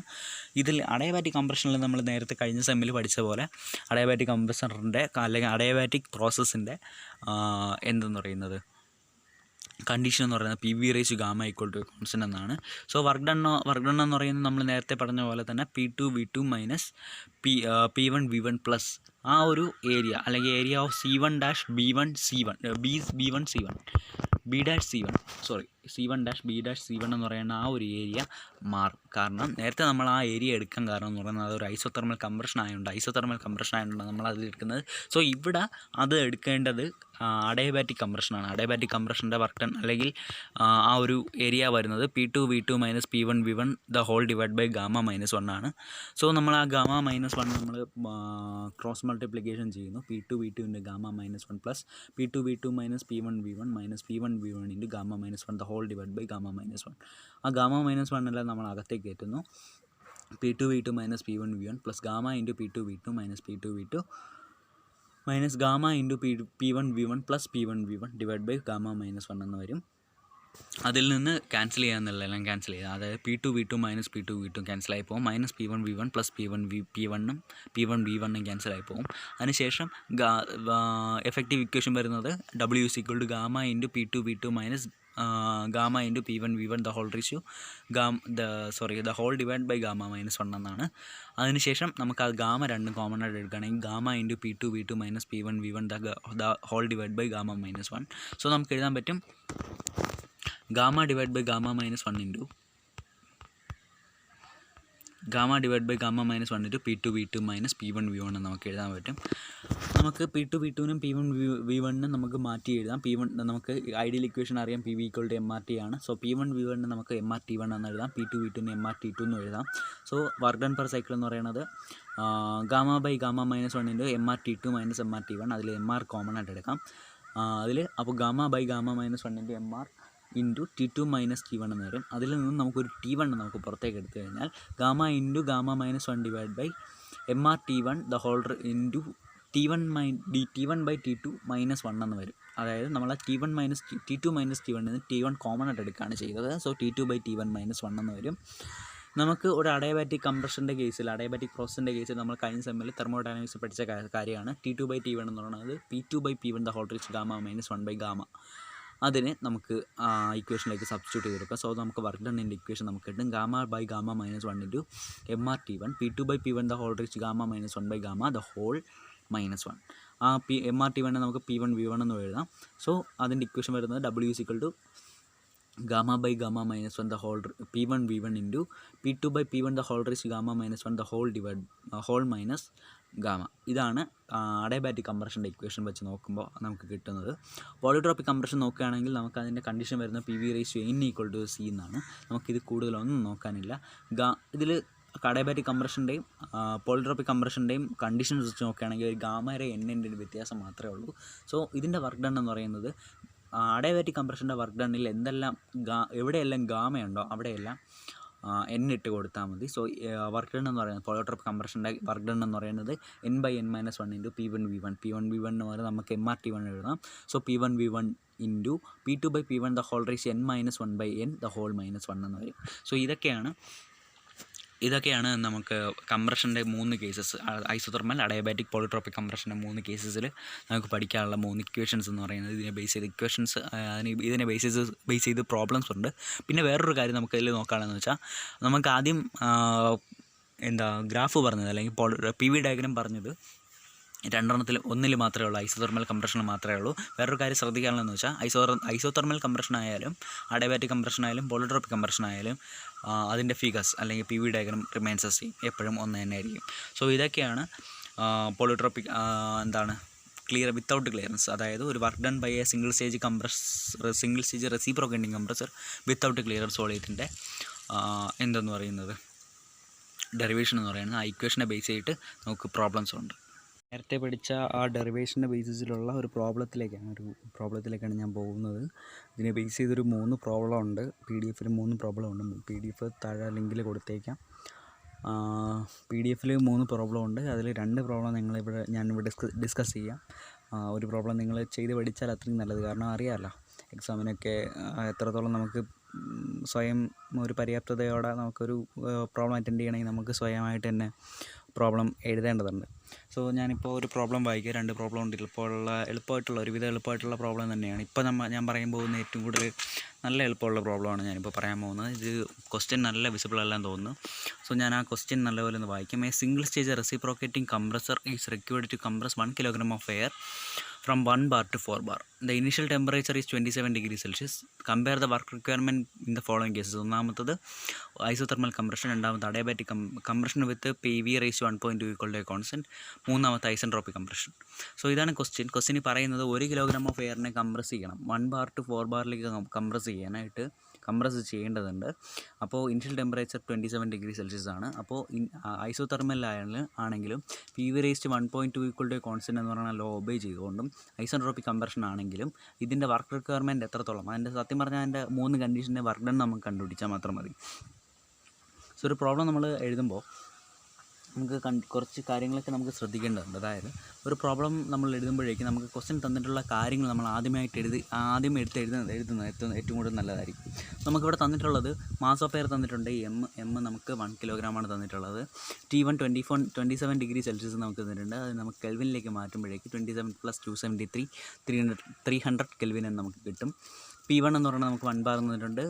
ഇതിൽ അഡയബാറ്റിക് കംപ്രഷനിൽ നമ്മൾ നേരത്തെ കഴിഞ്ഞ സെമ്മിൽ പഠിച്ച പോലെ അഡയബാറ്റിക് കംപ്രസറിൻ്റെ അല്ലെങ്കിൽ അഡയബാറ്റിക് പ്രോസസ്സിൻ്റെ എന്തെന്ന് പറയുന്നത് കണ്ടീഷൻ എന്ന് പറയുന്നത് PV/γ = കോൺസ്റ്റൻ്റ് എന്നാണ്. സോ വർക്ക് ഡൺ എന്ന് പറയുന്നത് നമ്മൾ നേരത്തെ പറഞ്ഞ പോലെ തന്നെ P2V2 മൈനസ് P1V1 പ്ലസ് ആ ഒരു ഏരിയ അല്ലെങ്കിൽ ഏരിയ ഓഫ് C1-B1C1 എന്ന് പറയുന്ന ആ ഒരു ഏരിയ മാറും. കാരണം നേരത്തെ നമ്മൾ ആ ഏരിയ എടുക്കാൻ കാരണം എന്ന് പറയുന്നത് അതൊരു ഐസോതെർമൽ കംപ്രഷൻ ആയതുകൊണ്ട് നമ്മൾ അതിൽ എടുക്കുന്നത്. സോ ഇവിടെ അത് എടുക്കേണ്ടത് അഡയബാറ്റിക് കംപ്രഷനാണ്. അഡയബാറ്റിക് കംപ്രഷൻ്റെ വർക്ക് ഡൺ അല്ലെങ്കിൽ ആ ഒരു ഏരിയ വരുന്നത് P2V2 മൈനസ് P1V1 γ-1 ആണ്. സോ നമ്മൾ ആ γ-1 നമ്മൾ ക്രോസ് മൾട്ടിപ്ലിക്കേഷൻ ചെയ്യുന്നു. P2V2 γ-1 plus P2V2 minus P1V1 minus P1V1 γ-1 γ-1. ആ γ-1 എല്ലാം നമ്മൾ അകത്തേക്ക് കയറ്റുന്നു. P2V2 minus P1V1 plus γ P2V2 minus P2V2 minus γ P1V1 plus P1V1 γ-1 എന്ന് വരും. അതിൽ നിന്ന് ക്യാൻസൽ ചെയ്യാന്നുള്ളതെല്ലാം ക്യാൻസൽ ചെയ്യുക. അതായത് P2V2 മൈനസ് P2V2 ക്യാൻസലായി പോകും. മൈനസ് P1V1 പ്ലസ് P1V1 ക്യാൻസലായി പോകും. അതിനുശേഷം എഫക്റ്റീവ് ഇക്വേഷൻ വരുന്നത് W is equal to gamma into P2V2 minus gamma into P1V1 the whole ratio the whole divide by gamma minus 1 എന്നാണ്. അതിനുശേഷം നമുക്ക് ആ ഗാമ രണ്ടും കോമൺ ആയിട്ട് എടുക്കുകയാണെങ്കിൽ gamma into P2V2 minus P1V1 the whole divide by gamma minus 1. So നമുക്ക് എഴുതാൻ പറ്റും gamma divide by gamma minus 1 into gamma divide by gamma minus 1 into P2V2 minus P1V1 എന്ന് നമുക്ക് എഴുതാൻ പറ്റും. നമുക്ക് P2V2നും P1V1നും നമുക്ക് മാറ്റി എഴുതാം. P1 നമുക്ക് ഐഡിയൽ ഇക്വേഷൻ അറിയാം, PV = MRT ആണ്. സോ P1V1 നമുക്ക് MRT1 എന്ന് എഴുതാം, P2V2ന് MRT2 എന്ന് എഴുതാം. So work done per cycle എന്ന് പറയുന്നത് gamma by gamma minus 1 into MRT2 minus MRT1. അതിൽ MR കോമൺ ആയിട്ട് എടുക്കാം. അപ്പോൾ gamma by gamma minus 1 into MR into T2 minus T1 എന്ന് വരും. അതിൽ നിന്നും നമുക്കൊരു T1 നമുക്ക് പുറത്തേക്ക് എടുത്തു കഴിഞ്ഞാൽ gamma into gamma minus 1 divide by MRT1 the whole into T1 by T2 minus 1 എന്ന് വരും. അതായത് നമ്മൾ T2 മൈനസ് T1 നിന്ന് T1 കോമൺ ആയിട്ട് എടുക്കുകയാണ് ചെയ്തത്. So T2 by T1 minus 1 എന്ന് വരും. നമുക്ക് ഒരു അഡയബാറ്റിക് കംപ്രഷൻ്റെ കേസിൽ, അഡയബാറ്റിക് പ്രോസസ്സിൻ്റെ കേസിൽ നമ്മൾ കഴിഞ്ഞ സെമ്മിൽ തെർമോഡൈനാമിക്സ് പഠിച്ച കാര്യമാണ്. T2 ബൈ T1 എന്ന് പറയുന്നത് P2 by P1 the whole ratio gamma minus 1 by gamma. അതിനെ നമുക്ക് ഇക്വേഷനിലേക്ക് സബ്സ്റ്റിറ്റ്യൂട്ട് ചെയ്തെടുക്കാം. സോ നമുക്ക് വർക്ക് ഡണ്ണിൻ്റെ ഇക്വേഷൻ നമുക്ക് കിട്ടും gamma by gamma minus 1 into MRT1 P2 by P1 the whole ratio gamma minus 1 by gamma the whole minus 1. MRT1 നമുക്ക് P1V1 എന്ന് എഴുതാം. സോ അതിൻ്റെ ഇക്വേഷൻ വരുന്നത് W is equal to gamma by gamma minus 1 the P1V1 into P2 by P1 the whole ratio gamma minus 1 the whole minus gamma. ഇതാണ് അഡയബാറ്റിക് കംപ്രഷൻ്റെ ഇക്വേഷൻ വെച്ച് നോക്കുമ്പോൾ നമുക്ക് കിട്ടുന്നത്. പോളിട്രോപ്പിക് കംപ്രഷൻ നോക്കുകയാണെങ്കിൽ നമുക്ക് അതിൻ്റെ കണ്ടീഷൻ വരുന്നത് PV/N = C എന്നാണ്. നമുക്കിത് കൂടുതലൊന്നും നോക്കാനില്ല. ഇതിൽ അഡയബാറ്റിക് കംപ്രഷൻ്റെയും പോളിട്രോപ്പിക് കംപ്രഷൻ്റെയും കണ്ടീഷൻസ് വെച്ച് നോക്കുകയാണെങ്കിൽ ഒരു ഗാമയുടെ എണ്ണിൻ്റെ ഒരു വ്യത്യാസം മാത്രമേ ഉള്ളൂ. സോ ഇതിൻ്റെ വർക്ക് ഡൺ എന്ന് പറയുന്നത് അഡയബാറ്റിക് കംപ്രഷൻ്റെ വർക്ക് ഡണ്ണിൽ എവിടെയെല്ലാം ഗാമയുണ്ടോ അവിടെയെല്ലാം N ഇട്ട് കൊടുത്താൽ മതി. സോ വർക്ക് ഡൺ എന്ന് പറയുന്നത് പോളിട്രോപ്പിക് കംപ്രഷൻ്റെ വർക്ക് ഡൺ എന്ന് പറയുന്നത് N/N-1 ഇൻറ്റു P1V1 എന്ന് പറയുന്നത് നമുക്ക് MRT1 എഴുതാം. So P1V1 into P2 by P1 the whole ratio N-1/N the whole minus 1 എന്ന് വരും. സോ ഇതൊക്കെയാണ് നമുക്ക് കംപ്രഷൻ്റെ 3 കേസസ്, ഐസോതെർമൽ, അഡയബാറ്റിക്, പോളിട്രോപ്പിക് കംപ്രഷൻ്റെ 3 കേസസിൽ നമുക്ക് പഠിക്കാനുള്ള 3 ഇക്വേഷൻസ് എന്ന് പറയുന്നത്. ഇതിനെ ബേസ് ചെയ്ത് ഇക്വേഷൻസ്, ഇതിനെ ബേസ് ചെയ്ത് പ്രോബ്ലംസ് ഉണ്ട്. പിന്നെ വേറൊരു കാര്യം നമുക്ക് ഇതിൽ നോക്കുകയാണെന്ന് വെച്ചാൽ നമുക്ക് ആദ്യം ഗ്രാഫ് പറഞ്ഞത് അല്ലെങ്കിൽ PV ഡയഗ്രാം പറഞ്ഞത് ഒന്നിൽ മാത്രമേ ഉള്ളൂ, ഐസോതെർമൽ കംപ്രഷനിൽ മാത്രമേ ഉള്ളൂ. വേറൊരു കാര്യം ശ്രദ്ധിക്കാനുള്ളതെന്ന് വെച്ചാൽ ഐസോതെർമൽ കംപ്രഷൻ ആയാലും അഡയബാറ്റിക് കംപ്രഷൻ ആയാലും പോളിട്രോപ്പിക് കംപ്രഷൻ ആയാലും അതിൻ്റെ ഫിഗേഴ്സ് അല്ലെങ്കിൽ PV ഡയഗ്രാം റിമൈൻസ് സെയിം, എപ്പോഴും ഒന്ന് തന്നെ ആയിരിക്കും. സോ ഇതൊക്കെയാണ് പോളിട്രോപ്പിക് ക്ലിയർ വിത്തൗട്ട് ക്ലിയറൻസ്, അതായത് ഒരു work done by a single stage reciprocating compressor without clearance വോളിയത്തിൻ്റെ എന്തെന്ന് പറയുന്നത് ഡെറിവേഷൻ എന്ന് പറയുന്നത്. ആ ഇക്വേഷനെ ബേസ് ചെയ്തിട്ട് നമുക്ക് പ്രോബ്ലംസ് ഉണ്ട്. നേരത്തെ പഠിച്ച ആ ഡെറിവേഷൻ്റെ ബേസിസിലുള്ള ഒരു പ്രോബ്ലത്തിലേക്കാണ് ഞാൻ പോകുന്നത്. ഇതിനെ ബേസ് ചെയ്തൊരു 3 പ്രോബ്ലം ഉണ്ട്. PDF-ൽ 3 പ്രോബ്ലം ഉണ്ട്. PDF താഴെ ലിങ്കിൽ കൊടുത്തേക്കാം. PDF-ൽ 3 പ്രോബ്ലം ഉണ്ട്. അതിൽ 2 പ്രോബ്ലം ഞാനിവിടെ ഡിസ്കസ് ചെയ്യാം. ഒരു പ്രോബ്ലം നിങ്ങൾ ചെയ്ത് പഠിച്ചാൽ അത്രയും നല്ലത്. കാരണം അറിയാമല്ലോ എക്സാമിനൊക്കെ എത്രത്തോളം നമുക്ക് സ്വയം ഒരു പര്യാപ്തതയോടെ നമുക്കൊരു പ്രോബ്ലം അറ്റൻഡ് ചെയ്യണമെങ്കിൽ നമുക്ക് സ്വയമായിട്ട് തന്നെ പ്രോബ്ലം എഴുതേണ്ടതുണ്ട്. സോ ഞാനിപ്പോൾ ഒരു പ്രോബ്ലം വായിക്കുക. 2 പ്രോബ്ലം ഉണ്ട്. എളുപ്പമായിട്ടുള്ള പ്രോബ്ലം തന്നെയാണ്. ഇപ്പോൾ ഞാൻ പറയാൻ പോകുന്ന ഏറ്റവും കൂടുതൽ നല്ല എളുപ്പമുള്ള പ്രോബ്ലമാണ് ഞാനിപ്പോൾ പറയാൻ പോകുന്നത്. ഇത് ക്വസ്റ്റ്യൻ നല്ല വിസിബിൾ അല്ലാന്ന് തോന്നുന്നു. സോ ഞാൻ ആ ക്വസ്റ്റ്യൻ നല്ലപോലെ ഒന്ന് വായിക്കാം. A single stage reciprocating compressor is required to compress 1 kilogram of air from 1 bar to 4 bar. The initial temperature is 27 degrees Celsius. Compare the work requirement in the following cases. ഒന്നാമത്തത് ഐസോതെർമൽ കംപ്രഷൻ, രണ്ടാമത്തെ അഡയബാറ്റിക് കംപ്രഷൻ വിത്ത് PV/N 1.2 = constant, മൂന്നാമത്തെ ഐസെൻട്രോപ്പിക് കംപ്രഷൻ. സോ ഇതാണ് ക്വസ്റ്റ്യൻ പറയുന്നത് 1 kilogram ഓഫ് എയറിനെ കംപ്രസ് ചെയ്യണം. 1 bar to 4 barലേക്ക് കംപ്രസ് ചെയ്യേണ്ടതുണ്ട്. അപ്പോൾ ഇനിഷ്യൽ ടെമ്പറേച്ചർ 27 ഡിഗ്രി സെൽഷ്യസ് ആണ്. അപ്പോൾ ഐസോതെർമൽ ആണെങ്കിലും PV/N 1.2 = constant എന്ന് പറഞ്ഞാൽ ലോ ഒബേ ചെയ്തുകൊണ്ടും ഐസെൻട്രോപ്പിക് കംപ്രഷൻ ആണെങ്കിലും ഇതിൻ്റെ വർക്ക് റിക്വയർമെൻറ്റ് എത്രത്തോളം, അതിൻ്റെ സത്യം പറഞ്ഞാൽ അതിൻ്റെ 3 കണ്ടീഷൻ്റെ വർക്ക് ഡൺ നമുക്ക് കണ്ടുപിടിച്ചാൽ മാത്രം മതി. സോ ഒരു പ്രോബ്ലം നമ്മൾ എഴുതുമ്പോൾ നമുക്ക് കുറച്ച് കാര്യങ്ങളൊക്കെ നമുക്ക് ശ്രദ്ധിക്കേണ്ടതുണ്ട്. അതായത് ഒരു പ്രോബ്ലം നമ്മൾ എഴുതുമ്പോഴേക്കും നമുക്ക് ക്വസ്റ്റ്യൻ തന്നിട്ടുള്ള കാര്യങ്ങൾ നമ്മൾ ആദ്യം എഴുതുന്നത് ഏറ്റവും കൂടുതൽ നല്ലതായിരിക്കും. നമുക്കിവിടെ തന്നിട്ടുള്ളത് മാസ് ഓഫ് എയർ തന്നിട്ടുണ്ട്. എം നമുക്ക് 1 കിലോഗ്രാമാണ് തന്നിട്ടുള്ളത്. T1 27 ഡിഗ്രി സെൽഷ്യസ് നമുക്ക് തന്നിട്ടുണ്ട്. അത് നമുക്ക് കെൽവിനിലേക്ക് മാറ്റുമ്പോഴേക്ക് 27 + 273 300 കെൽവിൻ എന്ന് നമുക്ക് കിട്ടും. P1 എന്ന് പറയുന്നത് നമുക്ക് 1 ബാർ തന്നിട്ടുണ്ട്.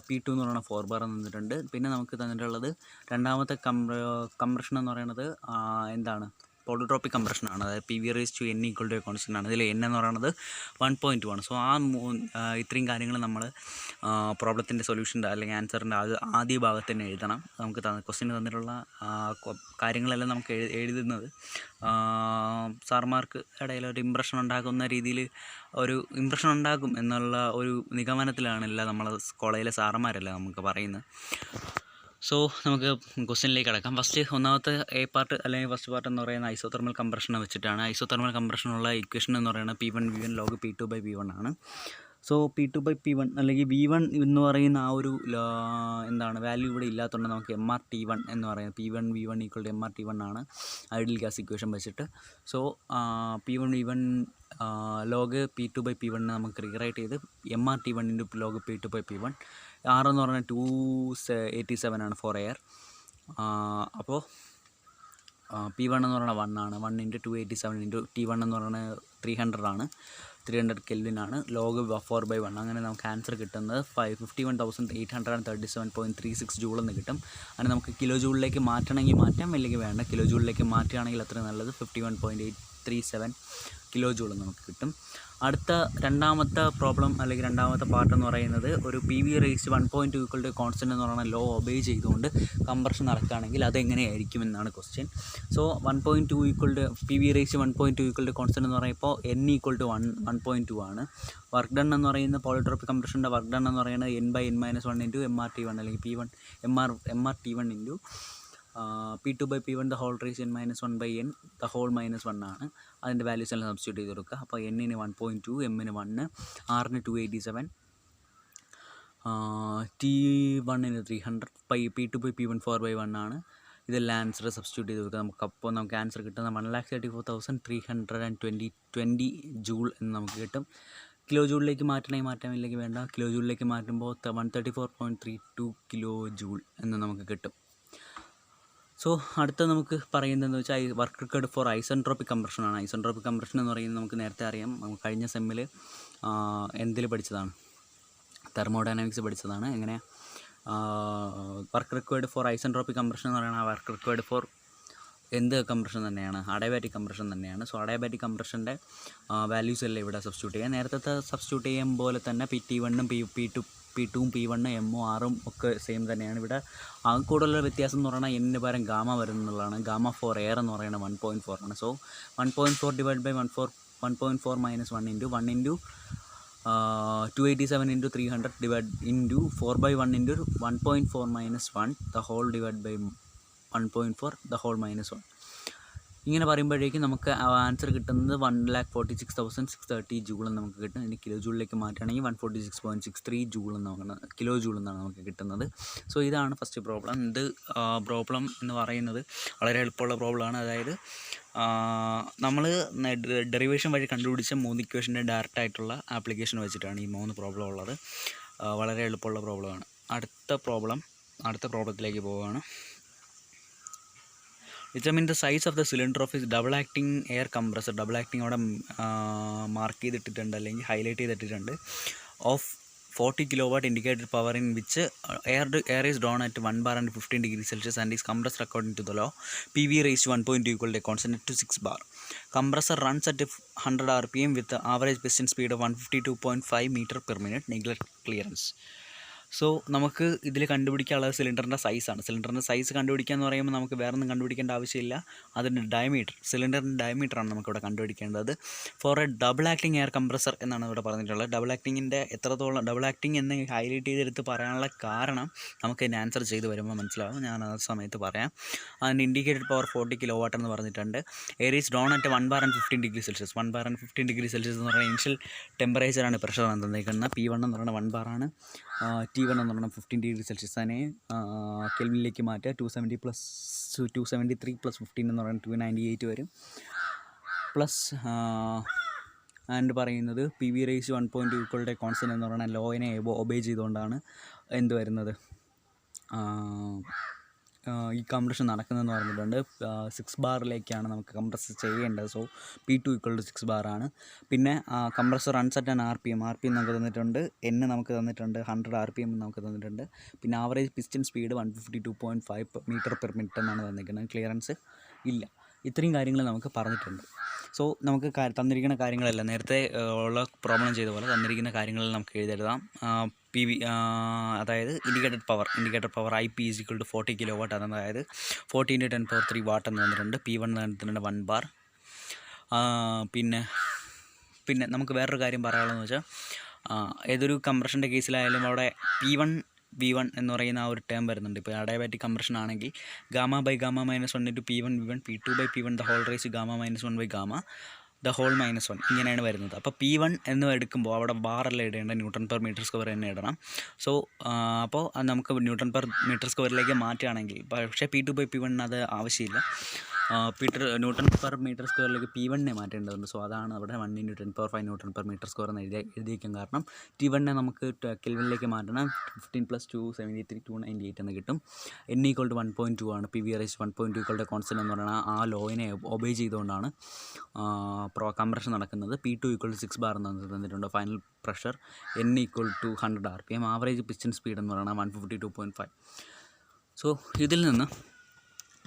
P2 എന്ന് പറയുന്നത് 4 ബാർ തന്നിട്ടുണ്ട്. പിന്നെ നമുക്ക് തന്നിട്ടുള്ളത് രണ്ടാമത്തെ കംപ്രഷൻ എന്ന് പറയുന്നത് എന്താണ്, പോളിട്രോപ്പിക് കംപ്രഷനാണ്. അതായത് PV/N = കോൺസ്റ്റൻ്റ് ആണ്. ഇതിൽ N എന്ന് പറയുന്നത് 1.1. സോ ഇത്രയും കാര്യങ്ങൾ നമ്മൾ പ്രോബ്ലത്തിൻ്റെ സൊല്യൂഷൻ്റെ അല്ലെങ്കിൽ ആൻസറിൻ്റെ ആദ്യ ഭാഗത്ത് തന്നെ എഴുതണം. നമുക്ക് ക്വസ്റ്റ്യന് തന്നിട്ടുള്ള കാര്യങ്ങളെല്ലാം നമുക്ക് എഴുതുന്നത് സാർമാർക്ക് ഇടയിൽ ഒരു ഇമ്പ്രഷൻ ഉണ്ടാകുന്ന രീതിയിൽ ഇമ്പ്രഷൻ ഉണ്ടാകും എന്നുള്ള ഒരു നിഗമനത്തിലാണ് നമ്മളെ കോളേജിലെ സാറന്മാരെല്ലാം നമുക്ക് പറയുന്നത്. സോ നമുക്ക് ക്വസ്റ്റ്യനിലേക്ക് കിടക്കാം. ഒന്നാമത്തെ ഫസ്റ്റ് പാർട്ട് എന്ന് പറയുന്ന ഐസോതെർമൽ കംപ്രഷനെ വെച്ചിട്ടാണ്. ഐസോതെർമൽ കംപ്രഷനുള്ള ഇക്വേഷൻ എന്ന് പറയുന്നത് P1 V1 log P2/V1 ആണ്. സോ P2/P1 അല്ലെങ്കിൽ V1 എന്ന് പറയുന്ന വാല്യൂ ഇവിടെ ഇല്ലാത്തതുകൊണ്ട് നമുക്ക് MRT1 എന്ന് പറയുന്നത് P1 V1 = MRT1 ആണ് ഐഡിയൽ ഗ്യാസ് ഇക്വേഷൻ വെച്ചിട്ട്. So P1 V1 log P2/P1 നമുക്ക് റീറൈറ്റ് ചെയ്ത് MRT1 × log P2/P1. R എന്ന് പറഞ്ഞാൽ 287 ആണ് ഫോർ എയർ. അപ്പോൾ P1 എന്ന് പറയുന്നത് 1 ആണ്. 1 × 287 × T1 എന്ന് പറയുന്നത് 300 ആണ്. 300 കെൽവിൻ ആണ്. log 4/1. അങ്ങനെ നമുക്ക് ആൻസർ കിട്ടുന്നത് 51,837.36 ജൂൾ എന്ന് കിട്ടും. അങ്ങനെ നമുക്ക് കിലോ ജൂളിലേക്ക് മാറ്റണമെങ്കിൽ മാറ്റാം, അല്ലെങ്കിൽ വേണ്ട. കിലോ ജൂളിലേക്ക് മാറ്റുകയാണെങ്കിൽ അത്രയും നല്ലത്. 51.837 കിലോ ജൂൾ നമുക്ക് കിട്ടും. അടുത്ത രണ്ടാമത്തെ പ്രോബ്ലം അല്ലെങ്കിൽ രണ്ടാമത്തെ പാർട്ട് എന്ന് പറയുന്നത് ഒരു PV/1.2 = കോൺസ്റ്റൻ്റ് എന്ന് പറയുന്ന ലോ ഒബേ ചെയ്തുകൊണ്ട് കംപ്രഷൻ നടക്കുകയാണെങ്കിൽ അതെങ്ങനെയായിരിക്കും എന്നാണ് ക്വസ്റ്റ്യൻ. സോ PV/1.2 = കോൺസ്റ്റൻ്റ് എന്ന് പറയുമ്പോൾ N = 1.2 ആണ്. വർക്ക് ഡൺ എന്ന് പറയുന്ന പോളിട്രോപ്പിക് കംപ്രഷൻ്റെ വർക്ക് ഡൺ എന്ന് പറയുന്നത് N/N-1 × MRT1 അല്ലെങ്കിൽ MRT1 × P2/P1 N-1/N (-1) ആണ്. അതിൻ്റെ വാല്യൂസ് എല്ലാം സബ്സ്റ്റിറ്റ്യൂട്ട് ചെയ്ത് കൊടുക്കുക. അപ്പോൾ N-ന് 1.2, M-ന് 1, R-ന് 287, T1-ന് 300, P2/P1 4/1 ആണ്. ഇതെല്ലാം ആൻസർ സബ്സ്റ്റിറ്റ്യൂട്ട് ചെയ്ത് കൊടുക്കുക. നമുക്ക് ആൻസർ കിട്ടുന്ന 1,34,320 ജൂൾ എന്ന് നമുക്ക് കിട്ടും. കിലോ ജൂളിലേക്ക് മാറ്റണമെങ്കിൽ മാറ്റാമില്ലെങ്കിൽ വേണ്ട. കിലോ ജൂളിലേക്ക് മാറ്റുമ്പോൾ 134.32 കിലോ ജൂൾ എന്ന് നമുക്ക് കിട്ടും. സോ അടുത്ത നമുക്ക് പറയുന്നതെന്ന് വെച്ചാൽ വർക്ക് റിക്വയർഡ് ഫോർ ഐസെൻട്രോപ്പിക് കംപ്രഷനാണ്. ഐസെൻട്രോപ്പിക് കംപ്രഷൻ എന്ന് പറയുന്നത് നമുക്ക് നേരത്തെ അറിയാം. നമുക്ക് കഴിഞ്ഞ സെമ്മിൽ എന്തിൽ പഠിച്ചതാണ്, തെർമോഡൈനാമിക്സ് പഠിച്ചതാണ്. എങ്ങനെ work required for isentropic compression എന്ന് പറയുന്നത് വർക്ക് റിക്വയർഡ് ഫോർ കംപ്രഷൻ തന്നെയാണ്, അഡയാബാറ്റിക് കംപ്രഷൻ തന്നെയാണ്. സോ അഡയാബാറ്റിക് കംപ്രഷൻ്റെ വാല്യൂസ് എല്ലാം ഇവിടെ സബ്സ്റ്റിറ്റ്യൂട്ട് ചെയ്യാം. നേരത്തെ സബ്സ്റ്റിറ്റ്യൂട്ട് ചെയ്യും പോലെ തന്നെ T1-ഉം P2-ഉം P1, M-ഉം R-ഉം ഒക്കെ സെയിം തന്നെയാണ്. ഇവിടെ കൂടുതലുള്ള വ്യത്യാസം എന്ന് പറഞ്ഞാൽ N-ന് പകരം ഗാമ വരുന്നുള്ളതാണ്. ഗാമ ഫോർ എയർ എന്ന് പറയുന്നത് 1.4 ആണ്. സോ 1.4 / 1.4 - 1 × 287 × 300 × 4/1 × 1.4 - 1 1.4 - 1. ഇങ്ങനെ പറയുമ്പോഴേക്കും നമുക്ക് ആൻസർ കിട്ടുന്നത് 1,46,630 ജൂൾ എന്ന് നമുക്ക് കിട്ടും. ഇനി കിലോ ജൂളിലേക്ക് മാറ്റുകയാണെങ്കിൽ 146.63 ജൂൾ കിലോ ജൂൾ എന്നാണ് നമുക്ക് കിട്ടുന്നത്. സോ ഇതാണ് ഫസ്റ്റ് പ്രോബ്ലം. പ്രോബ്ലം എന്ന് പറയുന്നത് വളരെ എളുപ്പമുള്ള പ്രോബ്ലമാണ്. അതായത് നമ്മൾ ഡെറിവേഷൻ വഴി കണ്ടുപിടിച്ച 3 ഇക്വേഷൻ്റെ ഡയറക്റ്റ് ആയിട്ടുള്ള ആപ്ലിക്കേഷൻ വെച്ചിട്ടാണ് ഈ 3 പ്രോബ്ലം ഉള്ളത്. വളരെ എളുപ്പമുള്ള പ്രോബ്ലമാണ്. അടുത്ത പ്രോബ്ലത്തിലേക്ക് പോവുകയാണ്. Determine the size of the cylinder of his double acting air compressor. Double acting അവിടെ മാർക്ക് ചെയ്തിട്ടിട്ടുണ്ട് അല്ലെങ്കിൽ ഹൈലൈറ്റ് ചെയ്തിട്ടുണ്ട്. Of 40 kW indicated power in which air is drawn at 1 bar and 15 degrees Celsius and is compressed according to the law PV/1.2 = constant to 6 bar. Compressor runs at 100 rpm with the average piston speed of 152.5 meter/minute. Neglect clearance. So നമുക്ക് ഇതിൽ കണ്ടുപിടിക്കാനുള്ളത് സിലിണ്ടറിൻ്റെ സൈസാണ്. സിലിണ്ടറിൻ്റെ സൈസ് കണ്ടുപിടിക്കുക എന്ന് പറയുമ്പോൾ നമുക്ക് വേറെ ഒന്നും കണ്ടുപിടിക്കേണ്ട ആവശ്യമില്ല. അതിൻ്റെ സിലിണ്ടറിൻ്റെ ഡയമീറ്ററാണ് നമുക്കിവിടെ കണ്ടുപിടിക്കേണ്ടത്. For a double acting air compressor എന്നാണ് ഇവിടെ പറഞ്ഞിട്ടുള്ളത്. ഡബിൾ ആക്ടിങ്ങിൻ്റെ ഡബിൾ ആക്ടിങ് എന്ന് ഹൈലൈറ്റ് ചെയ്തെടുത്ത് പറയാനുള്ള കാരണം നമുക്ക് ഇതിൻ്റെ ആൻസർ ചെയ്ത് വരുമ്പോൾ മനസ്സിലാവും. ഞാൻ ആ സമയത്ത് പറയാം. അതിൻ്റെ ഇൻഡിക്കേറ്റഡ് പവർ 40 kW എന്ന് പറഞ്ഞിട്ടുണ്ട്. Air is drawn at 1 bar and 15 degrees Celsius. 1 bar and 15 degrees Celsius എന്ന് പറയുന്നത് ഇനിഷ്യൽ ടെമ്പറേച്ചറാണ്, പ്രഷറാണ് തന്നിരിക്കുന്നത്. P1 എന്ന് പറയുന്നത് 1 bar ആണ്. T1 T1 എന്ന് പറഞ്ഞാൽ 15 ഡിഗ്രി സെൽഷ്യസ് അതിനെ കെൽവിനിലേക്ക് മാറ്റുക. 270 + 273 + 15 എന്ന് പറയുന്നത് 298 വരും. പ്ലസ് ആൻഡ് പറയുന്നത് PV/1.2 ഈക്വളുടെ കോൺസ്റ്റൻറ്റ് എന്ന് പറയുന്നത് ലോയിനെ ഒബേ ചെയ്തുകൊണ്ടാണ് എന്ത് വരുന്നത്, ഈ കംപ്രഷൻ നടക്കുന്നതെന്ന് പറഞ്ഞിട്ടുണ്ട്. 6 ബാറിലേക്കാണ് നമുക്ക് കംപ്രസ് ചെയ്യേണ്ടത്. So P2 = 6 ബാറാണ്. പിന്നെ കംപ്രസർ റൺസ് അറ്റ് RPM നമുക്ക് തന്നിട്ടുണ്ട്. നമുക്ക് തന്നിട്ടുണ്ട് 100 RPM നമുക്ക് തന്നിട്ടുണ്ട്. പിന്നെ ആവറേജ് പിസ്റ്റൺ സ്പീഡ് 152.5 m/min എന്നാണ് തന്നിരിക്കുന്നത്. ക്ലിയറൻസ് ഇല്ല. ഇത്രയും കാര്യങ്ങൾ നമുക്ക് പറഞ്ഞിട്ടുണ്ട്. സോ നമുക്ക് തന്നിരിക്കുന്ന കാര്യങ്ങളെല്ലാം നേരത്തെ ഉള്ള പ്രോബ്ലം ചെയ്ത പോലെ തന്നിരിക്കുന്ന കാര്യങ്ങളെല്ലാം നമുക്ക് എഴുതാം. അതായത് ഇൻഡിക്കേറ്റഡ് പവർ IP = 40 kW, അതായത് 40 × 10³ വാട്ട് എന്ന് തന്നിട്ടുണ്ട്. P1 തന്നിട്ടുണ്ട് 1 ബാർ. പിന്നെ നമുക്ക് വേറൊരു കാര്യം പറയാനുള്ളതെന്ന് വെച്ചാൽ ഏതൊരു കംപ്രഷൻ്റെ കേസിലായാലും അവിടെ P1 V1 എന്ന് പറയുന്ന ആ ഒരു ടേം വരുന്നുണ്ട്. ഇപ്പോൾ അഡയാബാറ്റിക് കംപ്രഷൻ ആണെങ്കിൽ γ/γ-1 × P1 V1 P2/P1 γ-1/γ (-1) ഇങ്ങനെയാണ് വരുന്നത്. അപ്പോൾ P1 എന്ന് എടുക്കുമ്പോൾ അവിടെ ബാറല്ല ഇടേണ്ട, Nm/m² തന്നെ ഇടണം. സോ അപ്പോൾ നമുക്ക് Nm/m² മാറ്റുകയാണെങ്കിൽ, പക്ഷേ P2/P1 അത് ആവശ്യമില്ല. Nm/m² P1 മാറ്റേണ്ടതുണ്ട്. സോ അതാണ് അവിടെ 1 × 10⁵ Nm/m² എന്ന് എഴുതിയിരിക്കും. കാരണം T1 നമുക്ക് കെൽവിനിലേക്ക് മാറ്റണം. 15 + 273 298 എന്ന് കിട്ടും. N = 1.2 ആണ്. PV/1.2 ഈക്വളുടെ കോൺസ്റ്റൻറ്റ് എന്ന് പറയുന്നത് ആ ലോയിനെ ഒബേ ചെയ്തുകൊണ്ടാണ് കംപ്രഷൻ നടക്കുന്നത്. P2 = 6 ബാർ എന്ന് തന്നിട്ടുണ്ട്. Final pressure N = 100 RPM. Average piston speed എന്ന് പറയുന്നത് 152.5. സോ ഇതിൽ നിന്ന്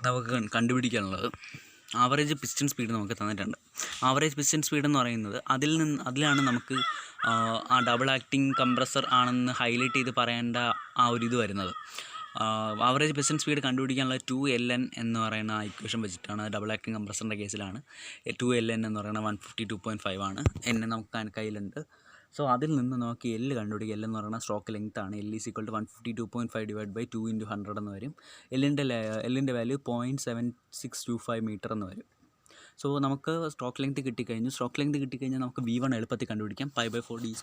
നമുക്ക് കണ്ടുപിടിക്കാനുള്ളത് ആവറേജ് പിസ്റ്റൺ സ്പീഡ് നമുക്ക് തന്നിട്ടുണ്ട്. ആവറേജ് പിസ്റ്റൺ സ്പീഡ് എന്ന് പറയുന്നത് അതിലാണ് നമുക്ക് ആ ഡബിൾ ആക്ടിങ് കംപ്രസർ ആണെന്ന് ഹൈലൈറ്റ് ചെയ്ത് പറയേണ്ട ആ ഒരു ഇത് വരുന്നത്. ആവറേജ് പിസ്റ്റൺ സ്പീഡ് കണ്ടുപിടിക്കാനുള്ള 2LN എന്ന് പറയുന്ന ഇക്വേഷൻ വെച്ചിട്ടാണ്. ഡബിൾ ആക്ടിങ് കംപ്രസറിൻ്റെ കേസിലാണ് 2LN എന്ന് പറയുന്നത് 152.5 ആണ്. N നമുക്ക് കയ്യിലുണ്ട്. സോ അതിൽ നിന്ന് നമുക്ക് L കണ്ടുപിടിക്കുക. L എന്ന് പറയുന്നത് സ്ട്രോക്ക് ലെങ്ത് ആണ്. L = 152.5 / 2 × 100 എന്ന് വരും. Lൻ്റെ വാല്യൂ 0.7625 മീറ്റർ എന്ന് വരും. സോ നമുക്ക് സ്ട്രോക്ക് ലെങ്ത് കിട്ടിക്കഴിഞ്ഞാൽ നമുക്ക് V1 എളുപ്പത്തിൽ കണ്ടുപിടിക്കാം. π/4 d² ×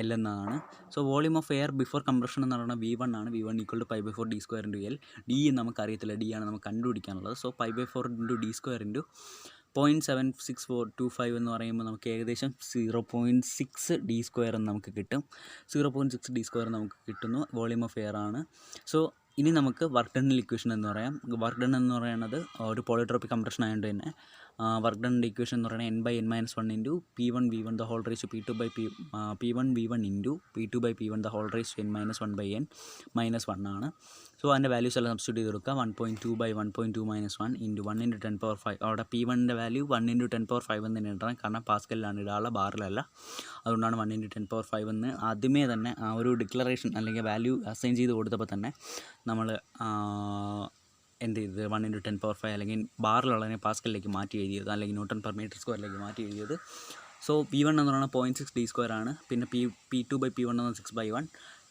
L എന്നാണ്. So volume of air before compression എന്ന് പറയുന്നത് V1 ആണ്. V1 = π/4 d² × L. D നമുക്കറിയത്തില്ല, D ആണ് നമുക്ക് കണ്ടുപിടിക്കാനുള്ളത്. സോ π/4 × d² × 0.76425 എന്ന് പറയുമ്പോൾ നമുക്ക് ഏകദേശം 0.6 d² എന്ന് നമുക്ക് കിട്ടും. 0.6 d² നമുക്ക് കിട്ടുന്നു. വോളിയം ഓഫ് എയർ ആണ്. സോ ഇനി നമുക്ക് വർക്ക് ഡണ്ണിൽ ഇക്വേഷൻ എന്ന് പറയാം. വർക്ക് ഡൺ എന്ന് പറയുന്നത് ഒരു പോളിട്രോപ്പിക് കംപ്രഷൻ ആയതുകൊണ്ട് തന്നെ വർക്ക് ഡണ്ണിൻ്റെ ഇക്വേഷൻ എന്ന് പറയുന്നത് N/n - 1 × P1 V1 P1 V1 × P2/P1 N - 1 ആണ്. സോ അതിൻ്റെ വാല്യൂസ് എല്ലാം സബ്സ്റ്റിറ്റ്യൂട്ട് ചെയ്ത് കൊടുക്കുക. 1.2 / 1.2 - 1 × 1 × 10⁵. അവിടെ P1ൻ്റെ വാല്യൂ 1 × 10⁵ എന്ന് തന്നെ ഇടണം. കാരണം പാസ്കലിലാണ് ഇടാനുള്ള, ബാറിലല്ല. അതുകൊണ്ടാണ് 1 × 10⁵ എന്ന് ആദ്യമേ തന്നെ ആ ഒരു ഡിക്ലറേഷൻ അല്ലെങ്കിൽ വാല്യൂ അസൈൻ ചെയ്ത് കൊടുത്തപ്പോൾ തന്നെ നമ്മൾ എന്ത് ചെയ്തത് 1 × 10⁵ അല്ലെങ്കിൽ ബാറിലുള്ളതിനെ പാസ്കലിലേക്ക് മാറ്റി എഴുതിയത്, അല്ലെങ്കിൽ Nm/m² മാറ്റി എഴുതിയത്. സോ P1 എന്ന് പറയുന്നത് 0.6 d² ആണ്. പിന്നെ P2/P1 എന്ന് 6/1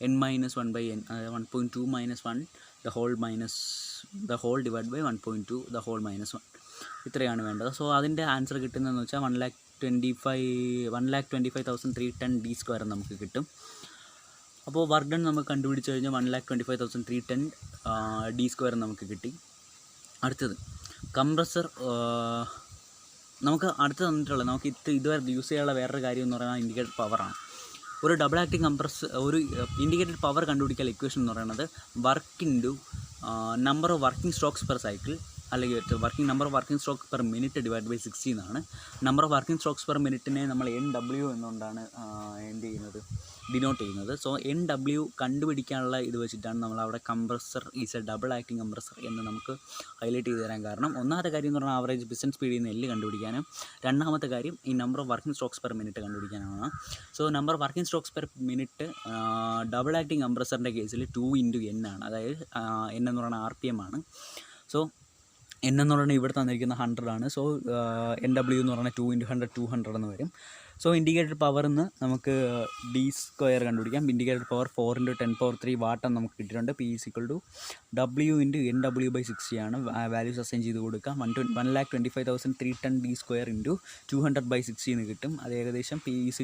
N - 1/n, അതായത് 1.2 - 1 the whole divided by 1.2 the whole -1. ഇത്രയാണ് വേണ്ടത്. സോ അതിൻ്റെ ആൻസർ കിട്ടുന്നതെന്ന് വെച്ചാൽ 1,25,310 d² നമുക്ക് കിട്ടും. അപ്പോൾ വർക്ക് ഡൺ നമുക്ക് കണ്ടുപിടിച്ച് കഴിഞ്ഞാൽ 1,25,310 d² നമുക്ക് കിട്ടി. അടുത്തത് കംപ്രസർ. നമുക്ക് അടുത്ത് തന്നിട്ടുള്ളത് നമുക്ക് ഇതുവരെ യൂസ് ചെയ്യാനുള്ള വേറൊരു കാര്യം എന്ന് പറയുന്നത് ഇൻഡിക്കേറ്റഡ് പവറാണ്. ഒരു ഡബിൾ ആക്ടിങ് ഒരു ഇൻഡിക്കേറ്റഡ് പവർ കണ്ടുപിടിക്കാൻ ഇക്വേഷൻ എന്ന് പറയുന്നത് work × number of working strokes per cycle, അല്ലെങ്കിൽ number of working stroke per minute / 60 എന്നാണ്. Number of working strokes per മിനിറ്റിനെ നമ്മൾ NW എന്നുകൊണ്ടാണ് ഡിനോട്ട് ചെയ്യുന്നത്. സോ NW കണ്ടുപിടിക്കാനുള്ള ഇത് വെച്ചിട്ടാണ് നമ്മൾ അവിടെ compressor is a double acting compressor എന്ന് നമുക്ക് ഹൈലൈറ്റ് ചെയ്ത് തരാൻ കാരണം. ഒന്നാമത്തെ കാര്യം എന്ന് പറഞ്ഞാൽ ആവറേജ് പിസ്റ്റൺ സ്പീഡിൽ നിന്ന് L കണ്ടുപിടിക്കാനും, രണ്ടാമത്തെ കാര്യം ഈ number of working strokes per minute കണ്ടുപിടിക്കാനാണ്. So number of working strokes per minute double acting കംപ്രസറിൻ്റെ കേസിൽ 2 × N ആണ്. അതായത് N എന്ന് പറയുന്നത് RPM ആണ്. സോ N എന്ന് പറയുന്നത് ഇവിടെ തന്നിരിക്കുന്ന 100 ആണ്. സോ NW എന്ന് പറഞ്ഞാൽ 2 × 100 200 എന്ന് വരും. സോ ഇൻഡിക്കേറ്റഡ് പവറിൽ നിന്ന് നമുക്ക് d² കണ്ടുപിടിക്കാം. ഇൻഡിക്കേറ്റഡ് പവർ 4 × 10⁻³ വാട്ടെന്ന് നമുക്ക് കിട്ടിയിട്ടുണ്ട്. P = W × NW/60 ആണ്. വാല്യൂസ് അസൈൻ ചെയ്ത് കൊടുക്കാം. 1,25,310 d² × 200/60 എന്ന് കിട്ടും. അത് ഏകദേശം P =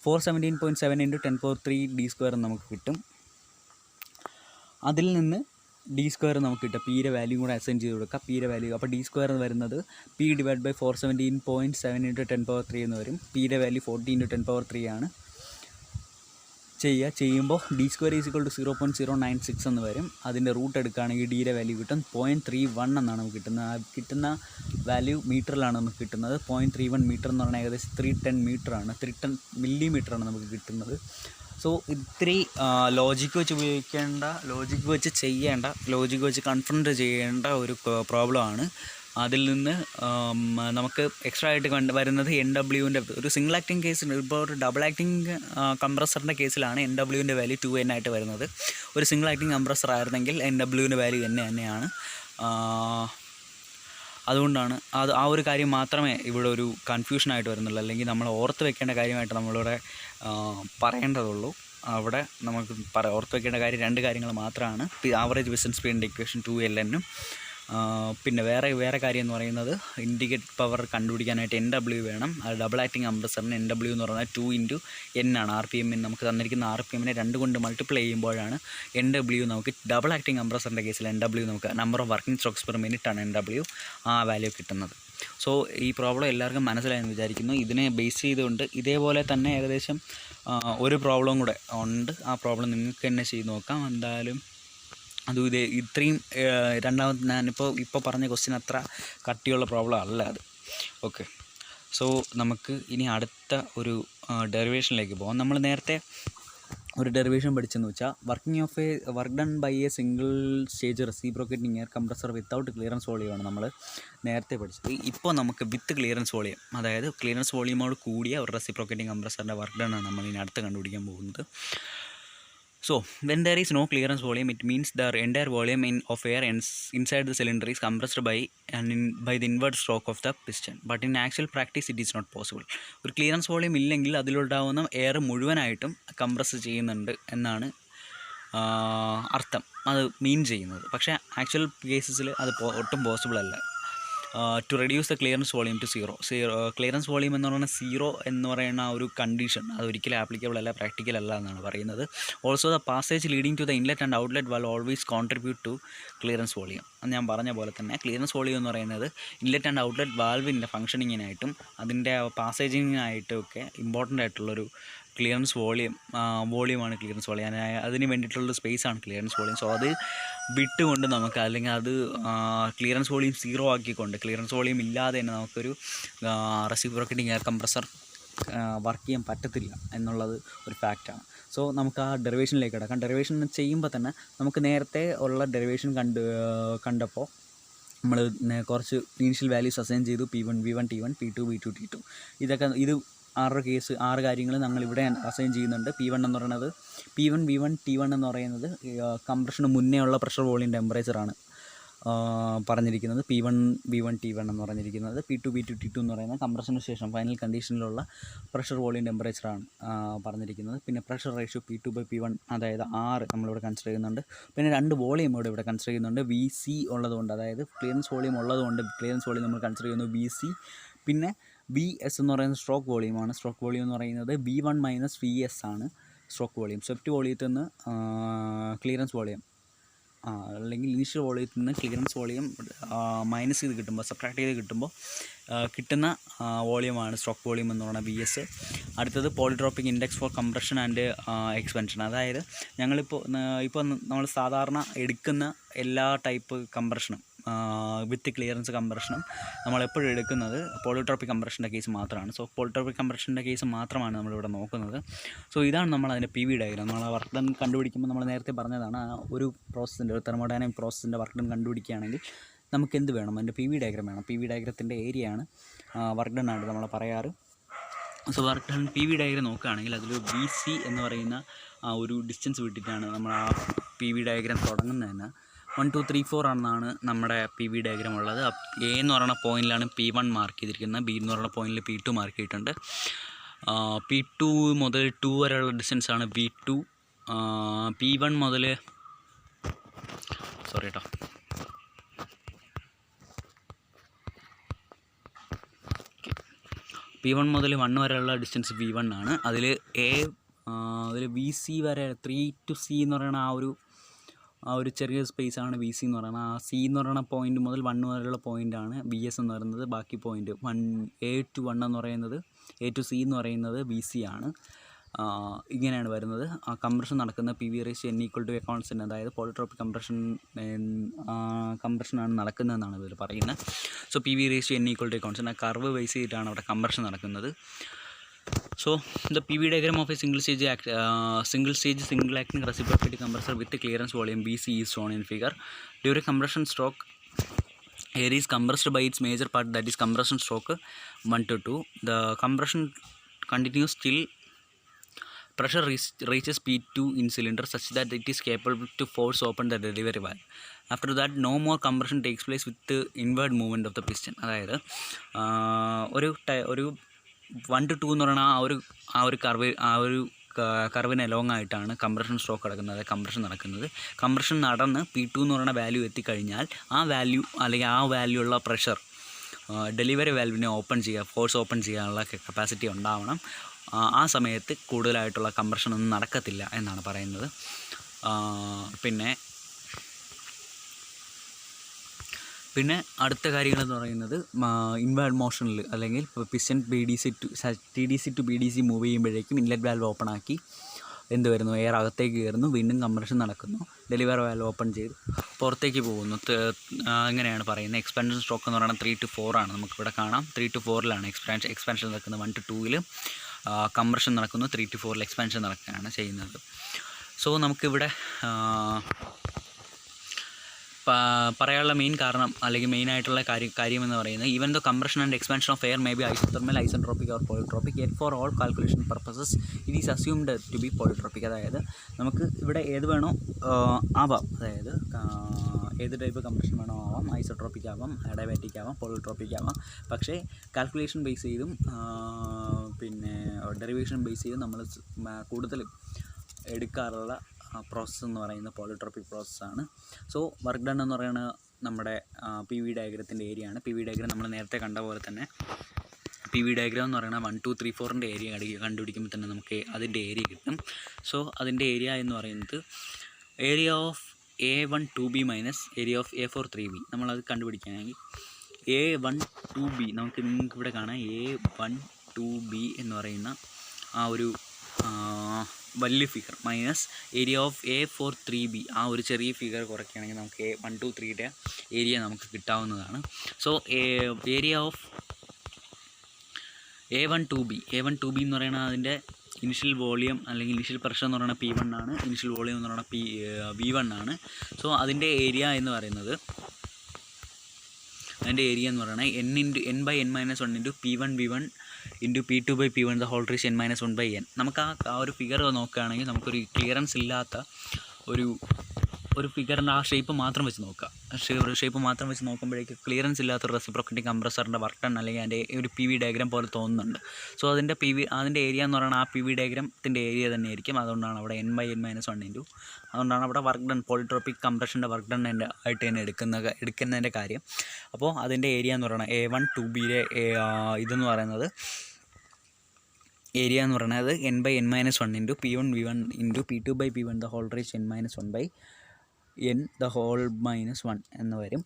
417.7 × 10⁻³ d² നമുക്ക് കിട്ടും. അതിൽ നിന്ന് d² നമുക്ക് കിട്ടും. പിയുടെ വാല്യൂ കൂടെ അസൈൻ ചെയ്ത് കൊടുക്കുക. പിയുടെ വാല്യൂ അപ്പോൾ d² വരുന്നത് p/417.7 × 10⁻³ എന്ന് വരും. പിയുടെ വാല്യൂ 40 × 10⁻³ ആണ്. ചെയ്യുമ്പോൾ d² = 0.096 എന്ന് വരും. അതിൻ്റെ റൂട്ട് എടുക്കുകയാണെങ്കിൽ ഡിയുടെ വാല്യൂ കിട്ടും 0.31 എന്നാണ് നമുക്ക് കിട്ടുന്നത്. കിട്ടുന്ന വാല്യൂ മീറ്ററിലാണ് നമുക്ക് കിട്ടുന്നത്. 0.31 മീറ്റർ എന്ന് പറഞ്ഞാൽ ഏകദേശം 310 മീറ്ററാണ്, 310 മില്ലിമീറ്ററാണ് നമുക്ക് കിട്ടുന്നത്. സോ ഇത്തിരി ലോജിക്ക് വെച്ച് ഉപയോഗിക്കേണ്ട, ലോജിക്ക് വെച്ച് ചെയ്യേണ്ട, ലോജിക്ക് വെച്ച് കൺഫ്രണ്ട് ചെയ്യേണ്ട ഒരു പ്രോബ്ലമാണ്. അതിൽ നിന്ന് നമുക്ക് എക്സ്ട്രാ ആയിട്ട് വരുന്നത് NWൻ്റെ ഒരു സിംഗിൾ ആക്ടിങ് കേസിൽ. ഇപ്പോൾ ഒരു ഡബിൾ ആക്ടിങ് കംപ്രസറിൻ്റെ കേസിലാണ് NWൻ്റെ വാല്യൂ 2N ആയിട്ട് വരുന്നത്. ഒരു സിംഗിൾ ആക്ടിങ് കംപ്രസർ ആയിരുന്നെങ്കിൽ NWൻ്റെ വാല്യൂ N തന്നെയാണ്. അതുകൊണ്ടാണ് ആ ഒരു കാര്യം മാത്രമേ ഇവിടെ ഒരു കൺഫ്യൂഷനായിട്ട് വരുന്നുള്ളൂ. അല്ലെങ്കിൽ നമ്മൾ ഓർത്ത് വെക്കേണ്ട കാര്യമായിട്ട് നമ്മളിവിടെ പറയേണ്ടതുള്ളൂ. അവിടെ നമുക്ക് ഓർത്ത് വെക്കേണ്ട കാര്യം 2 കാര്യങ്ങൾ മാത്രമാണ്. ആവറേജ് പിസ്റ്റൺ സ്പീഡിൻ്റെ ഇക്വേഷൻ 2LN. പിന്നെ വേറെ കാര്യം എന്ന് പറയുന്നത് ഇൻഡിക്കേറ്റ് പവർ കണ്ടുപിടിക്കാനായിട്ട് NW വേണം. അത് ഡബിൾ ആക്ടിങ് കംപ്രസറിന് NW എന്ന് പറഞ്ഞാൽ 2 × N ആണ്. RPM നമുക്ക് തന്നിരിക്കുന്ന RPM-നെ 2 കൊണ്ട് മൾട്ടിപ്ലൈ ചെയ്യുമ്പോഴാണ് NW നമുക്ക് ഡബിൾ ആക്ടിങ് കംപ്രസറിൻ്റെ കേസിൽ NW നമുക്ക് number of working strokes per minute ആണ് NW ആ വാല്യൂ കിട്ടുന്നത്. സോ ഈ പ്രോബ്ലം എല്ലാവർക്കും മനസ്സിലായെന്ന് വിചാരിക്കുന്നു. ഇതിനെ ബേസ് ചെയ്തുകൊണ്ട് ഇതേപോലെ തന്നെ ഏകദേശം ഒരു പ്രോബ്ലം കൂടെ ഉണ്ട്. ആ പ്രോബ്ലം നിങ്ങൾക്ക് തന്നെ ചെയ്ത് നോക്കാം. എന്തായാലും ഇത്രയും രണ്ടാമത് ഞാനിപ്പോൾ പറഞ്ഞ ക്വസ്റ്റ്യൻ അത്ര കട്ടിയുള്ള പ്രോബ്ലം അല്ല അത്. ഓക്കെ, സോ നമുക്ക് ഇനി അടുത്ത ഒരു ഡെറിവേഷനിലേക്ക് പോകാം. നമ്മൾ നേരത്തെ ഒരു ഡെറിവേഷൻ പഠിച്ചെന്ന് വെച്ചാൽ work done by a single stage reciprocating air compressor without clearance വോളിയമാണ് നമ്മൾ നേരത്തെ പഠിച്ചത്. ഇപ്പോൾ നമുക്ക് വിത്ത് ക്ലിയറൻസ് വോളിയം, അതായത് ക്ലിയറൻസ് വോളിയമോട് കൂടിയ ഒരു റെസിപ്രോക്കേറ്റിംഗ് കംപ്രസറിൻ്റെ വർക്ക് ഡൺ ആണ് നമ്മൾ ഇനി അടുത്ത് കണ്ടുപിടിക്കാൻ പോകുന്നത്. So, when there is no clearance volume, it means the entire volume of air inside the cylinder is compressed by the inward stroke of the piston. But in actual practice, it is not possible. ഒരു ക്ലിയറൻസ് വോളിയം ഇല്ലെങ്കിൽ അതിലുണ്ടാവുന്ന എയർ മുഴുവനായിട്ടും കംപ്രസ് ചെയ്യുന്നുണ്ട് എന്നാണ് അർത്ഥം, അത് മീൻ ചെയ്യുന്നത്. പക്ഷേ ആക്ച്വൽ കേസസിൽ അത് ഒട്ടും പോസിബിൾ അല്ല. To reduce the clearance volume to zero. Clearance volume എന്ന് പറയുന്ന 0 എന്ന് പറയുന്ന ഒരു കണ്ടീഷൻ അതൊരിക്കലും ആപ്ലിക്കബിൾ അല്ല, പ്രാക്ടിക്കൽ അല്ല എന്നാണ് പറയുന്നത്. Also the passage leading to the inlet and outlet valve always contribute to clearance volume. ഞാൻ പറഞ്ഞ പോലെ തന്നെ ക്ലിയറൻസ് വോളിയം എന്ന് പറയുന്നത് ഇൻലെറ്റ് ആൻഡ് ഔട്ട്ലെറ്റ് വാൽവിൻ്റെ ഫംഗ്ഷനിങ്ങിനായിട്ടും അതിൻ്റെ പാസേജിങ്ങിനായിട്ടും ഒക്കെ ഇമ്പോർട്ടൻ്റ് ആയിട്ടുള്ളൊരു ക്ലിയറൻസ് വോളിയമാണ് ക്ലിയറൻസ് വോളിയം. അതിന് വേണ്ടിയിട്ടുള്ള സ്പേസാണ് ക്ലിയറൻസ് വോളിയം. സോ അത് വിട്ടുകൊണ്ട് നമുക്ക്, അല്ലെങ്കിൽ അത് ക്ലിയറൻസ് വോളിയം 0 ആക്കിക്കൊണ്ട്, ക്ലിയറൻസ് വോളിയം ഇല്ലാതെ തന്നെ നമുക്കൊരു റെസിപ്രോക്കേറ്റിംഗ് എയർ കംപ്രസർ വർക്ക് ചെയ്യാൻ പറ്റത്തില്ല എന്നുള്ളത് ഒരു ഫാക്റ്റാണ്. സോ നമുക്ക് ആ ഡെറിവേഷനിലേക്ക് കിടക്കാം. ഡെറിവേഷൻ ചെയ്യുമ്പോൾ തന്നെ നമുക്ക് നേരത്തെ ഉള്ള ഡെറിവേഷൻ കണ്ടപ്പോൾ നമ്മൾ കുറച്ച് ഇനീഷ്യൽ വാല്യൂസ് അസൈൻ ചെയ്തു. P1 V1 T1, P2 V2 T2. ഇത് 6 കാര്യങ്ങൾ ഞങ്ങളിവിടെ അസൈൻ ചെയ്യുന്നുണ്ട്. P1 എന്ന് പറയുന്നത് P1 V1 T1 എന്ന് പറയുന്നത് കംപ്രഷന് മുന്നേ ഉള്ള പ്രഷർ വോളിയം ടെമ്പറേച്ചറാണ് പറഞ്ഞിരിക്കുന്നത്. P1 V1 T1 എന്ന് പറഞ്ഞിരിക്കുന്നത്. P2 V2 T2 എന്ന് പറയുന്നത് കംപ്രഷന് ശേഷം ഫൈനൽ കണ്ടീഷനിലുള്ള പ്രഷർ വോളിയം ടെമ്പറേച്ചറാണ് പറഞ്ഞിരിക്കുന്നത്. പിന്നെ പ്രഷർ റേഷ്യോ P2/P1 അതായത് 6 നമ്മളിവിടെ കൺസിഡർ ചെയ്യുന്നുണ്ട്. പിന്നെ 2 വോളിയം ഇവിടെ കൺസിഡർ ചെയ്യുന്നുണ്ട്. VC ഉള്ളതുകൊണ്ട്, അതായത് ക്ലിയറൻസ് വോളിയം ഉള്ളതുകൊണ്ട് ക്ലിയറൻസ് വോളിയം നമ്മൾ കൺസിഡർ ചെയ്യുന്നു VC. പിന്നെ VS എന്ന് പറയുന്നത് സ്ട്രോക്ക് വോളിയമാണ്. സ്ട്രോക്ക് വോളിയം എന്ന് പറയുന്നത് V1 - VS ആണ് സ്ട്രോക്ക് വോളിയം. സ്വെപ്റ്റ് വോളിയത്തിൽ നിന്ന് ക്ലിയറൻസ് വോളിയം അല്ലെങ്കിൽ ഇനീഷ്യൽ വോളിയത്തിൽ നിന്ന് ക്ലിയറൻസ് വോളിയം മൈനസ് ചെയ്ത് കിട്ടുമ്പോൾ, സബ്ട്രാക്ട് ചെയ്ത് കിട്ടുമ്പോൾ കിട്ടുന്ന വോളിയമാണ് സ്ട്രോക്ക് വോളിയം എന്ന് പറയുന്നത് VS. അടുത്തത് polytropic index for compression and expansion. അതായത് ഇപ്പോൾ നമ്മൾ സാധാരണ എടുക്കുന്ന എല്ലാ ടൈപ്പ് കംപ്രഷനും വിത്ത് ക്ലിയറൻസ് കംപ്രഷനും നമ്മളെപ്പോഴും എടുക്കുന്നത് പോളിട്രോപ്പിക് കംപ്രഷൻ്റെ കേസ് മാത്രമാണ്. സോ പോളിട്രോപ്പിക് കംപ്രഷൻ്റെ കേസ് മാത്രമാണ് നമ്മളിവിടെ നോക്കുന്നത്. സോ ഇതാണ് നമ്മളതിൻ്റെ PV ഡയഗ്രാം. നമ്മൾ വർക്ക് ഡൺ കണ്ടുപിടിക്കുമ്പോൾ നമ്മൾ നേരത്തെ പറഞ്ഞതാണ്, ആ ഒരു പ്രോസസ്സിൻ്റെ, ഒരു തെർമോഡൈനാമിക് പ്രോസസ്സിൻ്റെ വർക്ക് ഡൺ കണ്ടുപിടിക്കുകയാണെങ്കിൽ നമുക്ക് എന്ത് വേണം? അതിൻ്റെ PV ഡയഗ്രാം വേണം. PV ഡയഗ്രത്തിൻ്റെ ഏരിയയാണ് വർക്ക് ഡൺ ആയിട്ട് നമ്മൾ പറയാറ്. So work done PV diagram നോക്കുകയാണെങ്കിൽ അതിൽ VC എന്ന് പറയുന്ന ഒരു ഡിസ്റ്റൻസ് വിട്ടിട്ടാണ് നമ്മൾ ആ PV ഡയഗ്രാം തുടങ്ങുന്നത് തന്നെ. 1 2 3 4 ആണെന്നാണ് നമ്മുടെ PV ഡയഗ്രാം ഉള്ളത്. A എന്ന് പറയുന്ന പോയിന്റിലാണ് P1 മാർക്ക് ചെയ്തിരിക്കുന്നത്. B എന്ന് പറയുന്ന പോയിന്റിൽ P2 മാർക്ക് ചെയ്തിട്ടുണ്ട്. P2 മുതൽ 2 വരെയുള്ള ഡിസ്റ്റൻസാണ് V2. P1 മുതൽ P1 മുതൽ 1 വരെയുള്ള ഡിസ്റ്റൻസ് V1 ആണ്. അതിൽ VC വരെ 3 to C എന്ന് പറയുന്ന ആ ഒരു ചെറിയ സ്പേസാണ് VC എന്ന് പറയുന്നത്. ആ C എന്ന് പറയുന്ന പോയിൻ്റ് മുതൽ 1 വരെയുള്ള പോയിൻ്റാണ് VS എന്ന് പറയുന്നത്. ബാക്കി പോയിൻ്റ് A to 1 എന്ന് പറയുന്നത്, A to C എന്ന് പറയുന്നത് VC ആണ്. ഇങ്ങനെയാണ് വരുന്നത്. ആ കംപ്രഷൻ നടക്കുന്ന PV/N = a കോൺസ്റ്റൻറ്റ്, അതായത് പോളിട്രോപ്പിക് കംപ്രഷനാണ് നടക്കുന്നതെന്നാണ് ഇതിൽ പറയുന്നത്. സോ PV/N = a കോൺസ്റ്റൻറ്റ്, ആ കർവ് ബേസ് ചെയ്തിട്ടാണ് അവിടെ കംപ്രഷൻ നടക്കുന്നത്. So the PV diagram of a single stage single acting reciprocating compressor with a clearance volume BC is shown in figure. During compression stroke, air is compressed by its major part, that is compression stroke 1 to 2. The compression continues till pressure reaches P2 in cylinder such that it is capable to force open the delivery valve. After that, no more compression takes place with the inward movement of the piston. അതായത് ഒരു 1 to 2 എന്ന് പറയുന്ന ആ ഒരു കർവിന് അലോങ് ആയിട്ടാണ് കംപ്രഷൻ സ്ട്രോക്ക് നടക്കുന്നത്, കംപ്രഷൻ നടക്കുന്നത്. കംപ്രഷൻ നടന്ന് P2 എന്ന് പറയുന്ന വാല്യൂ എത്തിക്കഴിഞ്ഞാൽ ആ വാല്യൂ അല്ലെങ്കിൽ ആ വാല്യൂ ഉള്ള പ്രഷർ ഡെലിവറി വാൽവിനെ ഫോഴ്സ് ഓപ്പൺ ചെയ്യാനുള്ള കപ്പാസിറ്റി ഉണ്ടാവണം. ആ സമയത്ത് കൂടുതലായിട്ടുള്ള കംപ്രഷൻ ഒന്നും നടക്കത്തില്ല എന്നാണ് പറയുന്നത്. പിന്നെ അടുത്ത കാര്യങ്ങളെന്ന് പറയുന്നത് ഇൻവേർഡ് മോഷനിൽ അല്ലെങ്കിൽ piston TDC to BDC move ചെയ്യുമ്പോഴേക്കും ഇൻലെറ്റ് വാൽവ് ഓപ്പൺ ആക്കി എന്ത് വരുന്നു, എയർ അകത്തേക്ക് കയറുന്നു, വീണ്ടും കംപ്രഷൻ നടക്കുന്നു, ഡെലിവറി വാൽവ് ഓപ്പൺ ചെയ്ത് പുറത്തേക്ക് പോകുന്നു. അങ്ങനെയാണ് പറയുന്നത്. എക്സ്പാൻഷൻ സ്ട്രോക്ക് എന്ന് പറയുന്നത് 3 to 4 ആണ്. നമുക്കിവിടെ കാണാം 3 to 4ലാണ് എക്സ്പാൻഷൻ നടക്കുന്നത്. 1 to 2ൽ കംപ്രഷൻ നടക്കുന്നു, 3 to 4ൽ എക്സ്പാൻഷൻ നടക്കുകയാണ് ചെയ്യുന്നത്. സോ നമുക്കിവിടെ പറയാനുള്ള മെയിൻ കാരണം അല്ലെങ്കിൽ മെയിനായിട്ടുള്ള കാര്യം എന്ന് പറയുന്നത്, even the compression and expansion of air may be isothermal, isentropic or polytropic, yet for all calculation purposes it is assumed to be polytropic. അതായത് നമുക്ക് ഇവിടെ ഏത് വേണോ ആവാം, അതായത് ഏത് ടൈപ്പ് കംപ്രഷൻ വേണോ ആവാം, ഐസോട്രോപ്പിക് ആവാം, അഡയാബാറ്റിക് ആവാം, പോളിട്രോപ്പിക് ആവാം. പക്ഷേ കാൽക്കുലേഷൻ ബേസ് ചെയ്തും പിന്നെ ഡെറിവേഷൻ ബേസ് ചെയ്തും നമ്മൾ കൂടുതലും എടുക്കാറുള്ള പ്രോസസ്സ് എന്ന് പറയുന്നത് പോളിട്രോപ്പിക് പ്രോസസ്സാണ്. സോ വർക്ക് ഡൺ എന്ന് പറയുന്നത് നമ്മുടെ PV ഡയഗ്രത്തിൻ്റെ ഏരിയയാണ്. PV ഡയഗ്രം നമ്മൾ നേരത്തെ കണ്ട പോലെ തന്നെ PV ഡയഗ്രം എന്ന് പറയുന്നത് 1 2 3 4ൻ്റെ ഏരിയ കണ്ടുപിടിക്കുമ്പോൾ തന്നെ നമുക്ക് അതിൻ്റെ ഏരിയ കിട്ടും. സോ അതിൻ്റെ ഏരിയ എന്ന് പറയുന്നത് area of A1 2B minus area of A4 3B. നമ്മളത് കണ്ടുപിടിക്കുകയാണെങ്കിൽ A1 2B നിങ്ങൾക്കിവിടെ കാണാം. A1 2B എന്ന് പറയുന്ന ആ ഒരു വലിയ figure minus area of A4 3B ആ ഒരു ചെറിയ ഫിഗർ കുറയ്ക്കുകയാണെങ്കിൽ നമുക്ക് A1 2 3യുടെ ഏരിയ നമുക്ക് കിട്ടാവുന്നതാണ്. So area of A1 2B എന്ന് പറയുന്നത് അതിൻ്റെ ഇനിഷ്യൽ വോളിയം അല്ലെങ്കിൽ ഇനിഷ്യൽ പ്രഷർ എന്ന് പറയുന്നത് P1 ആണ്, ഇനിഷ്യൽ വോളിയം എന്ന് പറയുന്നത് V1 ആണ്. സോ അതിൻ്റെ ഏരിയ എന്ന് പറയുന്നത് N by n minus 1 into P1 V1 into P2 by P1 the whole raised n minus 1 by n. നമുക്ക് ആ ഒരു ഫിഗർ നോക്കുകയാണെങ്കിൽ നമുക്കൊരു ക്ലിയറൻസ് ഇല്ലാത്ത ഒരു ഫിഗറിൻ്റെ ആ ഷേപ്പ് മാത്രം വെച്ച് നോക്കുക. ഷേപ്പ് മാത്രം വെച്ച് നോക്കുമ്പോഴേക്ക് ക്ലിയറൻസ് ഇല്ലാത്തൊരു റെസിപ്രോക്കറ്റിംഗ് കംപ്രസറിൻ്റെ വർക്ക് ഡൺ അല്ലെങ്കിൽ അതിൻ്റെ ഒരു PV ഡയഗ്രാം പോലെ തോന്നുന്നുണ്ട്. സോ അതിൻ്റെ ഏരിയ എന്ന് പറയുന്നത് ആ PV ഡയഗ്രാമത്തിൻ്റെ ഏരിയ തന്നെയായിരിക്കും. അതുകൊണ്ടാണ് അവിടെ n by n minus 1 into, അതുകൊണ്ടാണ് അവിടെ വർക്ക് ഡൺ പോളിട്രോപ്പിക് കംപ്രഷൻ്റെ വർക്ക് ഡൺ ആയിട്ട് തന്നെ എടുക്കുന്നതിൻ്റെ കാര്യം. അപ്പോൾ അതിൻ്റെ ഏരിയ എന്ന് പറയുന്നത് A1 2Bയുടെ ഇതെന്ന് പറയുന്നത് ഏരിയ എന്ന് പറയുന്നത് n by n minus 1 into P1 V1 into P2 by P1 the whole raised n minus 1 by n the whole minus 1 എന്ന് വരും.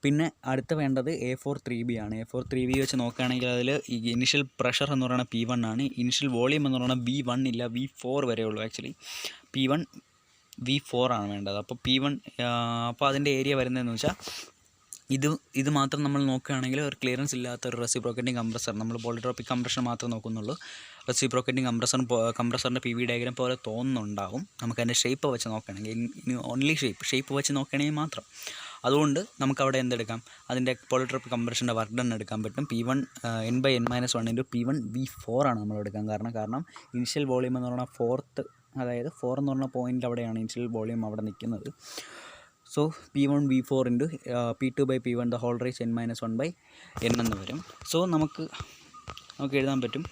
പിന്നെ അടുത്ത വേണ്ടത് A4 3B ആണ്. A4 3B വെച്ച് നോക്കുകയാണെങ്കിൽ അതിൽ ഇനിഷ്യൽ പ്രഷർ എന്ന് പറയുന്നത് P1 ആണ്, ഇനിഷ്യൽ വോളിയം എന്ന് പറയുന്നത് V1 ഇല്ല V4 വരെ ഉള്ളൂ. ആക്ച്വലി P1 V4 ആണ് വേണ്ടത്. അപ്പോൾ P1 അപ്പോൾ അതിൻ്റെ ഏരിയ വരുന്നതെന്ന് വെച്ചാൽ ഇത് മാത്രം നമ്മൾ നോക്കുകയാണെങ്കിൽ ഒരു ക്ലിയറൻസ് ഇല്ലാത്ത ഒരു റെസിപ്രോക്കറ്റിംഗ് കംപ്രസർ, നമ്മൾ പോളിട്രോപ്പിക് കംപ്രഷൻ മാത്രം നോക്കുന്നുള്ളൂ. റെസിപ്രോക്കറ്റിംഗ് കംപ്രസറിൻ്റെ PV ഡയഗ്രാം പോലെ തോന്നുന്നുണ്ടാവും നമുക്കതിൻ്റെ ഷേപ്പ് വെച്ച് നോക്കുകയാണെങ്കിൽ. ഓൺലി ഷേപ്പ് വെച്ച് നോക്കുകയാണെങ്കിൽ മാത്രം. അതുകൊണ്ട് നമുക്കവിടെ എന്തെടുക്കാം, അതിൻ്റെ പോളിട്രോപ്പിക് കംപ്രഷൻ്റെ വർക്ക് ഡൺ എടുക്കാൻ പറ്റും. P1 n by n minus 1 into P1 V4 ആണ് നമ്മൾ എടുക്കാൻ കാരണം ഇനിഷ്യൽ വോളിയം എന്ന് പറഞ്ഞാൽ 4th, അതായത് 4 എന്ന് പറഞ്ഞ പോയിൻ്റ് അവിടെയാണ് ഇനിഷ്യൽ വോളിയം അവിടെ നിൽക്കുന്നത്. So P1 V4 into P2 by P1 the whole raised n minus 1 by n എന്ന് വരും. സോ നമുക്ക് എഴുതാൻ പറ്റും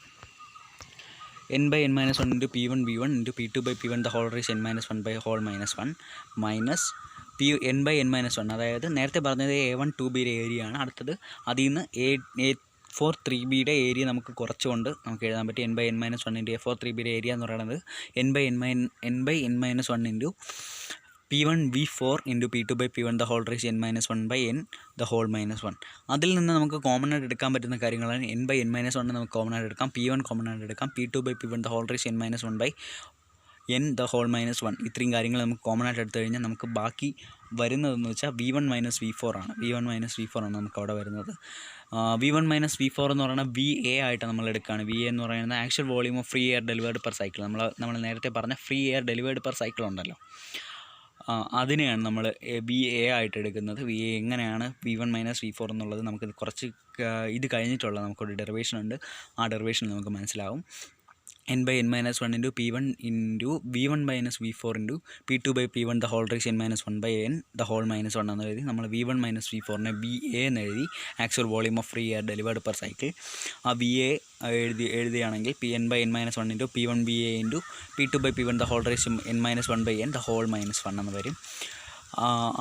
n by n minus 1 into P1 V1 into P2 by P1 the whole raised n minus 1 by whole minus 1 minus n by n minus 1. അതായത് നേരത്തെ പറഞ്ഞത് A1 2Bയുടെ ഏരിയ ആണ്. അടുത്തത് അതിൽ നിന്ന് F4 3Bയുടെ ഏരിയ നമുക്ക് കുറച്ചുകൊണ്ട് നമുക്ക് എഴുതാൻ പറ്റും. n/n-1 ഇൻറ്റു F4 3Bയുടെ ഏരിയ എന്ന് പറയുന്നത് n/n-1 into P1V4 into P2/P1 the whole raise n-1/n the whole -1. അതിൽ നിന്ന് നമുക്ക് കോമൺ ആയിട്ട് എടുക്കാൻ പറ്റുന്ന കാര്യങ്ങളാണ് n/n-1 നമുക്ക് കോമൺ ആയിട്ട് എടുക്കാം, P1 കോമൺ ആയിട്ട് എടുക്കാം, P2/P1 the whole raise n-1/n the whole -1. ഇത്രയും കാര്യങ്ങൾ നമുക്ക് കോമൺ ആയിട്ട് എടുത്തു കഴിഞ്ഞാൽ നമുക്ക് ബാക്കി വരുന്നതെന്ന് വെച്ചാൽ V1 - V4 ആണ്. V1 - V4 ആണ് നമുക്ക് അവിടെ വരുന്നത്. V1 - V4 എന്ന് പറയുന്നത് VA ആയിട്ട് നമ്മൾ എടുക്കുകയാണ്. VA എന്ന് പറയുന്നത് actual volume of free air delivered per cycle. നമ്മൾ നേരത്തെ പറഞ്ഞ free air delivered per cycle ഉണ്ടല്ലോ, അതിനെയാണ് നമ്മൾ VA ആയിട്ട് എടുക്കുന്നത്. VA എങ്ങനെയാണ് V1 - V4 എന്നുള്ളത് നമുക്ക് കുറച്ച് ഇത് കഴിഞ്ഞിട്ടുള്ള നമുക്കൊരു ഡെറിവേഷൻ ഉണ്ട്. ആ ഡെറിവേഷൻ നമുക്ക് മനസ്സിലാവും. n/n-1 into P1 into V1 - V4 into P2/P1 the whole raise n-1/n the whole -1 എന്ന് എഴുതി നമ്മൾ V1 - V4നെ VA എന്ന് എഴുതി, actual volume of free air delivered per cycle. ആ VA എഴുതുകയാണെങ്കിൽ n/n-1 into P1VA into P2/P1 the whole raise n-1/n the whole -1 എന്ന് വരും.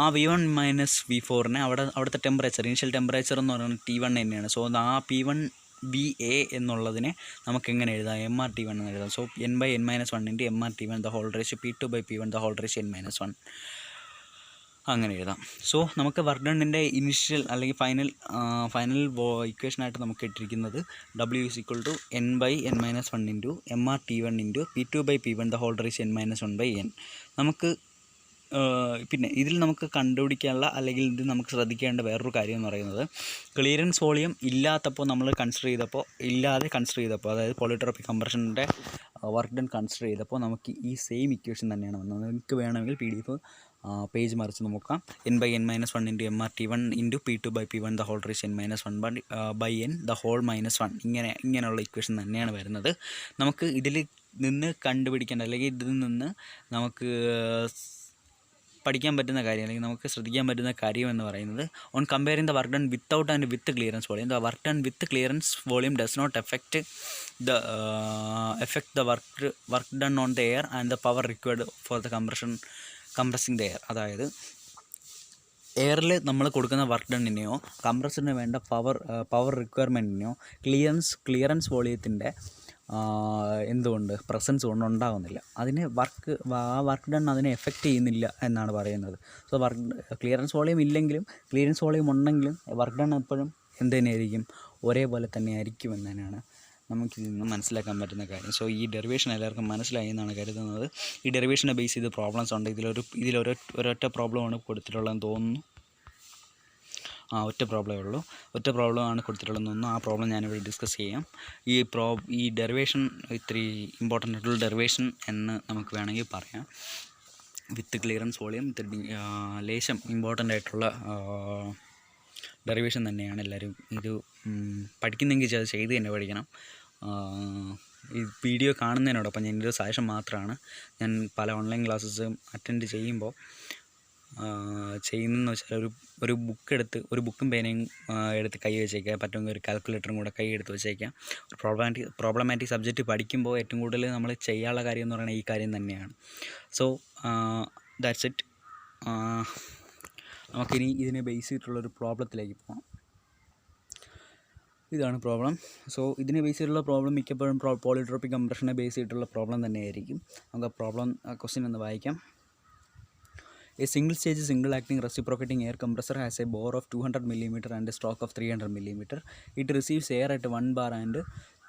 ആ V1 - V4നെ അവിടുത്തെ ടെമ്പറേച്ചർ, ഇനിഷ്യൽ ടെമ്പറേച്ചർ എന്ന് പറയുന്നത് T1 തന്നെയാണ്. സോ ആ P1VA എന്നുള്ളതിനെ നമുക്ക് എങ്ങനെ എഴുതാം? MRT1 എന്ന് എഴുതാം. So n/n-1 into MRT1 the whole raise P2/P1 the whole raise n-1 അങ്ങനെ എഴുതാം. സോ നമുക്ക് വർക്ക് ഡണ്ണിൻ്റെ ഇനിഷ്യൽ അല്ലെങ്കിൽ ഫൈനൽ ഇക്വേഷനായിട്ട് നമുക്ക് ഇട്ടിരിക്കുന്നത് W = n/n-1 into MRT1 into P2/P1 the whole raise n-1/n. നമുക്ക് പിന്നെ ഇതിൽ നമുക്ക് കണ്ടുപിടിക്കാനുള്ള അല്ലെങ്കിൽ ഇത് നമുക്ക് ശ്രദ്ധിക്കേണ്ട വേറൊരു കാര്യം എന്ന് പറയുന്നത്, ക്ലിയറൻസ് വോളിയം ഇല്ലാതെ കൺസിഡർ ചെയ്തപ്പോൾ അതായത് പോളിട്രോപ്പിക് കംപ്രഷൻ്റെ വർക്ക് ഡൺ കൺസിഡർ ചെയ്തപ്പോൾ നമുക്ക് ഈ സെയിം ഇക്വേഷൻ തന്നെയാണ് വന്നത്. നിങ്ങൾക്ക് വേണമെങ്കിൽ PDF പേജ് മറിച്ച് നോക്കാം. n/n-1 into MRT1 into P2/P1 the whole raise n-1/n the whole -1 ഇങ്ങനെയുള്ള ഇക്വേഷൻ തന്നെയാണ് വരുന്നത്. നമുക്ക് ഇതിൽ നിന്ന് കണ്ടുപിടിക്കേണ്ട അല്ലെങ്കിൽ ഇതിൽ നിന്ന് നമുക്ക് പഠിക്കാൻ പറ്റുന്ന കാര്യം അല്ലെങ്കിൽ നമുക്ക് ശ്രദ്ധിക്കാൻ പറ്റുന്ന കാര്യം എന്ന് പറയുന്നത്, on comparing the work done without and with clearance volume, the work done with clearance volume does not affect the work done on the air and the power required for the compressing the air. അതായത് എയറിൽ നമ്മൾ കൊടുക്കുന്ന വർക്ക് ഡണ്ണിനെയോ കംപ്രസറിന് വേണ്ട പവർ റിക്വയർമെൻറ്റിനെയോ ക്ലിയറൻസ് വോളിയത്തിൻ്റെ എന്തുകൊണ്ട് പ്രസൻസ് കൊണ്ട് ഉണ്ടാകുന്നില്ല. ആ വർക്ക് ഡൺ അതിനെ എഫക്റ്റ് ചെയ്യുന്നില്ല എന്നാണ് പറയുന്നത്. സോ ക്ലിയറൻസ് വോളിയം ഇല്ലെങ്കിലും ക്ലിയറൻസ് വോളിയം ഉണ്ടെങ്കിലും വർക്ക് ഡൺ എപ്പോഴും എന്ത് തന്നെയായിരിക്കും, ഒരേപോലെ തന്നെ ആയിരിക്കും എന്ന് തന്നെയാണ് നമുക്കിതിൽ നിന്ന് മനസ്സിലാക്കാൻ പറ്റുന്ന കാര്യം. സോ ഈ ഡെറിവേഷൻ എല്ലാവർക്കും മനസ്സിലായി എന്നാണ് കരുതുന്നത്. ഈ ഡെറിവേഷനെ ബേസ് ചെയ്ത് പ്രോബ്ലംസ് ഉണ്ട്. ഒരൊറ്റ പ്രോബ്ലമാണ് കൊടുത്തിട്ടുള്ളതെന്ന് തോന്നുന്നു. ഒറ്റ പ്രോബ്ലമാണ് കൊടുത്തിട്ടുള്ളതെന്ന് തോന്നുന്നു. ആ പ്രോബ്ലം ഞാനിവിടെ ഡിസ്കസ് ചെയ്യാം. ഈ ഡെറിവേഷൻ ഇത്തിരി ഇമ്പോർട്ടൻ്റ് ആയിട്ടുള്ള ഡെറിവേഷൻ എന്ന് നമുക്ക് വേണമെങ്കിൽ പറയാം. വിത്ത് ക്ലിയറൻസ് വോളിയം ലേശം ഇമ്പോർട്ടൻ്റ് ആയിട്ടുള്ള ഡെറിവേഷൻ തന്നെയാണ്. എല്ലാവരും ഇത് പഠിക്കുന്നെങ്കിൽ അത് ചെയ്ത് തന്നെ പഠിക്കണം. ഈ വീഡിയോ കാണുന്നതിനോടൊപ്പം ഞാനൊരു സജഷൻ മാത്രമാണ്, ഞാൻ പല ഓൺലൈൻ ക്ലാസ്സസും അറ്റൻഡ് ചെയ്യുമ്പോൾ ചെയ്യുന്നതെന്ന് വെച്ചാൽ ഒരു ബുക്കും പേനയും എടുത്ത് കൈ വെച്ചേക്കുക, പറ്റുമെങ്കിൽ ഒരു കാൽക്കുലേറ്ററും കൂടെ കൈ എടുത്ത് വെച്ചേക്കാം. ഒരു പ്രോബ്ലമാറ്റിക് സബ്ജക്റ്റ് പഠിക്കുമ്പോൾ ഏറ്റവും കൂടുതൽ നമ്മൾ ചെയ്യാനുള്ള കാര്യം എന്ന് പറയുന്നത് ഈ കാര്യം തന്നെയാണ്. So that's it. നമുക്കിനി ഇതിനെ ബേസ് ചെയ്തിട്ടുള്ളൊരു പ്രോബ്ലത്തിലേക്ക് പോകാം. ഇതാണ് പ്രോബ്ലം. സോ ഇതിനെ ബേസ് ചെയ്തിട്ടുള്ള പ്രോബ്ലം മിക്കപ്പോഴും പോളിട്രോപ്പിക് കംപ്രഷനെ ബേസ് ചെയ്തിട്ടുള്ള പ്രോബ്ലം തന്നെയായിരിക്കും. നമുക്ക് ക്വസ്റ്റ്യൻ ഒന്ന് വായിക്കാം. A single stage single acting reciprocating air compressor has a bore of 200 mm and a stroke of 300 mm. It receives air at 1 bar and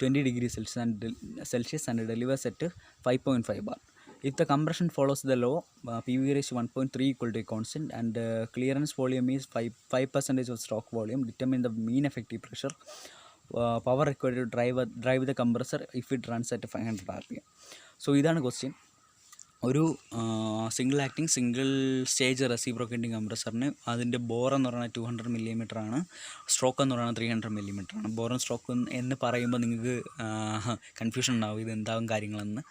20 degrees Celsius and delivers at 5.5 bar. If the compression follows the law, PV/1.3 equal to a constant and clearance volume is 5% of stroke volume, determine the mean effective pressure, power required to drive the compressor if it runs at 500 rpm. So ഇതാണ് ക്വസ്റ്റ്യൻ. ഒരു സിംഗിൾ സ്റ്റേജ് റെസിപ്രോക്കേറ്റിംഗ് കംപ്രസറിന് അതിൻ്റെ ബോർ എന്ന് പറയുന്നത് 200 mm ആണ്, സ്ട്രോക്ക് എന്ന് പറയുന്നത് 300 mm ആണ്. ബോറും സ്ട്രോക്ക് എന്ന് പറയുമ്പോൾ നിങ്ങൾക്ക് കൺഫ്യൂഷൻ ഉണ്ടാവും, ഇത് എന്താവും കാര്യങ്ങളെന്ന്.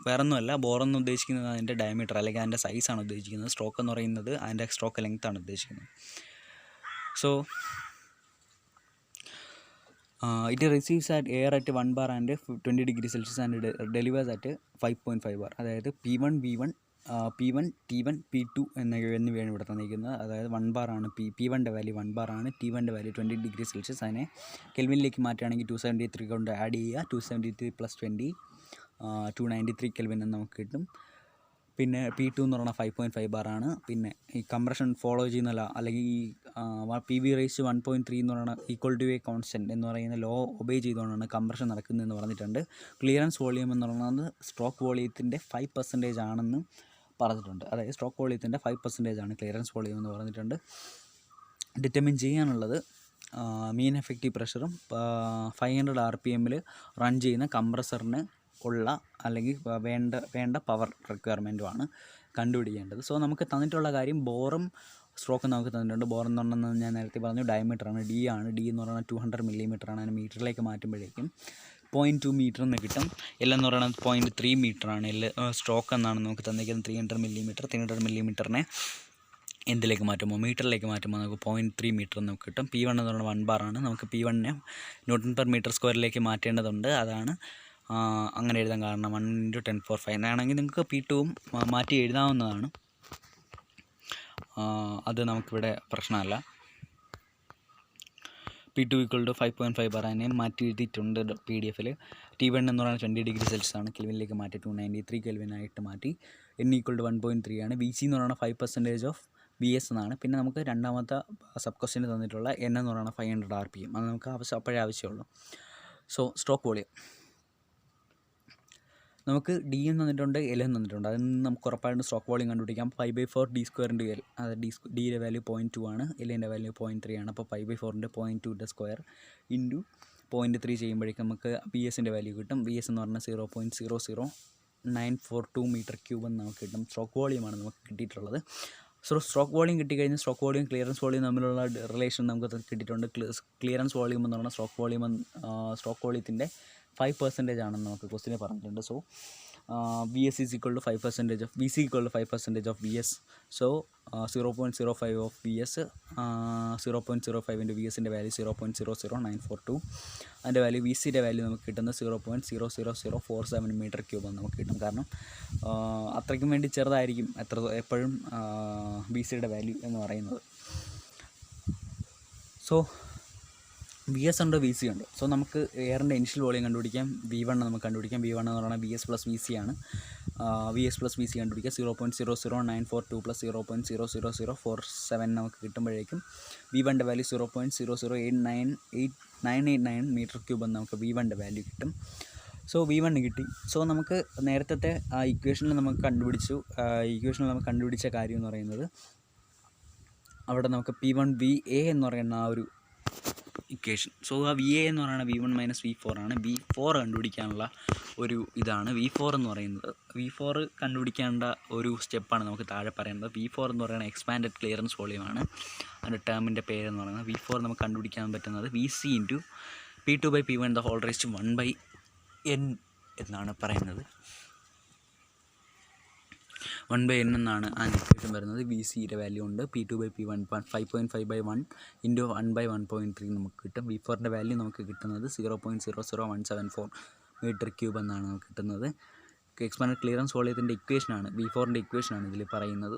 വേറൊന്നുമല്ല, ബോറെന്ന് ഉദ്ദേശിക്കുന്നത് അതിൻ്റെ ഡയമീറ്റർ അല്ലെങ്കിൽ അതിൻ്റെ സൈസാണ് ഉദ്ദേശിക്കുന്നത്. സ്ട്രോക്ക് എന്ന് പറയുന്നത് അതിൻ്റെ സ്ട്രോക്ക് ലെങ്ത്താണ് ഉദ്ദേശിക്കുന്നത്. So it receives air at 1 bar and 20 degrees Celsius and delivers at 5.5 bar. അതായത് P1V1 P1, T1, P2 എന്നിവയാണ് ഇവിടെ തന്നിരിക്കുന്നത്. അതായത് 1 ബാർ ആണ് P1ൻ്റെ വാല്യൂ 1 ബാർ ആണ്. T1ൻ്റെ വാല്യൂ 20 ഡിഗ്രി സെൽഷ്യസ്. അതിനെ കെൽവിനിലേക്ക് മാറ്റുകയാണെങ്കിൽ 273 കൊണ്ട് ആഡ് ചെയ്യുക. 273 + 20 293 കെൽവിൻ എന്ന് നമുക്ക് കിട്ടും. പിന്നെ P2 എന്ന് പറഞ്ഞാൽ 5.5 ബാർ ആണ്. പിന്നെ ഈ കംപ്രഷൻ ഫോളോ ചെയ്യുന്നില്ല, അല്ലെങ്കിൽ ഈ PV/1.3 എന്ന് പറയുന്ന =A കോൺസ്റ്റൻറ്റ് എന്ന് പറയുന്ന ലോ ഒബേ ചെയ്തുകൊണ്ടാണ് കംപ്രഷൻ നടക്കുന്നതെന്ന് പറഞ്ഞിട്ടുണ്ട്. ക്ലിയറൻസ് വോളിയം എന്ന് പറയുന്നത് സ്ട്രോക്ക് വോളിയത്തിൻ്റെ 5% ആണെന്ന് പറഞ്ഞിട്ടുണ്ട്. അതായത് സ്ട്രോക്ക് വോളിയത്തിൻ്റെ 5% ആണ് ക്ലിയറൻസ് വോളിയം എന്ന് പറഞ്ഞിട്ടുണ്ട്. ഡിറ്റർമിൻ ചെയ്യാനുള്ളത് മീൻ എഫക്റ്റീവ് പ്രഷറും 500 RPM റൺ ചെയ്യുന്ന കംപ്രസറിന് ഉള്ള അല്ലെങ്കിൽ വേണ്ട പവർ റിക്വയർമെൻറ്റുമാണ് കണ്ടുപിടിക്കേണ്ടത്. സോ നമുക്ക് തന്നിട്ടുള്ള കാര്യം ബോറും സ്ട്രോക്കും നമുക്ക് തന്നിട്ടുണ്ട്. ബോർ എന്ന് പറഞ്ഞാൽ ഞാൻ നേരത്തെ പറഞ്ഞു ഡയമീറ്ററാണ്, D ആണ്. D എന്ന് പറയുന്നത് 200 mm ആണ്. അതിന് മീറ്ററിലേക്ക് മാറ്റുമ്പോഴേക്കും 0.2 മീറ്റർ എന്ന് കിട്ടും. L എന്ന് പറയുന്നത് 0.3 മീറ്ററാണ്. സ്ട്രോക്ക് എന്നാണ് നമുക്ക് തന്നിരിക്കുന്നത് 300 mm. 300 mm എന്തിലേക്ക് മാറ്റുമ്പോൾ മീറ്ററിലേക്ക് മാറ്റുമ്പോൾ നമുക്ക് 0.3 മീറ്റർ നമുക്ക് കിട്ടും. P1 എന്ന് പറയുന്നത് 1 ബാർ ആണ്. നമുക്ക് P1നെ Nm/m² മാറ്റേണ്ടതുണ്ട്. അതാണ് അങ്ങനെ എഴുതാൻ കാരണം. 1 × 10⁵ ആണെങ്കിൽ നിങ്ങൾക്ക് P2വും മാറ്റി എഴുതാവുന്നതാണ്. അത് നമുക്കിവിടെ പ്രശ്നമല്ല. P2 = 5.5 ബാർ അതിനെ മാറ്റി എഴുതിയിട്ടുണ്ട് PDF. T1 എന്ന് പറയുന്നത് 20 ഡിഗ്രി സെൽഷ്യസ് ആണ്. കെൽവിനിലേക്ക് മാറ്റി 293 കെൽവിനായിട്ട് മാറ്റി. N = 1.3 ആണ്. VC എന്ന് പറയുന്നത് 5% ഓഫ് VS എന്നാണ്. പിന്നെ നമുക്ക് രണ്ടാമത്തെ സബ് ക്വസ്റ്റ്യന് തന്നിട്ടുള്ള N എന്ന് പറയുന്നത് 500 RPM. അത് നമുക്ക് അപ്പോഴേ ആവശ്യമുള്ളൂ. സോ സ്ട്രോക്ക് വോളിയം നമുക്ക് D എന്ന് തന്നിട്ടുണ്ട്, L എന്ന് തന്നിട്ടുണ്ട്. അതിൽ നിന്ന് നമുക്ക് ഉറപ്പായിട്ടും സ്ട്രോക്ക് വോളിയം കണ്ടുപിടിക്കാം. 5/4 D² × L. അതായത് Dയുടെ വാല്യൂ 0.2 ആണ്, Lൻ്റെ വാല്യൂ 0.3 ആണ്. അപ്പോൾ 5/4 0.2 സ്ക്വയർ ഇൻറ്റു 0.3 ചെയ്യുമ്പോഴേക്കും നമുക്ക് VSൻ്റെ വാല്യൂ കിട്ടും. VS എന്ന് പറഞ്ഞാൽ 0.00942 m³ എന്ന് നമുക്ക് കിട്ടും. സ്ട്രോക്ക് വോളിയമാണ് നമുക്ക് കിട്ടിയിട്ടുള്ളത്. സ്ട്രോക്ക് വോളിയം കിട്ടിക്കഴിഞ്ഞാൽ സ്ട്രോക്ക് വോളിയം ക്ലിയറൻസ് വോളിയം തമ്മിലുള്ള റിലേഷൻ നമുക്ക് കിട്ടിയിട്ടുണ്ട്. ക്ലിയറൻസ് വോളിയം എന്ന് പറഞ്ഞാൽ സ്ട്രോക്ക് വോളിയത്തിൻ്റെ 5% ആണെന്ന് നമുക്ക് ക്വസ്റ്റിനെ പറഞ്ഞിട്ടുണ്ട്. So VS = 5% of VC = 5% of VS. So 0.05 of VS 0.05 into VSൻ്റെ വാല്യൂ 0.00942. അതിൻ്റെ വാല്യൂ VCയുടെ വാല്യൂ നമുക്ക് കിട്ടുന്നത് 0.00047 m³ എന്ന് നമുക്ക് കിട്ടും. കാരണം അത്രയ്ക്കും വേണ്ടി ചെറുതായിരിക്കും എപ്പോഴും VCയുടെ വാല്യൂ എന്ന് പറയുന്നത്. സോ VS ഉണ്ട്, VC ഉണ്ട്. സോ നമുക്ക് എയറിൻ്റെ ഇനിഷ്യൽ വോളിയം കണ്ടുപിടിക്കാം. V1 നമുക്ക് കണ്ടുപിടിക്കാം. V1 എന്ന് പറയുന്നത് VS + VC ആണ്. VS + VC കണ്ടുപിടിക്കാം. 0.00942 + 0.00047 നമുക്ക് കിട്ടുമ്പോഴേക്കും V1ൻ്റെ വാല്യൂ 0.0089889 m³ എന്ന് നമുക്ക് V1ൻ്റെ വാല്യൂ കിട്ടും. സോ V1 കിട്ടി. സോ നമുക്ക് നേരത്തെ ഇക്വേഷനിൽ നമുക്ക് കണ്ടുപിടിച്ച കാര്യം എന്ന് പറയുന്നത് അവിടെ നമുക്ക് P1VA എന്ന് പറയുന്ന ആ ഒരു ഇക്വേഷൻ. സോ ആ VA എന്ന് പറയുന്നത് V1 - V4 ആണ്. V4 കണ്ടുപിടിക്കാനുള്ള ഒരു ഇതാണ്. V4 എന്ന് പറയുന്നത് V4 കണ്ടുപിടിക്കേണ്ട ഒരു സ്റ്റെപ്പാണ് നമുക്ക് താഴെ പറയുന്നത്. V4 എന്ന് പറയുന്നത് എക്സ്പാൻഡഡ് ക്ലിയറൻസ് വോളിയമാണ്. അതിൻ്റെ ടേമിൻ്റെ പേരെന്ന് പറയുന്നത്. V4 നമുക്ക് കണ്ടുപിടിക്കാൻ പറ്റുന്നത് VC × P2/P1 1/n എന്നാണ് പറയുന്നത്. 1/n എന്നാണ് ആ ഇക്വേഷൻ വരുന്നത്. VCയുടെ വാല്യൂ ഉണ്ട്. P2/P1 5.5/1 ഇൻറ്റു 1/1.3 നമുക്ക് കിട്ടും. V4ൻ്റെ വാല്യൂ നമുക്ക് കിട്ടുന്നത് 0.00174 m³ എന്നാണ് നമുക്ക് കിട്ടുന്നത്. എക്സ്പാൻഡഡ് ക്ലിയറൻസ് വോളിയത്തിൻ്റെ ഇക്വേഷനാണ്, V4ൻ്റെ ഇക്വേഷനാണ് ഇതിൽ പറയുന്നത്.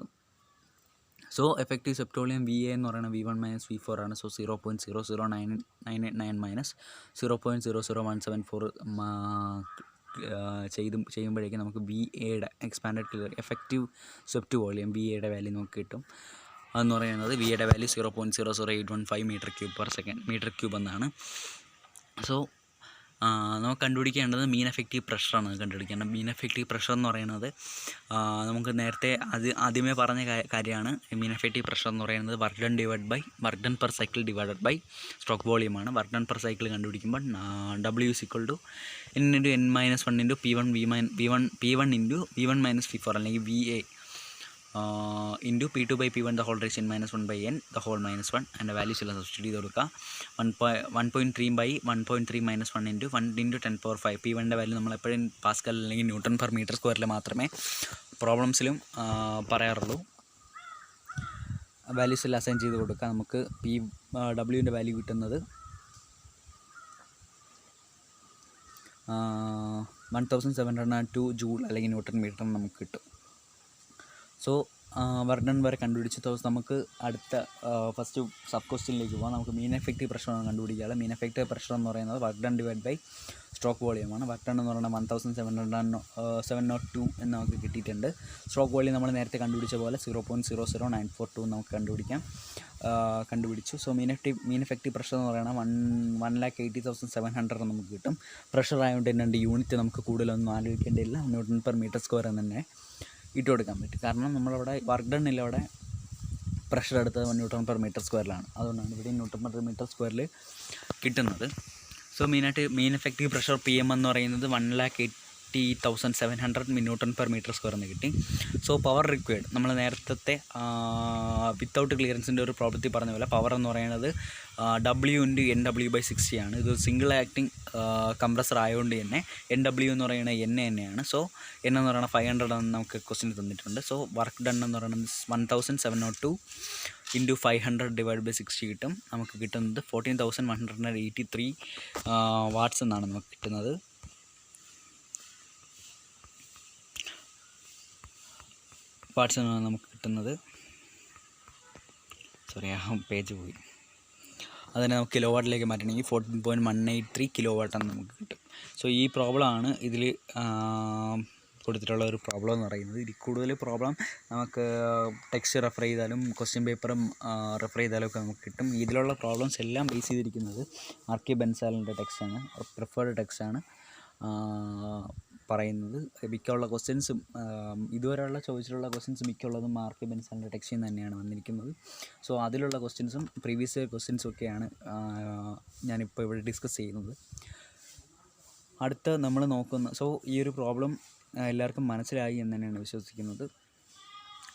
സോ എഫക്റ്റീവ് സെപ്റ്റോളിയം VA എന്ന് പറയുന്നത് V1 - V4 ആണ്. സോ 0.00989 - 0.00174 ചെയ്യുമ്പോഴേക്കും നമുക്ക് VAയുടെ എക്സ്പാൻഡഡ് എഫക്റ്റീവ് സെപ്റ്റ് വോളിയം VAയുടെ വാല്യൂ നമുക്ക് കിട്ടും. അതെന്ന് പറയുന്നത് VAയുടെ വാല്യൂ 0.00815 m³ എന്നാണ്. സോ നമുക്ക് കണ്ടുപിടിക്കേണ്ടത് മീൻ എഫക്റ്റീവ് പ്രഷറാണ് കണ്ടുപിടിക്കേണ്ടത്. മീൻ എഫക്റ്റീവ് പ്രഷർ എന്ന് പറയുന്നത് നമുക്ക് നേരത്തെ ആദ്യമേ പറഞ്ഞ കാര്യമാണ്. മീൻ എഫക്റ്റീവ് പ്രഷർ എന്ന് പറയുന്നത് work done per cycle divided by stroke വോളിയമാണ്. വർക്ക് ഡൺ പെർ സൈക്കിൾ കണ്ടുപിടിക്കുമ്പോൾ W = N × N-1 × P1 - V4 അല്ലെങ്കിൽ VA ഇൻറ്റു P2/P1 N-1/n (-1) അതിൻ്റെ വാല്യൂസ് എല്ലാം സബ്സ്റ്റിറ്റ്യൂട്ട് ചെയ്ത് കൊടുക്കുക. 1.3/1.3 - 1 × 1 × 10⁵. P1ൻ്റെ വാല്യൂ നമ്മളെപ്പോഴും പാസ്കൽ അല്ലെങ്കിൽ Nm/m² മാത്രമേ പ്രോബ്ലംസിലും പറയാറുള്ളൂ. വാല്യൂസ് എല്ലാം അസൈൻ ചെയ്ത് കൊടുക്കുക. നമുക്ക് Wൻ്റെ വാല്യൂ കിട്ടുന്നത് 1702 ജൂൾ അല്ലെങ്കിൽ Nm നമുക്ക് കിട്ടും. സോ വർക്ക് ഡൺ വരെ കണ്ടുപിടിച്ച് നമുക്ക് അടുത്ത ഫസ്റ്റ് സബ് ക്വസ്റ്റ്യനിലേക്ക് പോകാം. നമുക്ക് മീൻ എഫക്റ്റീവ് പ്രഷറാണ് കണ്ടുപിടിക്കുക. മീൻ എഫക്റ്റീവ് പ്രഷർ എന്ന് പറയുന്നത് work done divide by stroke വോളിയമാണ്. വർക്ക് ഡൺ എന്ന് പറയുന്നത് 1702 എന്ന് നമുക്ക് കിട്ടിയിട്ടുണ്ട്. സ്ട്രോക്ക് വോളിയം നമ്മൾ നേരത്തെ കണ്ടുപിടിച്ച പോലെ 0.00942 നമുക്ക് കണ്ടുപിടിച്ചു. സോ മീൻ എഫക്റ്റീവ് പ്രഷർ എന്ന് പറയുന്നത് 1,80,700 നമുക്ക് കിട്ടും. പ്രഷർ ആയതുകൊണ്ട് തന്നെ യൂണിറ്റ് നമുക്ക് കൂടുതലൊന്നും ആലോചിക്കേണ്ടിയില്ല, Nm/m² എന്ന് തന്നെ ഇട്ട് കൊടുക്കാൻ പറ്റും. കാരണം നമ്മളവിടെ വർക്ക് ഡണ്ണിൽ അവിടെ പ്രഷർ എടുത്തത് Nm/m², അതുകൊണ്ടാണ് ഇവിടെ Nm/m² കിട്ടുന്നത്. സോ മീൻ എഫക്റ്റീവ് പ്രഷർ PM എന്ന് പറയുന്നത് 1,80,700 Nm/m² എന്ന് കിട്ടി. സോ പവർ റിക്വയർഡ് നമ്മൾ നേരത്തെ വിത്തൗട്ട് ക്ലിയറൻസിൻ്റെ ഒരു പ്രോബ്ലത്തിൽ പറഞ്ഞ പോലെ പവർ എന്ന് പറയുന്നത് W×NW/60 ആണ്. ഇത് സിംഗിൾ ആക്ടിങ് കംപ്രസർ ആയതുകൊണ്ട് തന്നെ NW എന്ന് പറയുന്നത് N തന്നെയാണ്. സോ N എന്ന് പറയുന്നത് 500 എന്ന് നമുക്ക് ക്വസ്റ്റ്യൻ തന്നിട്ടുണ്ട്. സോ വർക്ക് ഡൺ എന്ന് പറയുന്നത് 1702 × 500/60 കിട്ടും. നമുക്ക് കിട്ടുന്നത് 14,183 വാട്ട്സ് എന്നാണ് നമുക്ക് കിട്ടുന്നത്. വാട്ട്സ് എന്നാണ് നമുക്ക് കിട്ടുന്നത്. സോറി, പേജ് പോയി. അതിനെ നമുക്ക് കിലോ വാട്ടിലേക്ക് മാറ്റണമെങ്കിൽ 14.183 കിലോ വാട്ടാണ് നമുക്ക് കിട്ടും. സോ ഈ പ്രോബ്ലമാണ് ഇതിൽ കൊടുത്തിട്ടുള്ള ഒരു പ്രോബ്ലം എന്ന് പറയുന്നത്. ഇതിൽ കൂടുതൽ പ്രോബ്ലം നമുക്ക് ടെക്സ്റ്റ് റെഫർ ചെയ്താലും ക്വസ്റ്റ്യൻ പേപ്പറും റെഫർ ചെയ്താലും ഒക്കെ നമുക്ക് കിട്ടും. ഇതിലുള്ള പ്രോബ്ലംസ് എല്ലാം ബേസ് ചെയ്തിരിക്കുന്നത് ആർ.കെ. ബൻസാലിൻ്റെ ടെക്സ്റ്റാണ്, പ്രിഫേർഡ് ടെക്സ്റ്റാണ് പറയുന്നത്. മിക്കുള്ള ക്വസ്റ്റ്യൻസും ഇതുവരെയുള്ള ചോദിച്ചിട്ടുള്ള ക്വസ്റ്റ്യൻസ് മിക്കുള്ളതും ആർ.കെ. ബൻസാലിൻ്റെ ടെക്സ്റ്റിൽ നിന്ന് തന്നെയാണ് വന്നിരിക്കുന്നത്. സോ അതിലുള്ള ക്വസ്റ്റ്യൻസും പ്രീവിയസ് ക്വസ്റ്റ്യൻസും ഒക്കെയാണ് ഞാനിപ്പോൾ ഇവിടെ ഡിസ്കസ് ചെയ്യുന്നത്. അടുത്ത നമ്മൾ നോക്കുന്ന ഈ ഒരു പ്രോബ്ലം എല്ലാവർക്കും മനസ്സിലായി എന്ന് തന്നെയാണ് വിശ്വസിക്കുന്നത്.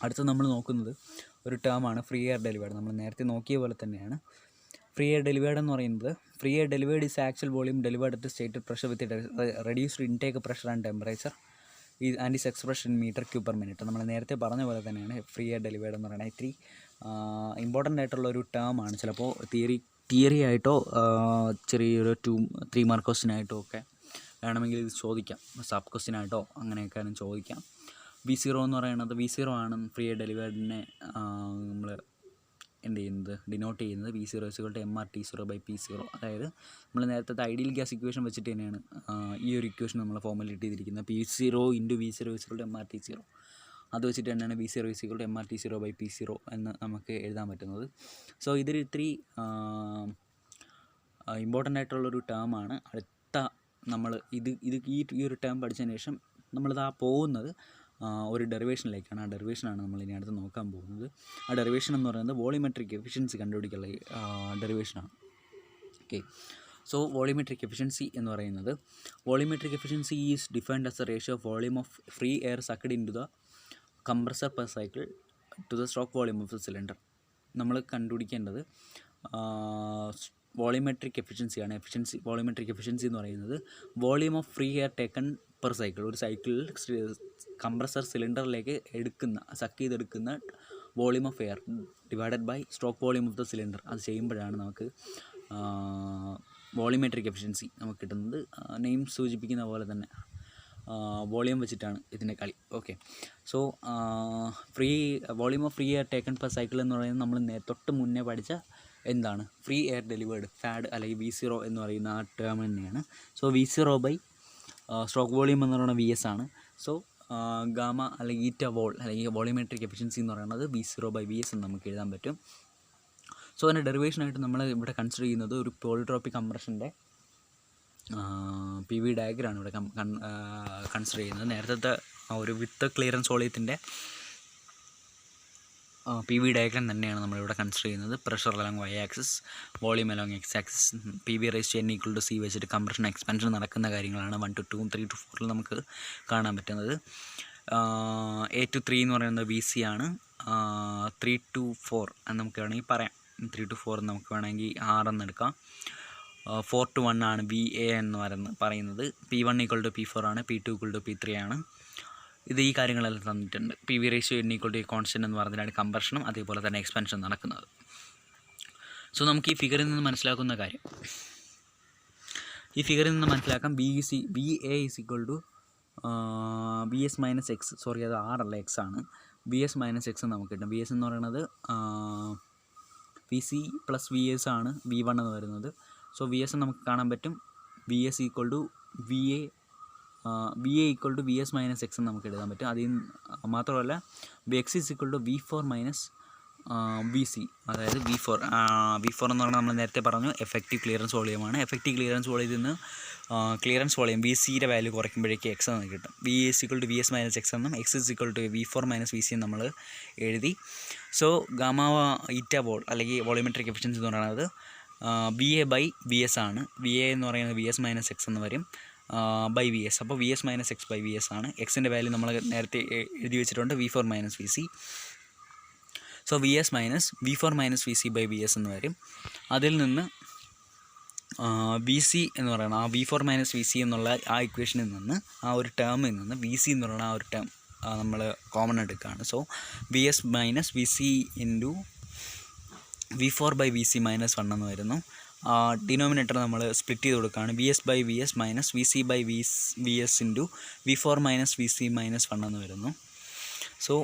അടുത്ത നമ്മൾ നോക്കുന്നത് ഒരു ടേമാണ് ഫ്രീ എയർ ഡെലിവേർഡ്. നമ്മൾ നേരത്തെ നോക്കിയ പോലെ തന്നെയാണ്. ഫ്രീ എയർ ഡെലിവേർഡ് എന്ന് പറയുന്നത് free air delivered is actual volume delivered at stated pressure with reduced intake pressure and temperature and is expression in m³/min. നമ്മൾ നേരത്തെ പറഞ്ഞ പോലെ തന്നെയാണ് ഫ്രീ എയർ ഡെലിവേർഡ് എന്ന് പറയുന്നത്. ഇത്തിരി ഇമ്പോർട്ടൻ്റ് ആയിട്ടുള്ളൊരു ടേമാണ്. ചിലപ്പോൾ തിയറി ആയിട്ടോ ചെറിയൊരു 2-3 മാർക്ക് ക്വസ്റ്റ്യനായിട്ടോ ഒക്കെ വേണമെങ്കിൽ ഇത് ചോദിക്കാം. സബ് ക്വസ്റ്റ്യനായിട്ടോ അങ്ങനെയൊക്കെ ചോദിക്കാം. V0 എന്ന് പറയുന്നത് V0 ആണ് ഫ്രീ എയർ ഡെലിവേർഡിനെ നമ്മൾ എന്ത് ചെയ്യുന്നത്, ഡിനോട്ട് ചെയ്യുന്നത്. V0 = mRT0/P0. അതായത് നമ്മൾ നേരത്തെ ഐഡിയൽ ഗ്യാസ് ഇക്വേഷൻ വെച്ചിട്ട് തന്നെയാണ് ഈ ഒരു ഇക്വേഷൻ നമ്മൾ ഫോർമുലേറ്റ് ചെയ്തിരിക്കുന്നത്. P0 × V0 = mRT0. അത് വെച്ചിട്ട് തന്നെയാണ് V0 = mRT0/P0 എന്ന് നമുക്ക് എഴുതാൻ പറ്റുന്നത്. സോ ഇതൊരു ഇത്തിരി ഇമ്പോർട്ടൻ്റ് ആയിട്ടുള്ളൊരു ടേമാണ്. അടുത്ത നമ്മൾ ഈ ഒരു ടേം പഠിച്ചതിന് ശേഷം നമ്മളിതാ പോകുന്നത് ഒരു ഡെറിവേഷനിലേക്കാണ്. ആ ഡെറിവേഷനാണ് നമ്മൾ ഇനി അടുത്ത് നോക്കാൻ പോകുന്നത്. ആ ഡെറിവേഷൻ എന്ന് പറയുന്നത് വോളിമെട്രിക് എഫിഷ്യൻസി കണ്ടുപിടിക്കാനുള്ള ഡെറിവേഷനാണ്. ഓക്കെ, സോ വോളിമെട്രിക് എഫിഷ്യൻസി എന്ന് പറയുന്നത് volumetric efficiency is defined as a ratio of volume of free air sucked in to the compressor per cycle to the stroke volume of the cylinder. നമ്മൾ കണ്ടുപിടിക്കേണ്ടത് വോളിമെട്രിക് എഫിഷ്യൻസിയാണ്. വോളിമെട്രിക് എഫിഷ്യൻസി എന്ന് പറയുന്നത് volume of free air taken per cycle. ഒരു സൈക്കിളിൽ കംപ്രസർ സിലിണ്ടറിലേക്ക് സക്ക് ചെയ്തെടുക്കുന്ന volume of air divided by stroke volume of the cylinder. അത് ചെയ്യുമ്പോഴാണ് നമുക്ക് വോളിമെട്രിക് എഫിഷ്യൻസി നമുക്ക് കിട്ടുന്നത്. നെയിം സൂചിപ്പിക്കുന്ന പോലെ തന്നെ വോളിയം വെച്ചിട്ടാണ് ഇതിൻ്റെ കളി. Okay, so volume of free air taken per cycle എന്ന് പറയുന്നത് നമ്മൾ തൊട്ട് മുന്നേ പഠിച്ച എന്താണ് ഫ്രീ എയർ ഡെലിവേർഡ് ഫാഡ് അല്ലെങ്കിൽ V0 എന്ന് പറയുന്ന ആ ടേം തന്നെയാണ്. സോ V0 സ്ട്രോക്ക് വോളിയം എന്ന് പറയുന്നത് VS ആണ്. സോ ഗാമ അല്ലെങ്കിൽ ഈറ്റ വോൾ അല്ലെങ്കിൽ വോളിമെട്രിക് എഫിഷ്യൻസി എന്ന് പറയുന്നത് V0/VS എന്ന് നമുക്ക് എഴുതാൻ പറ്റും. സോ അതിൻ്റെ ഡെറിവേഷനായിട്ട് നമ്മൾ ഇവിടെ കൺസിഡർ ചെയ്യുന്നത് ഒരു പോളിട്രോപ്പിക് കംപ്രഷൻ്റെ PV ഡയഗ്രാമാണ് ഇവിടെ കൺസിഡർ ചെയ്യുന്നത്. നേരത്തെ ഒരു വിത്ത് ക്ലിയറൻസ് വോളിയത്തിൻ്റെ PV ഡയഗ്രാം തന്നെയാണ് നമ്മളിവിടെ കൺസിഡർ ചെയ്യുന്നത്. Pressure along Y axis, volume along X axis, PV/N = C വെച്ചിട്ട് കംപ്രഷൻ എക്സ്പാൻഷൻ നടക്കുന്ന കാര്യങ്ങളാണ് 1 to 2, 3 to 4 നമുക്ക് കാണാൻ പറ്റുന്നത്. A to 3 എന്ന് പറയുന്നത് VC ആണ്. 3 to 4 എന്ന് നമുക്ക് വേണമെങ്കിൽ പറയാം. 3 to 4 നമുക്ക് വേണമെങ്കിൽ R എന്നെടുക്കാം. 4 to 1 ആണ് VA എന്ന് പറയുന്നത്. P1 = P4 ആണ്. P2 = P3 ആണ്. ഈ കാര്യങ്ങളെല്ലാം തന്നിട്ടുണ്ട്. PV/N = കോൺസ്റ്റൻ്റ് എന്ന് പറഞ്ഞാലാണ് കംപ്രഷനും അതേപോലെ തന്നെ എക്സ്പാൻഷൻ നടക്കുന്നത്. സോ നമുക്ക് ഈ ഫിഗറിൽ നിന്ന് മനസ്സിലാക്കുന്ന കാര്യം, VA = VS - X, സോറി അത് R അല്ല X ആണ്. വി എസ് മൈനസ് എക്സ് നമുക്ക് കിട്ടും. വി എസ് എന്ന് പറയുന്നത് V C plus V S ആണ് വി വൺ എന്ന് വരുന്നത്. സോ വി എസ് നമുക്ക് കാണാൻ പറ്റും V S equal to V A equal to V S minus X എന്ന് നമുക്ക് എഴുതാൻ പറ്റും. അതിൽ മാത്രമല്ല X is equal to V four minus V C, അതായത് വി ഫോർ എന്ന് പറഞ്ഞാൽ നമ്മൾ നേരത്തെ പറഞ്ഞു എഫക്റ്റീവ് ക്ലിയറൻസ് വോളിയമാണ്. എഫക്റ്റീവ് ക്ലിയറൻസ് വോളിയത്തിൽ നിന്ന് ക്ലിയറൻസ് വോളിയം വി സിയുടെ വാല്യൂ കുറയ്ക്കുമ്പോഴേക്ക് എക്സ് എന്ന് കിട്ടും. V S equal to V S minus X എന്നും X is equal to V four minus V C നമ്മൾ എഴുതി. സോ ഗാമ ഈറ്റ അല്ലെങ്കിൽ വോളിയോമെട്രിക് എഫിഷ്യൻസി എന്ന് പറയുന്നത് V A by V S ആണ്. വി എ എന്ന് പറയുന്നത് വി എസ് മൈനസ് എക്സ് എന്ന് വരും ബൈ വി എസ്. അപ്പോൾ V S minus X by V S ആണ്. എക്സിൻ്റെ വാല്യൂ നമ്മൾ നേരത്തെ എഴുതി വെച്ചിട്ടുണ്ട് V four minus V C. So V S minus V four minus V C by V S എന്ന് വരും. അതിൽ നിന്ന് വി സി എന്ന് പറയുന്ന ആ V four minus V C എന്നുള്ള ആ ഇക്വേഷനിൽ നിന്ന് ആ ഒരു ടേമിൽ നിന്ന് വി സി എന്ന് പറയുന്ന ആ ഒരു ടേം നമ്മൾ കോമൺ എടുക്കുകയാണ്. So V S minus V C into V four by V C minus one എന്ന് വരുന്നു. ഡിനോമിനേറ്റർ നമ്മൾ സ്പ്ലിറ്റ് ചെയ്ത് കൊടുക്കുകയാണ്. V S by V S minus V C by V S into V four minus V C minus one എന്ന് വരുന്നു. സോ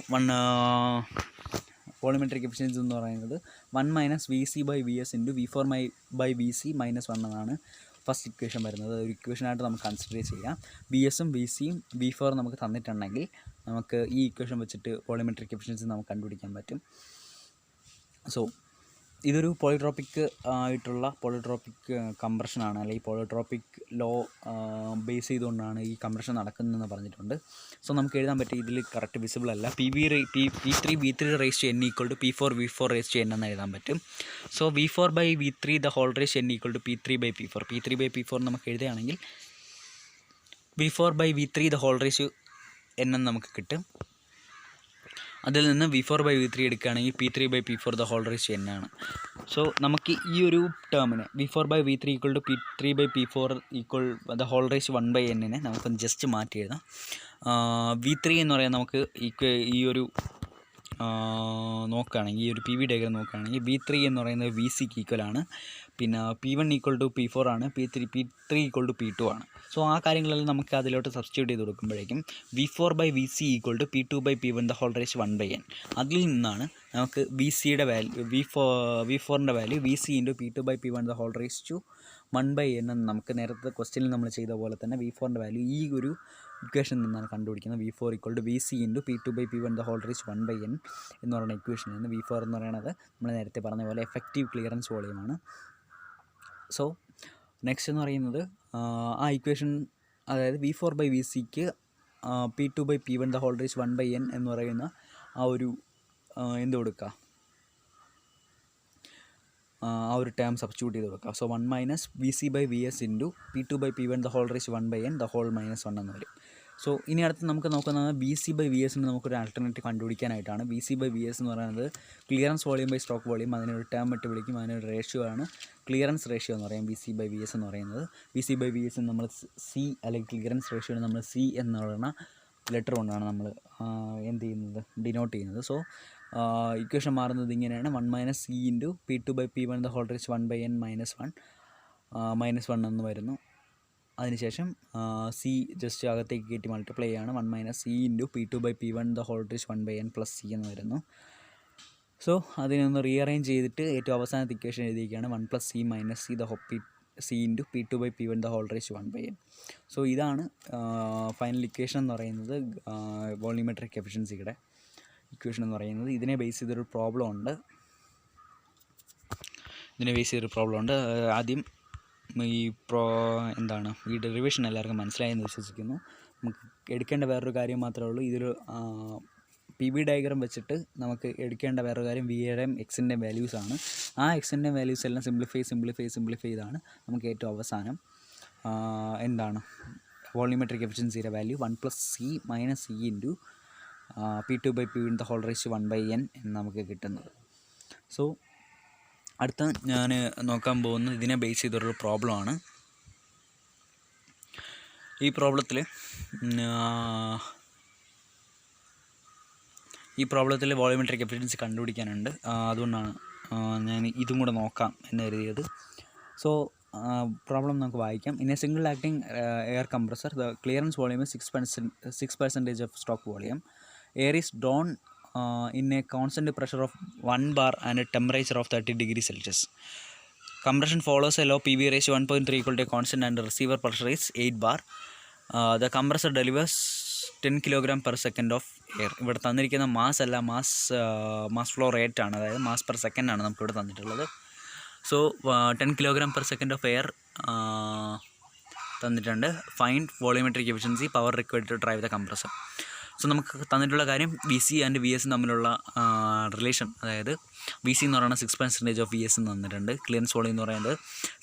വോളിയോമെട്രിക് എഫിഷ്യൻസി എന്ന് പറയുന്നത് 1 minus V C by V S into V four by V C minus one എന്നാണ് ഫസ്റ്റ് ഇക്വേഷൻ വരുന്നത്. ഒരു ഇക്വേഷനായിട്ട് നമുക്ക് കൺസിഡർ ചെയ്യാം. വി എസും വി സിയും വി ഫോറും നമുക്ക് തന്നിട്ടുണ്ടെങ്കിൽ നമുക്ക് ഈ ഇക്വേഷൻ വെച്ചിട്ട് വോളിയോമെട്രിക് എഫിഷ്യൻസി നമുക്ക് കണ്ടുപിടിക്കാൻ പറ്റും. സോ ഇതൊരു പോളിട്രോപ്പിക് ആയിട്ടുള്ള പോളിട്രോപ്പിക് കംപ്രഷനാണ്, അല്ലെങ്കിൽ പോളിട്രോപ്പിക് ലോ ബേസ് ചെയ്തുകൊണ്ടാണ് ഈ കംപ്രഷൻ നടക്കുന്നതെന്ന് പറഞ്ഞിട്ടുണ്ട്. സോ നമുക്ക് എഴുതാൻ പറ്റും, ഇതിൽ കറക്റ്റ് വിസിബിൾ അല്ല, P three raise to N equal to P four raise to N എന്ന് എഴുതാൻ പറ്റും. So V four by V three the whole raise N equal to P three by P four നമുക്ക് എഴുതുകയാണെങ്കിൽ V four by V three the whole raise N എന്ന് നമുക്ക് കിട്ടും. അതിൽ നിന്ന് V four by V three എടുക്കുകയാണെങ്കിൽ P three by P four the whole raise N ആണ്. സോ നമുക്ക് ഈ ഒരു ടേമിന് V four by V three equal to P three by P four equal the whole raise 1 by എന്നിനെ നമുക്കൊന്ന് ജസ്റ്റ് മാറ്റി എഴുതാം. വി ത്രീ എന്ന് പറയാൻ നമുക്ക് ഈ ഒരു നോക്കുകയാണെങ്കിൽ ഈ ഒരു പി വി ഡയഗ്രം നോക്കുകയാണെങ്കിൽ വി ത്രീ എന്ന് പറയുന്നത് വി സിക്ക് ഈക്വലാണ്. പിന്നെ P one equal to P four ആണ്, P three equal to P two ആണ്. സോ ആ കാര്യങ്ങളെല്ലാം നമുക്ക് അതിലോട്ട് സബ്സ്റ്റിറ്റ്യൂട്ട് ചെയ്ത് കൊടുക്കുമ്പോഴേക്കും V four by V C equal to P two by P one the whole raise 1 by N. അതിൽ നിന്നാണ് നമുക്ക് വി സിയുടെ വാല്യൂ വി ഫോറിൻ്റെ value V C into P two by P one the whole raise to 1 by N എന്ന് നമുക്ക് നേരത്തെ ക്വസ്റ്റ്യനിൽ നമ്മൾ ചെയ്ത പോലെ തന്നെ വി ഫോറിൻ്റെ വാല്യൂ ഈ ഒരു ഇക്വേഷനിൽ നിന്നാണ് കണ്ടുപിടിക്കുന്നത്. V four equal to V C into P two by P one the whole raise 1 by N എന്ന് പറയുന്ന ഇക്വേഷനിൽ നിന്ന് വി ഫോർ എന്ന് പറയുന്നത് നമ്മൾ നേരത്തെ പറഞ്ഞ പോലെ എഫക്റ്റീവ് ക്ലിയറൻസ് വോളിയമാണ്. സോ നെക്സ്റ്റ് എന്ന് പറയുന്നത് ആ ഇക്വേഷൻ, അതായത് വി ഫോർ ബൈ വി സിക്ക് P two by P one the whole raise 1 by N എന്ന് പറയുന്ന ആ ഒരു എന്ത് കൊടുക്കുക, ആ ഒരു ടേം സബ്സ്റ്റിറ്റ്യൂട്ട് ചെയ്ത് കൊടുക്കുക. So 1 minus V C by V S into P two by P one the whole raise 1 by N the whole minus 1 എന്ന് വരും. സോ ഇനി അടുത്ത് നമുക്ക് നോക്കുന്നത് ബി സി ബൈ വി എസിന് നമുക്കൊരു ആൾട്ടർനേറ്റീവ് കണ്ടുപിടിക്കാനായിട്ടാണ്. B C by V S എന്ന് പറയുന്നത് clearance volume by stroke volume, അതിനൊരു ടേം ഇട്ട് വിളിക്കും, അതിനൊരു റേഷ്യോ ആണ് ക്ലിയറൻസ് റേഷ്യോ എന്ന് പറയും B C by V S എന്ന് പറയുന്നത്. B C by V S നമ്മൾ സി അല്ലെങ്കിൽ ക്ലിയറൻസ് റേഷ്യോയിൽ നമ്മൾ സി എന്ന് പറയുന്ന ലെറ്റർ കൊണ്ടാണ് നമ്മൾ എന്ത് ചെയ്യുന്നത്, ഡിനോട്ട് ചെയ്യുന്നത്. സോ ഇക്വേഷൻ മാറുന്നത് ഇങ്ങനെയാണ്: 1 minus C into P two by P one the whole raise 1 by N minus one എന്ന് വരുന്നു. അതിനുശേഷം സി ജസ്റ്റ് അകത്തേക്ക് കയറ്റി മൾട്ടിപ്ലൈ ആണ്. 1 minus C into P two by P one the whole raise 1 by N plus C എന്ന് വരുന്നു. സോ അതിനൊന്ന് റീഅറേഞ്ച് ചെയ്തിട്ട് ഏറ്റവും അവസാനത്തെ ഇക്വേഷൻ എഴുതിയിരിക്കുകയാണ് 1 plus C minus C the C into P two by P one the whole raise 1 by N. So ഇതാണ് ഫൈനൽ ഇക്വേഷൻ എന്ന് പറയുന്നത്, വോളിയോമെട്രിക് എഫിഷ്യൻസിയുടെ ഇക്വേഷൻ എന്ന് പറയുന്നത്. ഇതിനെ ബേസ് ചെയ്തൊരു പ്രോബ്ലം ഉണ്ട്. ആദ്യം ഈ ഡെറിവേഷൻ എല്ലാവർക്കും മനസ്സിലായെന്ന് വിശ്വസിക്കുന്നു. നമുക്ക് എടുക്കേണ്ട വേറൊരു കാര്യം മാത്രമേ ഉള്ളൂ, ഇതൊരു പി വി ഡയഗ്രാം വെച്ചിട്ട് നമുക്ക് എടുക്കേണ്ട വേറൊരു കാര്യം വിയുടെയും എക്സിൻ്റെയും വാല്യൂസാണ്. ആ എക്സിൻ്റെയും വാല്യൂസ് എല്ലാം സിംപ്ലിഫൈ ചെയ്താണ് നമുക്ക് ഏറ്റവും അവസാനം വോളിയോമെട്രിക് എഫിഷ്യൻസിയുടെ value 1 plus C minus C into P two by P one the whole raise 1 by N എന്ന് നമുക്ക് കിട്ടുന്നത്. സോ അടുത്ത ഞാൻ നോക്കാൻ പോകുന്നത് ഇതിനെ ബേസ് ചെയ്തൊരു പ്രോബ്ലമാണ്. ഈ പ്രോബ്ലത്തിൽ വോളിയോമെട്രിക് എഫിഷ്യൻസി കണ്ടുപിടിക്കാനുണ്ട്. അതുകൊണ്ടാണ് ഞാൻ ഇതും കൂടെ നോക്കാം എന്ന് കരുതിയത്. സോ പ്രോബ്ലം നമുക്ക് വായിക്കാം. In A single acting air compressor the clearance volume is 6% of stock volume. Air is drawn in a constant pressure of 1 bar and a temperature of 30 degrees Celsius. Compression follows a low PV ratio 1.3 equal to a constant and the receiver pressure is 8 bar. The compressor delivers 10 kg per second of air. ഇവിടെ തന്നിരിക്കുന്ന മാസ് അല്ല, മാസ് ഫ്ലോ റേറ്റ് ആണ്, അതായത് മാസ് പെർ സെക്കൻഡ് ആണ് നമുക്കിവിടെ തന്നിട്ടുള്ളത്. സോ 10 kg/s ഓഫ് എയർ തന്നിട്ടുണ്ട്. Find volumetric efficiency, power required to drive the compressor. So നമുക്ക് തന്നിട്ടുള്ള കാര്യം VC ആൻഡ് VS തമ്മിലുള്ള റിലേഷൻ, അതായത് VC എന്ന് പറയുന്നത് 6% ഓഫ് VS എന്ന് തന്നിട്ടുണ്ട്. ക്ലിയറൻസ് വോളിയം എന്ന് പറയുന്നത്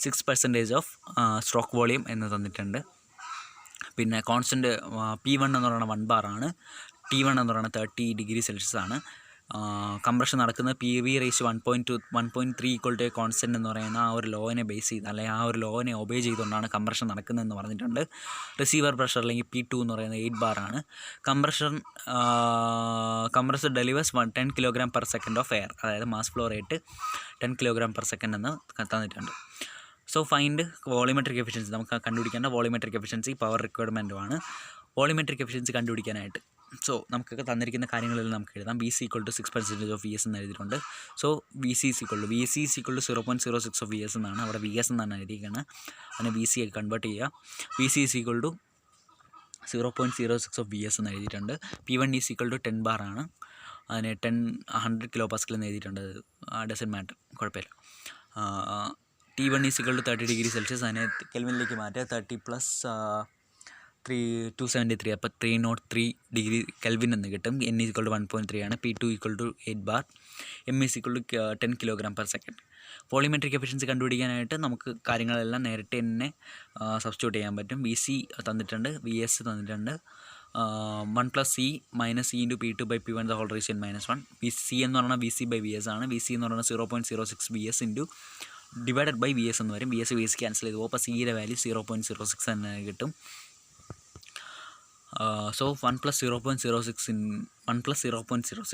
6% ഓഫ് സ്ട്രോക്ക് വോളിയം എന്ന് തന്നിട്ടുണ്ട്. പിന്നെ കോൺസ്റ്റൻറ്റ് P1 എന്ന് പറയുന്നത് 1 bar ആണ്. T1 എന്ന് പറയുന്നത് 30 ഡിഗ്രി സെൽഷ്യസ് ആണ്. കംപ്രഷൻ നടക്കുന്നത് PV ratio 1.3 equal to constant എന്ന് പറയുന്ന ആ ഒരു ലോനെ ബേസ് ചെയ്ത്, അല്ലെങ്കിൽ ആ ഒരു ലോനെ ഒബേ ചെയ്തുകൊണ്ടാണ് കംപ്രഷൻ നടക്കുന്നതെന്ന് പറഞ്ഞിട്ടുണ്ട്. റിസീവർ പ്രഷർ അല്ലെങ്കിൽ P2 എന്ന് പറയുന്നത് 8 bar ആണ്. Compressor delivers 10 kg/s of air, അതായത് മാസ് ഫ്ലോ റേറ്റ് 10 kg/s എന്ന് തന്നിട്ടുണ്ട്. സോ ഫൈൻഡ് വോളിയോമെട്രിക് എഫിഷ്യൻസി, നമുക്ക് കണ്ടുപിടിക്കേണ്ട വോളിയോമെട്രിക് എഫിഷ്യൻസി പവർ റിക്വയർമെൻറ്റുമാണ്. വോളിയോമെട്രിക് എഫിഷ്യൻസി കണ്ടുപിടിക്കാനായിട്ട് നമുക്ക് തന്നിരിക്കുന്ന കാര്യങ്ങളിൽ നമുക്ക് എഴുതാം. VC = 6% ഓഫ് VS എന്ന് എഴുതിയിട്ടുണ്ട്. സോ VC = 0.06 ഓഫ് VS എന്നാണ്, അവിടെ VS എന്നാണ് എഴുതിയിരിക്കുന്നത്. അതിനെ VC കൺവേർട്ട് ചെയ്യുക. VC = 0.06 ഓഫ് VS എന്ന് എഴുതിയിട്ടുണ്ട്. P1 = 10 bar ആണ്, അതിനെ 100 kPa എന്ന് എഴുതിയിട്ടുണ്ട്. ഡസൻറ്റ് മാറ്റർ, കുഴപ്പമില്ല. T1 = 30 ഡിഗ്രി സെൽഷ്യസ്, അതിനെ കെൽവിനിലേക്ക് മാറ്റുക. 30 + 273, അപ്പോൾ 303 ഡിഗ്രി കെൽവിൻ എന്ന് കിട്ടും. N = 1.3 ആണ്. P2 = 8 bar. M = 10 kg/s. Volumetric efficiency കണ്ടുപിടിക്കാനായിട്ട് നമുക്ക് കാര്യങ്ങളെല്ലാം നേരിട്ട് തന്നെ സബ്സ്റ്റിറ്റ്യൂട്ട് ചെയ്യാൻ പറ്റും. VC തന്നിട്ടുണ്ട്, VS തന്നിട്ടുണ്ട്. 1 + C - C × P2/P1 (1) VC എന്ന് പറഞ്ഞാൽ VC/VS ആണ്. VC എന്ന് പറഞ്ഞാൽ 0.06 VS ഡിവൈഡഡ് ബൈ VS എന്ന് വരും. VS ക്യാൻസൽ ചെയ്ത് പോകും, അപ്പോൾ സിയുടെ വാല്യൂ 0.06 തന്നെ കിട്ടും. സോ 1 + 0.06 - 0.06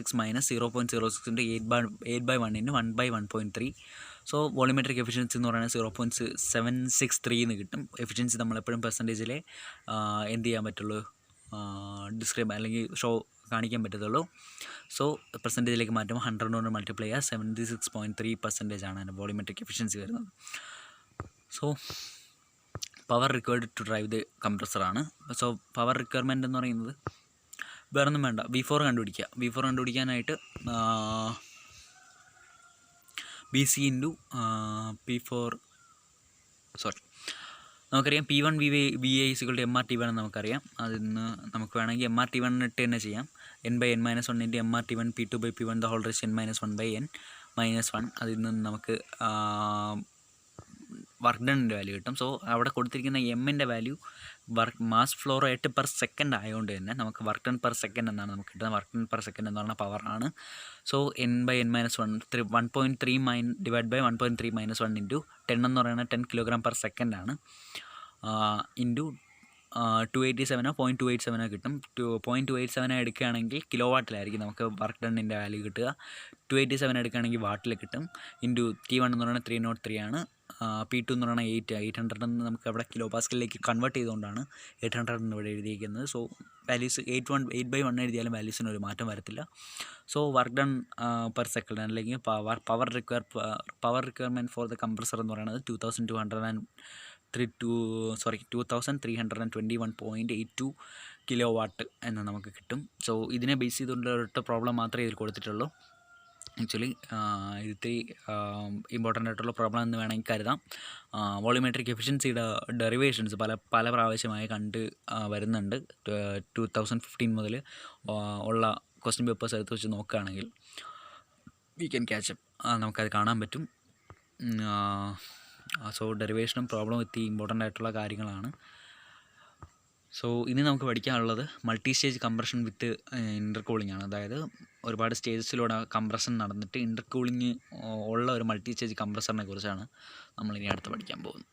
× 8/1 × 1/1.3. സോ വോളിയോമെട്രിക് എഫിഷ്യൻസി എന്ന് പറയുന്നത് 0.763 എന്ന് കിട്ടും. എഫിഷ്യൻസി നമ്മളെപ്പോഴും പെർസെൻറ്റേജിൽ എന്ത് ചെയ്യാൻ പറ്റുള്ളൂ, ഡിസ്ക്രൈബ് അല്ലെങ്കിൽ ഷോ കാണിക്കാൻ പറ്റത്തുള്ളൂ. സോ പെർസെൻറ്റേജിലേക്ക് മാറ്റുമ്പോൾ 100 കൊണ്ട് മൾട്ടിപ്ലൈ ചെയ്യുക, 76.3% ആണ് അതിൻ്റെ വോളിയോമെട്രിക് എഫിഷ്യൻസി വരുന്നത്. So power required to drive the കംപ്രസറാണ്. സോ പവർ റിക്വയർമെൻറ്റ് എന്ന് പറയുന്നത് വേറൊന്നും വേണ്ട, V4 കണ്ടുപിടിക്കുക. V4 കണ്ടുപിടിക്കാനായിട്ട് VC × P4 നമുക്കറിയാം. P1 VA = MRT1 എന്ന് നമുക്കറിയാം. അതിൽ നിന്ന് നമുക്ക് വേണമെങ്കിൽ MRT1 ഇട്ട് തന്നെ ചെയ്യാം. N/n - 1 × MRT1 P2/P1 (n - 1/n - 1). അതിൽ നിന്ന് നമുക്ക് വർക്ക് ഡണ്ണിൻ്റെ വാല്യൂ കിട്ടും. സോ അവിടെ കൊടുത്തിരിക്കുന്ന എമ്മിൻ്റെ value mass flow rate per second ആയതുകൊണ്ട് തന്നെ നമുക്ക് വർക്ക് ഡൺ പെർ സെക്കൻഡ് എന്നാണ് നമുക്ക് കിട്ടുന്നത്. വർക്ക് ഡൺ പെർ സെക്കൻഡ് എന്ന് പറഞ്ഞാൽ പവറാണ്. സോ N/n - 1 1.3 ഡിവൈഡ് ബൈ 1.3 - 1 × 10 എന്ന് പറയുന്നത് 10 kg/s ആണ്. ഇൻറ്റു 0.287 കിട്ടും. 0.287 എടുക്കുകയാണെങ്കിൽ കിലോ വാട്ടിലായിരിക്കും നമുക്ക് വർക്ക് ഡണ്ണിൻ്റെ വാല്യൂ കിട്ടുക. 287 എടുക്കുകയാണെങ്കിൽ വാട്ടിൽ കിട്ടും. ഇൻറ്റു T1 എന്ന് പറയുന്നത് 303 ആണ്. P2 എന്ന് പറയുന്നത് 800 എന്ന് നമുക്ക് അവിടെ കിലോ പാസ്കലിലേക്ക് കൺവേർട്ട് ചെയ്തുകൊണ്ടാണ് 800 എന്ന് ഇവിടെ എഴുതിയിരിക്കുന്നത്. സോ വാല്യൂസ് 8/1 എഴുതിയാലും വാല്യൂസിന് ഒരു മാറ്റം വരത്തില്ല. So work done per second അല്ലെങ്കിൽ power requirement for the compressor എന്ന് പറയുന്നത് 2321.82 kW എന്ന് നമുക്ക് കിട്ടും. സോ ഇതിനെ ബേസ് ചെയ്തുകൊണ്ട് ഒരൊറ്റ പ്രോബ്ലം മാത്രമേ ഇതിൽ കൊടുത്തിട്ടുള്ളൂ. ആക്ച്വലി ഇത് ഇത്തിരി ഇമ്പോർട്ടൻ്റ് ആയിട്ടുള്ള പ്രോബ്ലം എന്ന് വേണമെങ്കിൽ കരുതാം. വോളിയോമെട്രിക് എഫിഷ്യൻസിയുടെ ഡെറിവേഷൻസ് പല പ്രാവശ്യമായി വരുന്നുണ്ട്. 2015 മുതൽ ഉള്ള ക്വസ്റ്റ്യൻ പേപ്പേഴ്സ് എടുത്ത് വെച്ച് നോക്കുകയാണെങ്കിൽ വി ക്യാൻ ക്യാച്ച് അപ്പ്, നമുക്കത് കാണാൻ പറ്റും. സോ ഡെറിവേഷനും പ്രോബ്ലം ഇത്തിരി ഇമ്പോർട്ടൻ്റ് ആയിട്ടുള്ള കാര്യങ്ങളാണ്. സോ ഇനി നമുക്ക് പഠിക്കാനുള്ളത് മൾട്ടി സ്റ്റേജ് കംപ്രഷൻ വിത്ത് ഇൻ്റർകൂളിംഗ് ആണ്. അതായത് ഒരുപാട് സ്റ്റേജസിലൂടെ കംപ്രഷൻ നടന്നിട്ട് ഇൻ്റർകൂളിംഗ് ഉള്ള ഒരു മൾട്ടി സ്റ്റേജ് കംപ്രസറിനെ കുറിച്ചാണ് നമ്മളിനി അടുത്ത് പഠിക്കാൻ പോകുന്നത്.